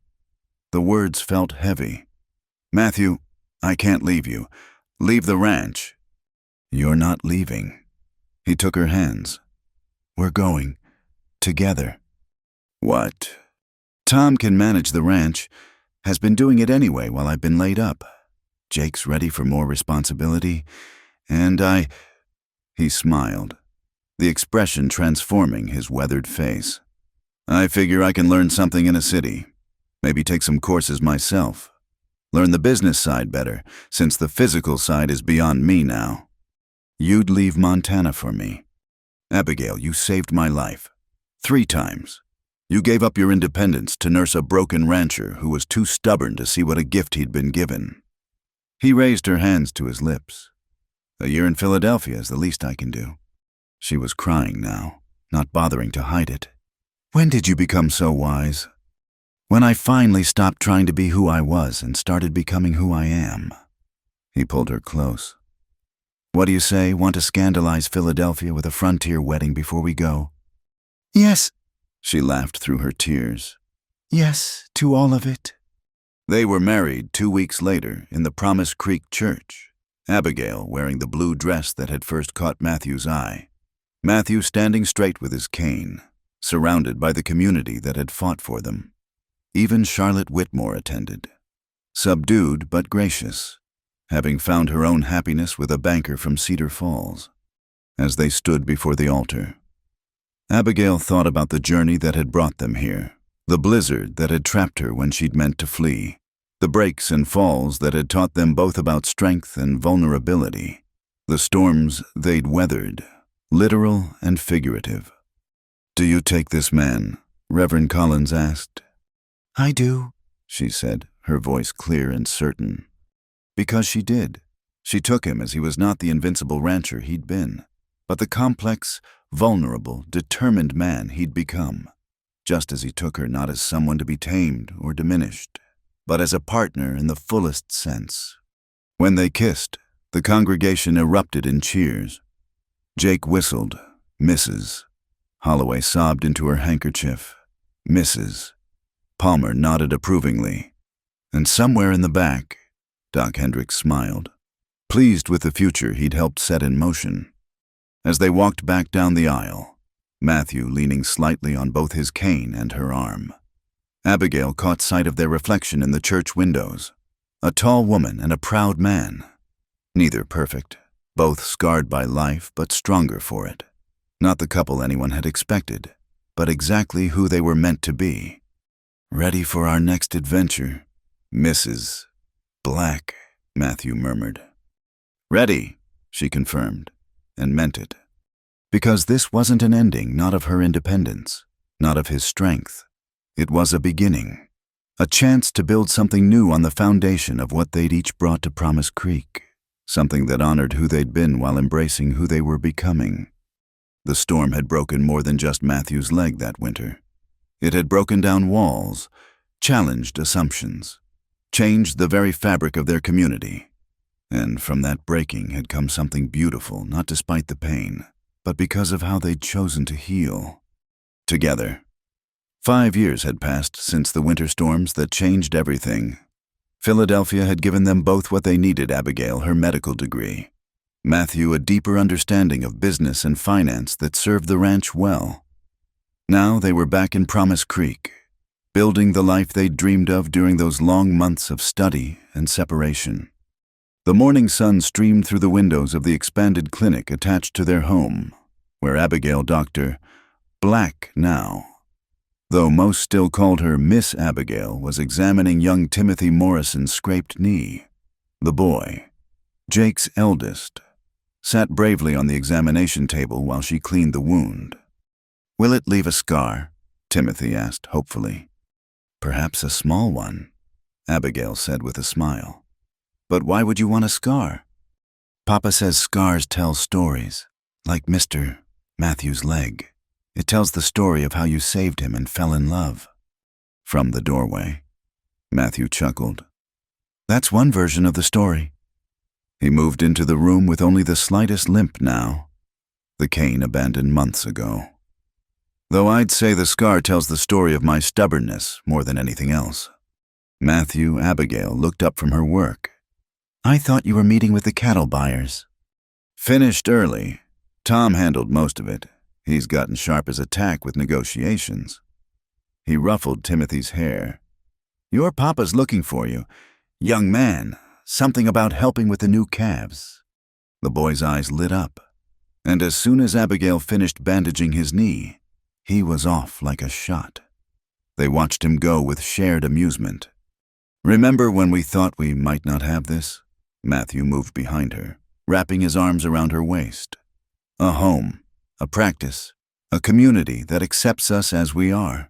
The words felt heavy. "Matthew, I can't leave you. Leave the ranch." "You're not leaving." He took her hands. "We're going. Together." "What?" "Tom can manage the ranch. Has been doing it anyway while I've been laid up. Jake's ready for more responsibility, and He smiled, the expression transforming his weathered face. "I figure I can learn something in a city. Maybe take some courses myself. Learn the business side better, since the physical side is beyond me now." "You'd leave Montana for me." "Abigail, you saved my life. 3 times. You gave up your independence to nurse a broken rancher who was too stubborn to see what a gift he'd been given." He raised her hands to his lips. "A year in Philadelphia is the least I can do." She was crying now, not bothering to hide it. "When did you become so wise?" "When I finally stopped trying to be who I was and started becoming who I am." He pulled her close. "What do you say, want to scandalize Philadelphia with a frontier wedding before we go?" "Yes." She laughed through her tears. "Yes, to all of it." They were married 2 weeks later in the Promise Creek Church, Abigail wearing the blue dress that had first caught Matthew's eye, Matthew standing straight with his cane, surrounded by the community that had fought for them. Even Charlotte Whitmore attended, subdued but gracious, having found her own happiness with a banker from Cedar Falls. As they stood before the altar, Abigail thought about the journey that had brought them here, the blizzard that had trapped her when she'd meant to flee, the breaks and falls that had taught them both about strength and vulnerability, the storms they'd weathered, literal and figurative. "Do you take this man?" Reverend Collins asked. "I do," she said, her voice clear and certain. Because she did. She took him as he was not the invincible rancher he'd been, but the complex, vulnerable, determined man he'd become, just as he took her not as someone to be tamed or diminished, but as a partner in the fullest sense. When they kissed, the congregation erupted in cheers. Jake whistled, "Mrs." Holloway sobbed into her handkerchief, "Mrs." Palmer nodded approvingly. And somewhere in the back, Doc Hendricks smiled, pleased with the future he'd helped set in motion. As they walked back down the aisle, Matthew leaning slightly on both his cane and her arm, Abigail caught sight of their reflection in the church windows, a tall woman and a proud man. Neither perfect, both scarred by life but stronger for it. Not the couple anyone had expected, but exactly who they were meant to be. "Ready for our next adventure, Mrs. Black," Matthew murmured. "Ready," she confirmed, and meant it. Because this wasn't an ending, not of her independence, not of his strength. It was a beginning, a chance to build something new on the foundation of what they'd each brought to Promise Creek, something that honored who they'd been while embracing who they were becoming. The storm had broken more than just Matthew's leg that winter. It had broken down walls, challenged assumptions, changed the very fabric of their community. And from that breaking had come something beautiful, not despite the pain, but because of how they'd chosen to heal. together. 5 years had passed since the winter storms that changed everything. Philadelphia had given them both what they needed: Abigail, her medical degree; Matthew, a deeper understanding of business and finance that served the ranch well. Now they were back in Promise Creek, building the life they'd dreamed of during those long months of study and separation. The morning sun streamed through the windows of the expanded clinic attached to their home, where Abigail, Dr. Black now, though most still called her Miss Abigail, was examining young Timothy Morrison's scraped knee. The boy, Jake's eldest, sat bravely on the examination table while she cleaned the wound. "Will it leave a scar?" Timothy asked hopefully. "Perhaps a small one," Abigail said with a smile. "But why would you want a scar?" "Papa says scars tell stories, like Mr. Matthew's leg. It tells the story of how you saved him and fell in love." From the doorway, Matthew chuckled. "That's one version of the story." He moved into the room with only the slightest limp now, the cane abandoned months ago. "Though I'd say the scar tells the story of my stubbornness more than anything else." Abigail looked up from her work. "I thought you were meeting with the cattle buyers." "Finished early. Tom handled most of it. He's gotten sharp as a tack with negotiations." He ruffled Timothy's hair. "Your papa's looking for you. Young man, something about helping with the new calves." The boy's eyes lit up, and as soon as Abigail finished bandaging his knee, he was off like a shot. They watched him go with shared amusement. "Remember when we thought we might not have this?" Matthew moved behind her, wrapping his arms around her waist. "A home, a practice, a community that accepts us as we are."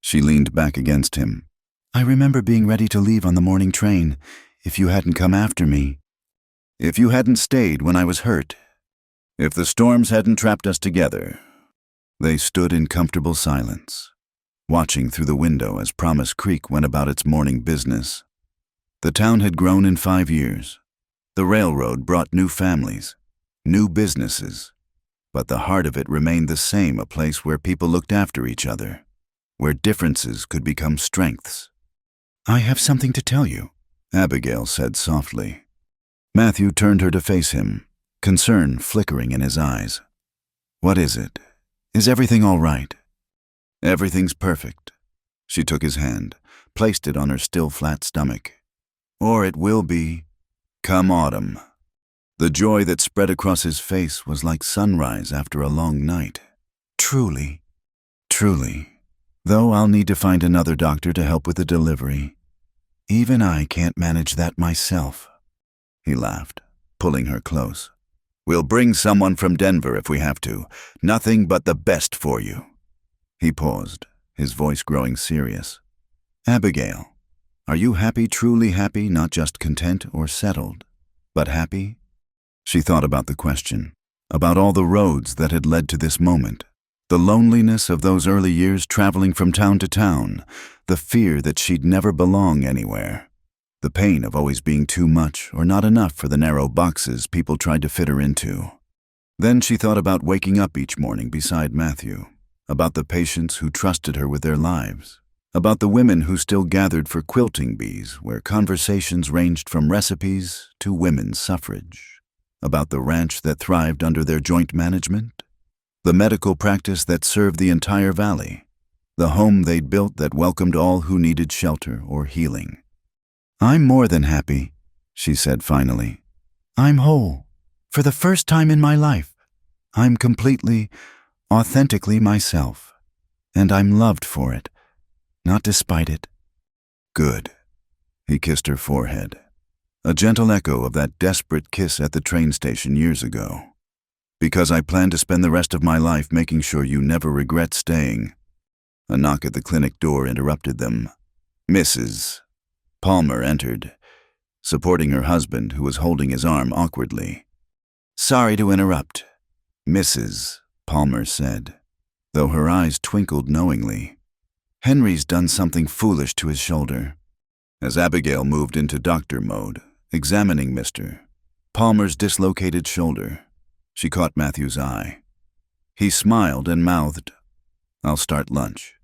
She leaned back against him. "I remember being ready to leave on the morning train, if you hadn't come after me." "If you hadn't stayed when I was hurt. If the storms hadn't trapped us together." They stood in comfortable silence, watching through the window as Promise Creek went about its morning business. The town had grown in 5 years. The railroad brought new families, new businesses, but the heart of it remained the same: a place where people looked after each other, where differences could become strengths. "I have something to tell you," Abigail said softly. Matthew turned her to face him, concern flickering in his eyes. "What is it? Is everything all right?" "Everything's perfect." She took his hand, placed it on her still flat stomach. "Or it will be, come autumn." The joy that spread across his face was like sunrise after a long night. "Truly." "Truly. Though I'll need to find another doctor to help with the delivery. Even I can't manage that myself." He laughed, pulling her close. "We'll bring someone from Denver if we have to. Nothing but the best for you." He paused, his voice growing serious. "Abigail, are you happy, truly happy, not just content or settled, but happy?" She thought about the question, about all the roads that had led to this moment, the loneliness of those early years traveling from town to town, the fear that she'd never belong anywhere, the pain of always being too much or not enough for the narrow boxes people tried to fit her into. Then she thought about waking up each morning beside Matthew, about the patients who trusted her with their lives, about the women who still gathered for quilting bees where conversations ranged from recipes to women's suffrage, about the ranch that thrived under their joint management, the medical practice that served the entire valley, the home they'd built that welcomed all who needed shelter or healing. "I'm more than happy," she said finally. "I'm whole. For the first time in my life, I'm completely, authentically myself. And I'm loved for it, not despite it." "Good." He kissed her forehead, a gentle echo of that desperate kiss at the train station years ago. "Because I plan to spend the rest of my life making sure you never regret staying." A knock at the clinic door interrupted them. Mrs. Palmer entered, supporting her husband, who was holding his arm awkwardly. "Sorry to interrupt," Mrs. Palmer said, though her eyes twinkled knowingly. "Henry's done something foolish to his shoulder." As Abigail moved into doctor mode, examining Mr. Palmer's dislocated shoulder, she caught Matthew's eye. He smiled and mouthed, I'll start lunch.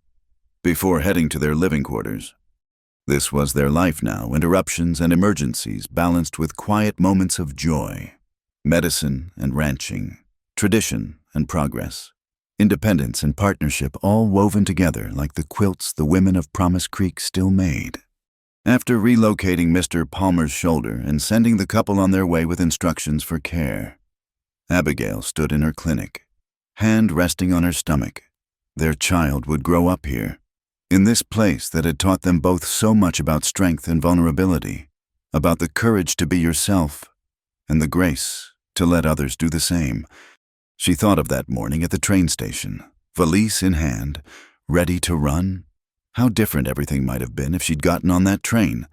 Before heading to their living quarters. This was their life now, interruptions and emergencies balanced with quiet moments of joy. Medicine and ranching, tradition and progress, independence and partnership all woven together like the quilts the women of Promise Creek still made. After relocating Mr. Palmer's shoulder and sending the couple on their way with instructions for care, Abigail stood in her clinic, hand resting on her stomach. Their child would grow up here, in this place that had taught them both so much about strength and vulnerability, about the courage to be yourself and the grace to let others do the same. She thought of that morning at the train station, valise in hand, ready to run. How different everything might have been if she'd gotten on that train.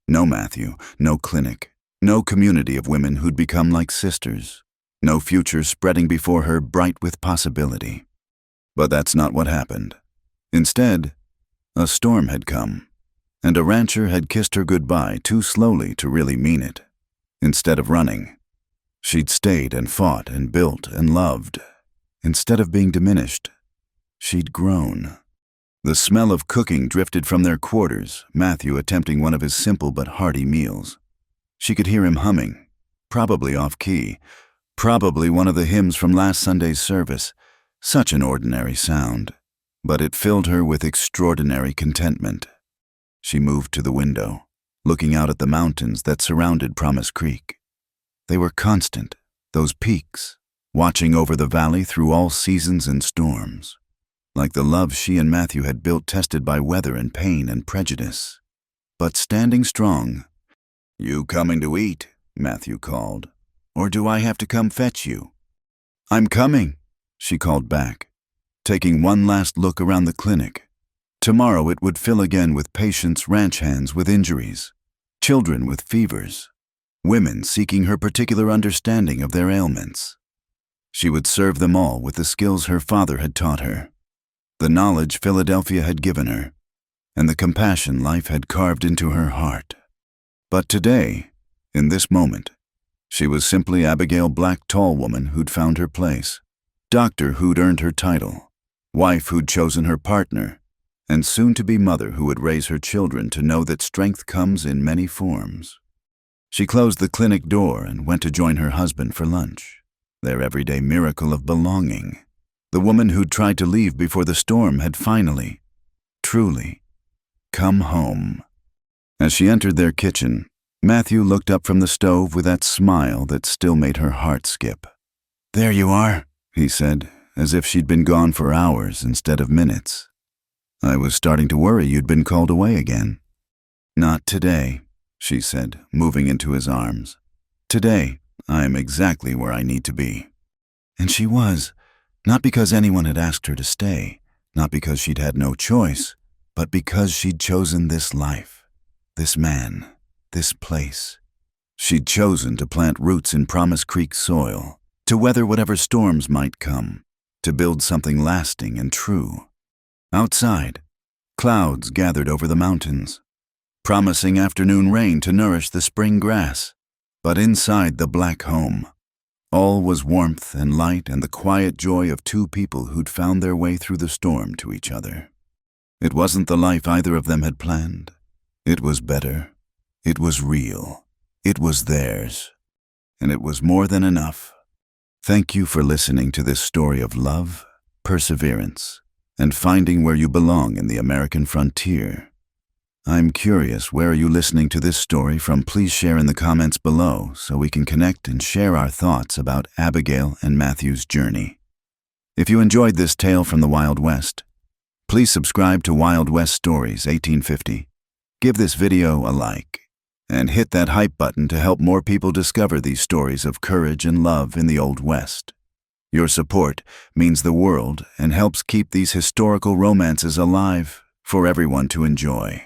No Matthew, no clinic, no community of women who'd become like sisters, no future spreading before her bright with possibility. But that's not what happened. Instead, a storm had come, and a rancher had kissed her goodbye too slowly to really mean it. Instead of running, she'd stayed and fought and built and loved. Instead of being diminished, she'd grown. The smell of cooking drifted from their quarters, Matthew attempting one of his simple but hearty meals. She could hear him humming, probably off-key, probably one of the hymns from last Sunday's service. Such an ordinary sound, but it filled her with extraordinary contentment. She moved to the window, looking out at the mountains that surrounded Promise Creek. They were constant, those peaks, watching over the valley through all seasons and storms, like the love she and Matthew had built tested by weather and pain and prejudice. But standing strong. "You coming to eat?" Matthew called. "Or do I have to come fetch you?" "I'm coming," she called back, taking one last look around the clinic. Tomorrow it would fill again with patients, ranch hands with injuries, children with fevers, women seeking her particular understanding of their ailments. She would serve them all with the skills her father had taught her, the knowledge Philadelphia had given her, and the compassion life had carved into her heart. But today, in this moment, she was simply Abigail Black, tall woman who'd found her place, doctor who'd earned her title, wife who'd chosen her partner, and soon-to-be mother who would raise her children to know that strength comes in many forms. She closed the clinic door and went to join her husband for lunch, their everyday miracle of belonging. The woman who'd tried to leave before the storm had finally, truly, come home. As she entered their kitchen, Matthew looked up from the stove with that smile that still made her heart skip. "There you are," he said, as if she'd been gone for hours instead of minutes. "I was starting to worry you'd been called away again." "Not today," she said, moving into his arms. "Today, I am exactly where I need to be." And she was, not because anyone had asked her to stay, not because she'd had no choice, but because she'd chosen this life, this man, this place. She'd chosen to plant roots in Promise Creek soil, to weather whatever storms might come, to build something lasting and true. Outside, clouds gathered over the mountains, promising afternoon rain to nourish the spring grass. But inside the black home, all was warmth and light and the quiet joy of two people who'd found their way through the storm to each other. It wasn't the life either of them had planned. It was better. It was real. It was theirs. And it was more than enough. Thank you for listening to this story of love, perseverance, and finding where you belong in the American frontier. I'm curious, where are you listening to this story from? Please share in the comments below so we can connect and share our thoughts about Abigail and Matthew's journey. If you enjoyed this tale from the Wild West, please subscribe to Wild West Stories 1850. Give this video a like, and hit that hype button to help more people discover these stories of courage and love in the Old West. Your support means the world and helps keep these historical romances alive for everyone to enjoy.